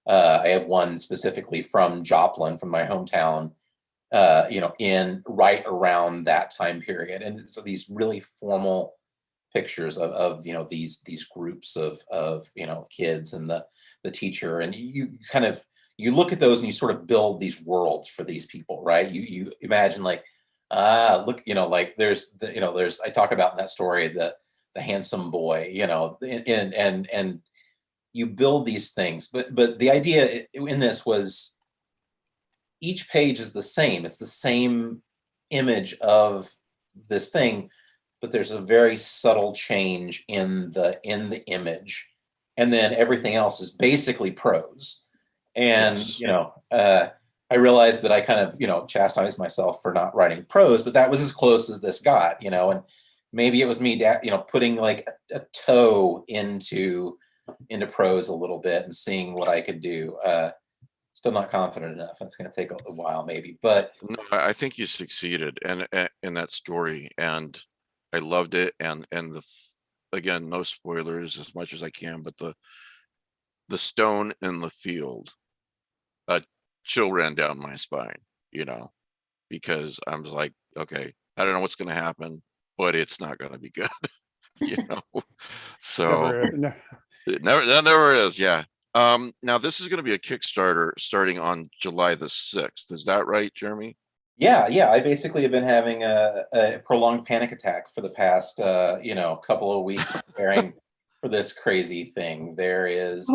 I have one specifically from Joplin, from my hometown, you know, in right around that time period. And so these really formal pictures of you know, these groups of you know, kids and the teacher, and you kind of, you look at those and you sort of build these worlds for these people, right? You imagine like, look, you know, like there's I talk about in that story the handsome boy, you know, and you build these things, but the idea in this was each page is the same. It's the same image of this thing, but there's a very subtle change in the image, and then everything else is basically prose. And yes. You know, I realized that I kind of, you know, chastised myself for not writing prose, but that was as close as this got, you know. And maybe it was me, you know, putting like a toe into prose a little bit and seeing what I could do. Still not confident enough. It's going to take a while, maybe. But no, I think you succeeded in that story, and I loved it. And again, no spoilers as much as I can, but the stone in the field, a chill ran down my spine, you know, because I was like, okay, I don't know what's going to happen, but it's not going to be good, you know. So that never is. Yeah. Now this is going to be a Kickstarter starting on July the 6th. Is that right, Jeremy? Yeah. I basically have been having a prolonged panic attack for the past, you know, couple of weeks preparing for this crazy thing. There is.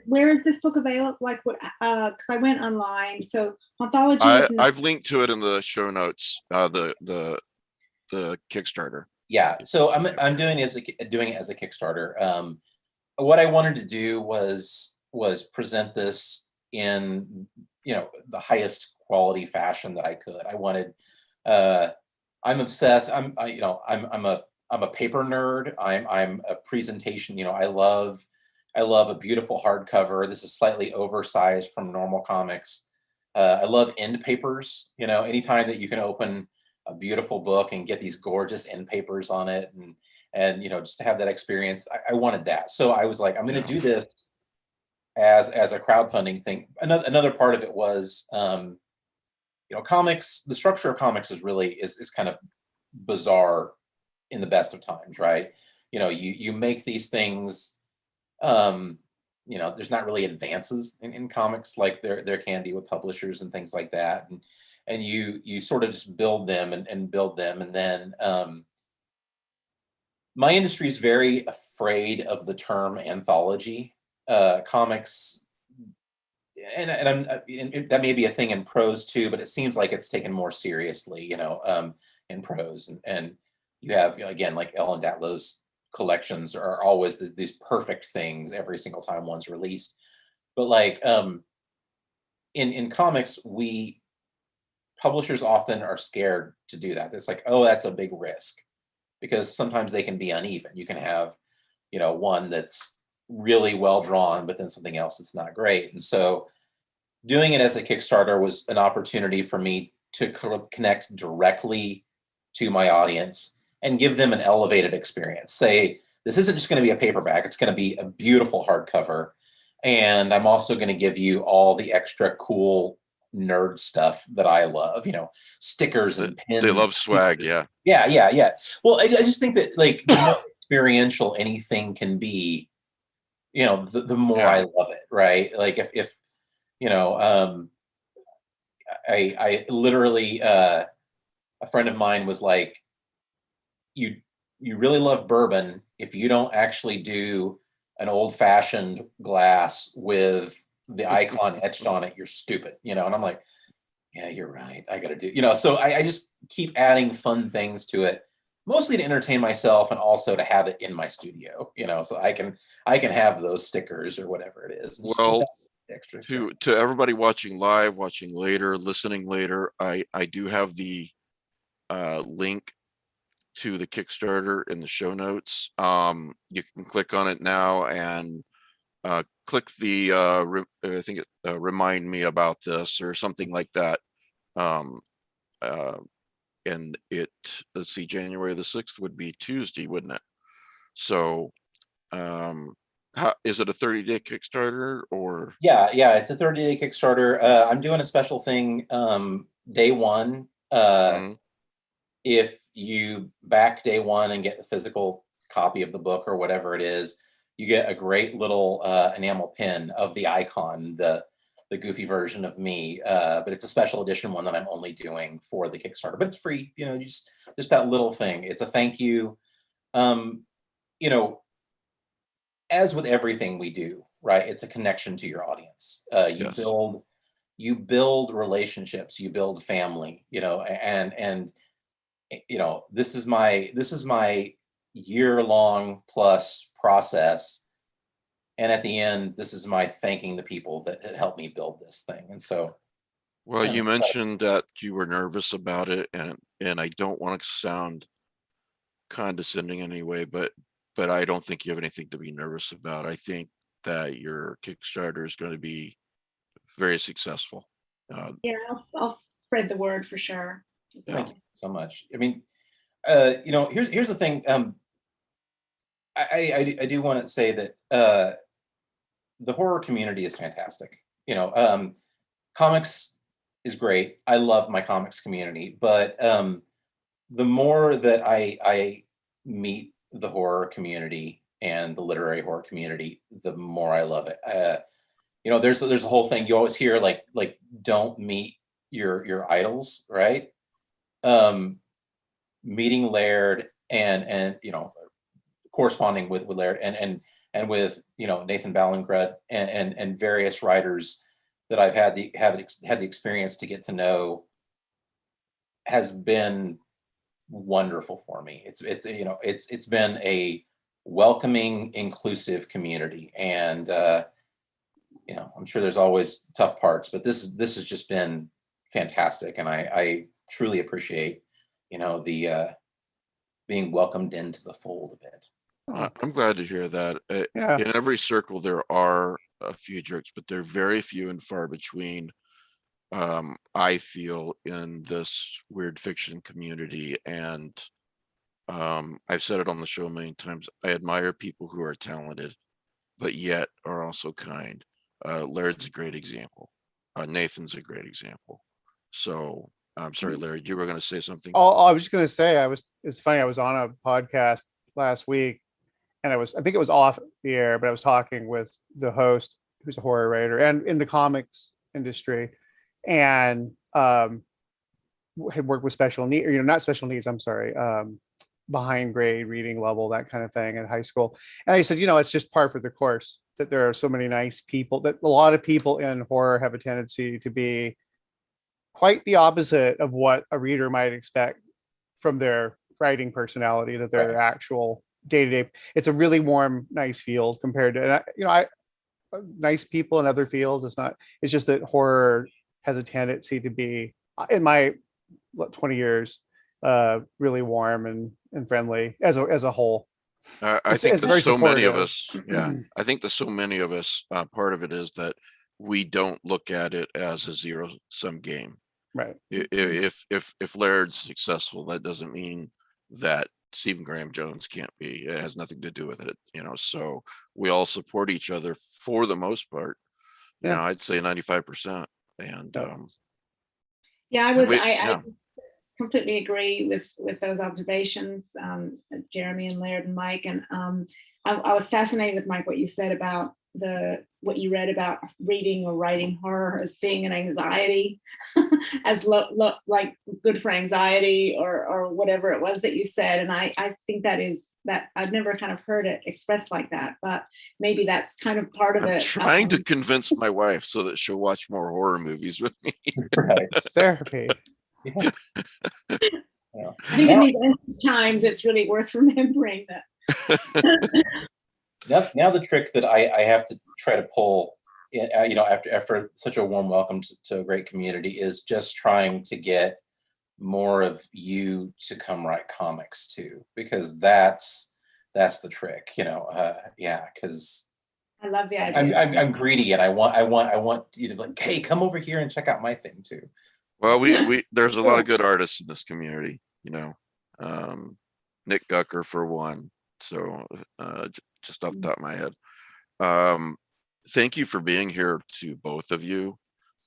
Where is this book available? Like what? Because I went online. So HAUNTHOLOGY. I've linked to it in the show notes. The Kickstarter. Yeah. So I'm doing it as a Kickstarter. What I wanted to do was present this in the highest quality fashion that I could. I wanted, I'm obsessed. I'm a paper nerd. I'm a presentation. I love a beautiful hardcover. This is slightly oversized from normal comics. I love end papers. Anytime that you can open a beautiful book and get these gorgeous end papers on it, and just to have that experience, I wanted that. So I was like, I'm going to do this as a crowdfunding thing. Another part of it was, comics. The structure of comics is kind of bizarre in the best of times, right? You make these things. There's not really advances in comics like there can be with publishers and things like that, and you sort of just build them and build them, and then my industry is very afraid of the term anthology. Comics, and that may be a thing in prose too, but it seems like it's taken more seriously, in prose, and you have, again, like Ellen Datlow's collections are always these perfect things every single time one's released. But like in comics, publishers often are scared to do that. It's like, oh, that's a big risk, because sometimes they can be uneven. You can have, one that's really well drawn, but then something else that's not great. And so doing it as a Kickstarter was an opportunity for me to connect directly to my audience and give them an elevated experience. Say, this isn't just going to be a paperback, it's going to be a beautiful hardcover. And I'm also going to give you all the extra cool nerd stuff that I love, stickers and pins. They love swag, yeah. Yeah. Well, I just think that, like, the more experiential anything can be, the more I love it, right? Like if I literally, a friend of mine was like, you really love bourbon. If you don't actually do an old fashioned glass with the icon etched on it, you're stupid, and I'm like, yeah, you're right. I got to do, so I just keep adding fun things to it, mostly to entertain myself and also to have it in my studio, so I can have those stickers or whatever it is. Well, extra to everybody watching live, watching later, listening later, I do have the link to the Kickstarter in the show notes. You can click on it now and click the I think it remind me about this or something like that. And let's see, January the 6th would be Tuesday, wouldn't it? So is it a 30-day Kickstarter or? Yeah, it's a 30-day Kickstarter. I'm doing a special thing day one. If you back day one and get the physical copy of the book or whatever it is, you get a great little enamel pin of the icon, the goofy version of me, but it's a special edition one that I'm only doing for the Kickstarter, but it's free, just that little thing. It's a thank you. As with everything we do, right, it's a connection to your audience. You build relationships, you build family, and this is my year-long plus process, and at the end, this is my thanking the people that helped me build this thing. And so, well, you mentioned that you were nervous about it, and I don't want to sound condescending anyway, but I don't think you have anything to be nervous about. I think that your Kickstarter is going to be very successful. I'll spread the word for sure. Thank you so much. I mean, here's the thing. I do want to say that the horror community is fantastic. Comics is great. I love my comics community, but the more that I meet the horror community and the literary horror community, the more I love it. There's a whole thing you always hear, like don't meet your idols, right? Meeting Laird and corresponding with Laird and with Nathan Ballingrud and various writers that I've had the experience to get to know has been wonderful for me. It's been a welcoming, inclusive community, and I'm sure there's always tough parts, but this has just been fantastic, and I truly appreciate, the being welcomed into the fold a bit. I'm glad to hear that. Yeah. In every circle, there are a few jerks, but they're very few and far between. I feel in this weird fiction community, and I've said it on the show a million times. I admire people who are talented, but yet are also kind. Laird's a great example. Nathan's a great example. So I'm sorry, Laird, you were going to say something. Oh, I was just going to say, it's funny. I was on a podcast last week, and I think it was off the air, but I was talking with the host, who's a horror writer and in the comics industry, and had worked with special needs, not special needs, I'm sorry, behind grade reading level, that kind of thing in high school. And I said, it's just par for the course that there are so many nice people, that a lot of people in horror have a tendency to be quite the opposite of what a reader might expect from their writing personality, that their actual day-to-day, it's a really warm, nice field compared to, nice people in other fields. It's just that horror has a tendency to be, in my 20 years, really warm and friendly as a whole. I think there's so many of us. Yeah, I think there's so many of us. Part of it is that we don't look at it as a zero-sum game. Right. If Laird's successful, that doesn't mean that Stephen Graham Jones can't be. It has nothing to do with it. So we all support each other for the most part. I'd say 95%. And I completely agree with those observations, Jeremy and Laird and Mike. And I was fascinated with, Mike, what you said about what you read about reading or writing horror as being an anxiety, as like good for anxiety or whatever it was that you said. And I think that I've never kind of heard it expressed like that, but maybe that's kind of part of it. Trying to convince my wife so that she'll watch more horror movies with me. Right. It's therapy. Yeah. I think in these times, it's really worth remembering that. Now the trick that I have to try to pull, after such a warm welcome to a great community, is just trying to get more of you to come write comics too, because that's the trick, because I love the idea. I'm greedy, and I want you to be like, hey, come over here and check out my thing too. Well, we there's a lot of good artists in this community, Nick Gucker for one. So just off the top of my head, thank you for being here to both of you.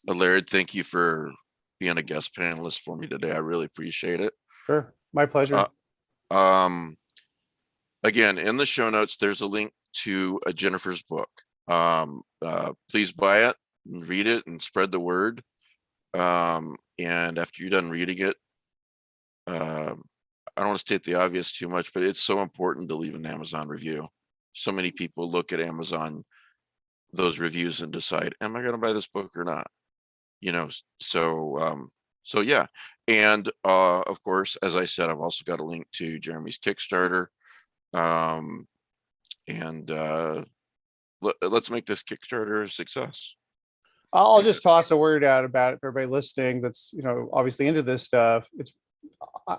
Laird, thank you for being a guest panelist for me today. I really appreciate it. Sure, my pleasure. Again, in the show notes, there's a link to Jennifer's book. Please buy it and read it and spread the word. And after you're done reading it, I don't want to state the obvious too much, but it's so important to leave an Amazon review. So many people look at Amazon, those reviews, and decide, am I going to buy this book or not? So yeah. And of course, as I said, I've also got a link to Jeremy's Kickstarter. Let's make this Kickstarter a success. I'll just toss a word out about it for everybody listening that's obviously into this stuff.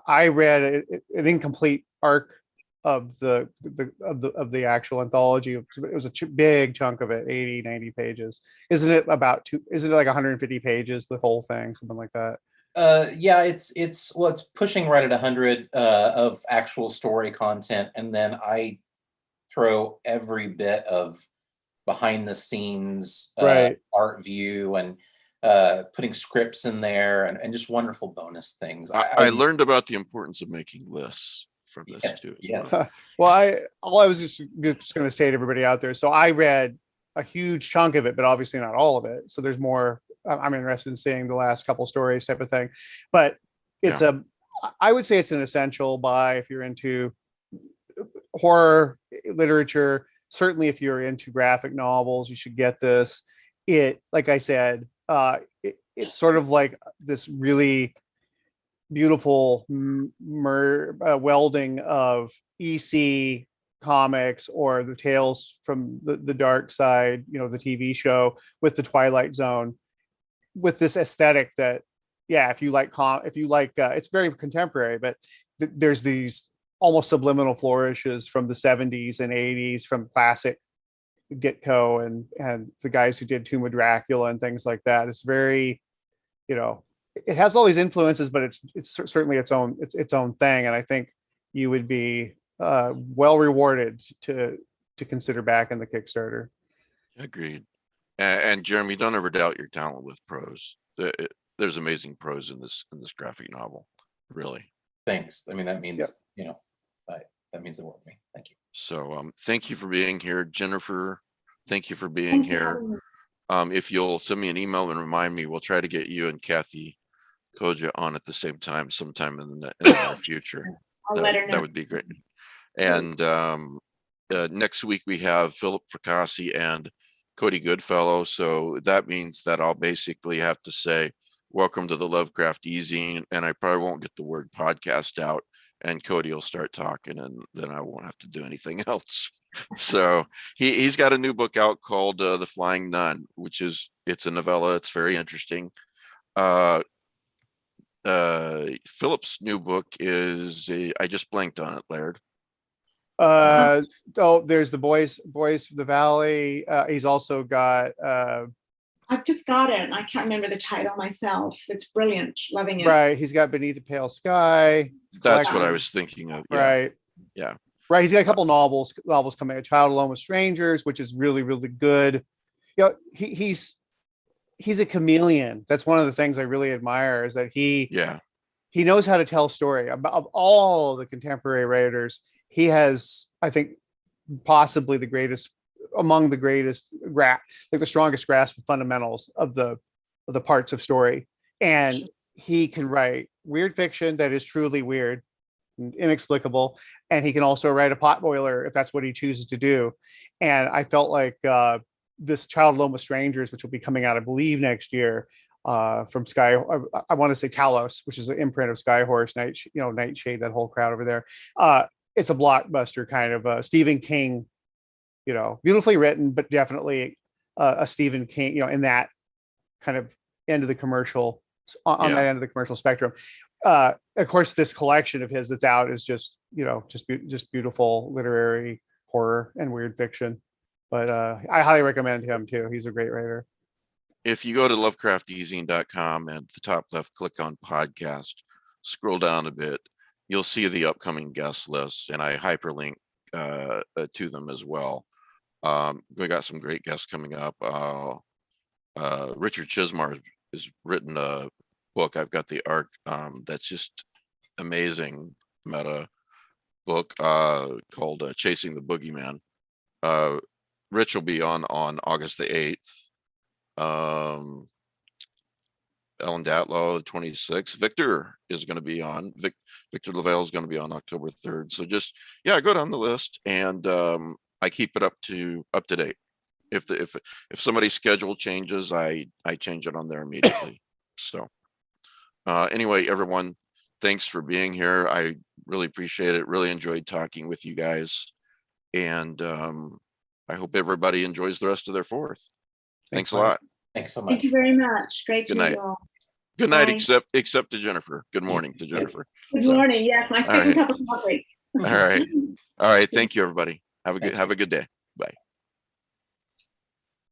I read an incomplete arc of the actual anthology. It was a big chunk of it, 80, 90 pages. Isn't it like 150 pages, the whole thing, something like that? Yeah, it's pushing right at 100 of actual story content, and then I throw every bit of behind the scenes art view and putting scripts in there and just wonderful bonus things. I learned about the importance of making lists from this too. Yes. Well, I was just going to say to everybody out there. So I read a huge chunk of it, but obviously not all of it. So there's more. I'm interested in seeing the last couple stories, type of thing. But it's I would say it's an essential buy if you're into horror literature. Certainly, if you're into graphic novels, you should get this. Like I said, it's sort of like this really beautiful welding of EC comics or the Tales from the Dark Side, you know, the TV show with the Twilight Zone, with this aesthetic that, yeah, if you like it's very contemporary, but there's these almost subliminal flourishes from the 70s and 80s from classic Ditko and the guys who did Tomb of Dracula and things like that. It's very, you know, it has all these influences, but it's certainly its own thing. And I think you would be well rewarded to consider back in the Kickstarter. Agreed. And Jeremy, don't ever doubt your talent with prose. There's amazing prose in this graphic novel, really. Thanks. I mean, that means, you know, that means the world to me. Thank you. So thank you for being here. Jennifer, thank you for being here. If you'll send me an email and remind me, we'll try to get you and Kathy Koja on at the same time sometime in the near future. I'll let her know. That would be great. And next week we have Philip Fracassi and Cody Goodfellow. So that means that I'll basically have to say, welcome to the Lovecraft eZine, and I probably won't get the word podcast out, and Cody will start talking, and then I won't have to do anything else. So he's got a new book out called The Flying Nun, it's a novella. It's very interesting. Philip's new book is I just blanked on it, Laird. There's the boys from the Valley. He's also got I've just got it. I can't remember the title myself. It's brilliant. Loving it. Right. He's got Beneath the Pale Sky. That's what I was thinking of. Yeah. Right. Yeah. Right. He's got a couple novels coming. A Child Alone with Strangers, which is really, really good. You know, he's a chameleon. That's one of the things I really admire, is that he knows how to tell a story. Of all the contemporary writers, he has, I think, possibly among the greatest, like the strongest grasp of fundamentals of the parts of story. And he can write weird fiction that is truly weird and inexplicable, and he can also write a potboiler if that's what he chooses to do. And I felt like this Child Alone with Strangers, which will be coming out, I believe, next year, from Sky, I want to say Talos, which is an imprint of Skyhorse, Nightshade, that whole crowd over there. It's a blockbuster kind of Stephen King, you know, beautifully written, but definitely a Stephen King, you know, in that kind of end of the commercial, on that end of the commercial spectrum. Of course, this collection of his that's out is just, you know, just beautiful literary horror and weird fiction. But I highly recommend him too. He's a great writer. If you go to lovecraftezine.com and at the top left, click on podcast, scroll down a bit, you'll see the upcoming guest lists, and I hyperlink to them as well. We got some great guests coming up. Richard Chismar has written a book. I've got the art that's just amazing meta book called Chasing the Boogeyman. Rich will be on August the 8th. Ellen Datlow, the 26th. Victor is going to be on. Victor Lavelle is going to be on October 3rd. So just, go down the list, and I keep it up to date. If somebody's schedule changes, I change it on there immediately. So anyway, everyone, thanks for being here. I really appreciate it. Really enjoyed talking with you guys, and I hope everybody enjoys the rest of their 4th. Thanks a lot. Thanks so much. Thank you very much. Great to meet you all. Good night, except to Jennifer. Good morning to Jennifer. Good morning. Yes, my second cup of coffee. All right. Thank you, everybody. Have a good day. Bye.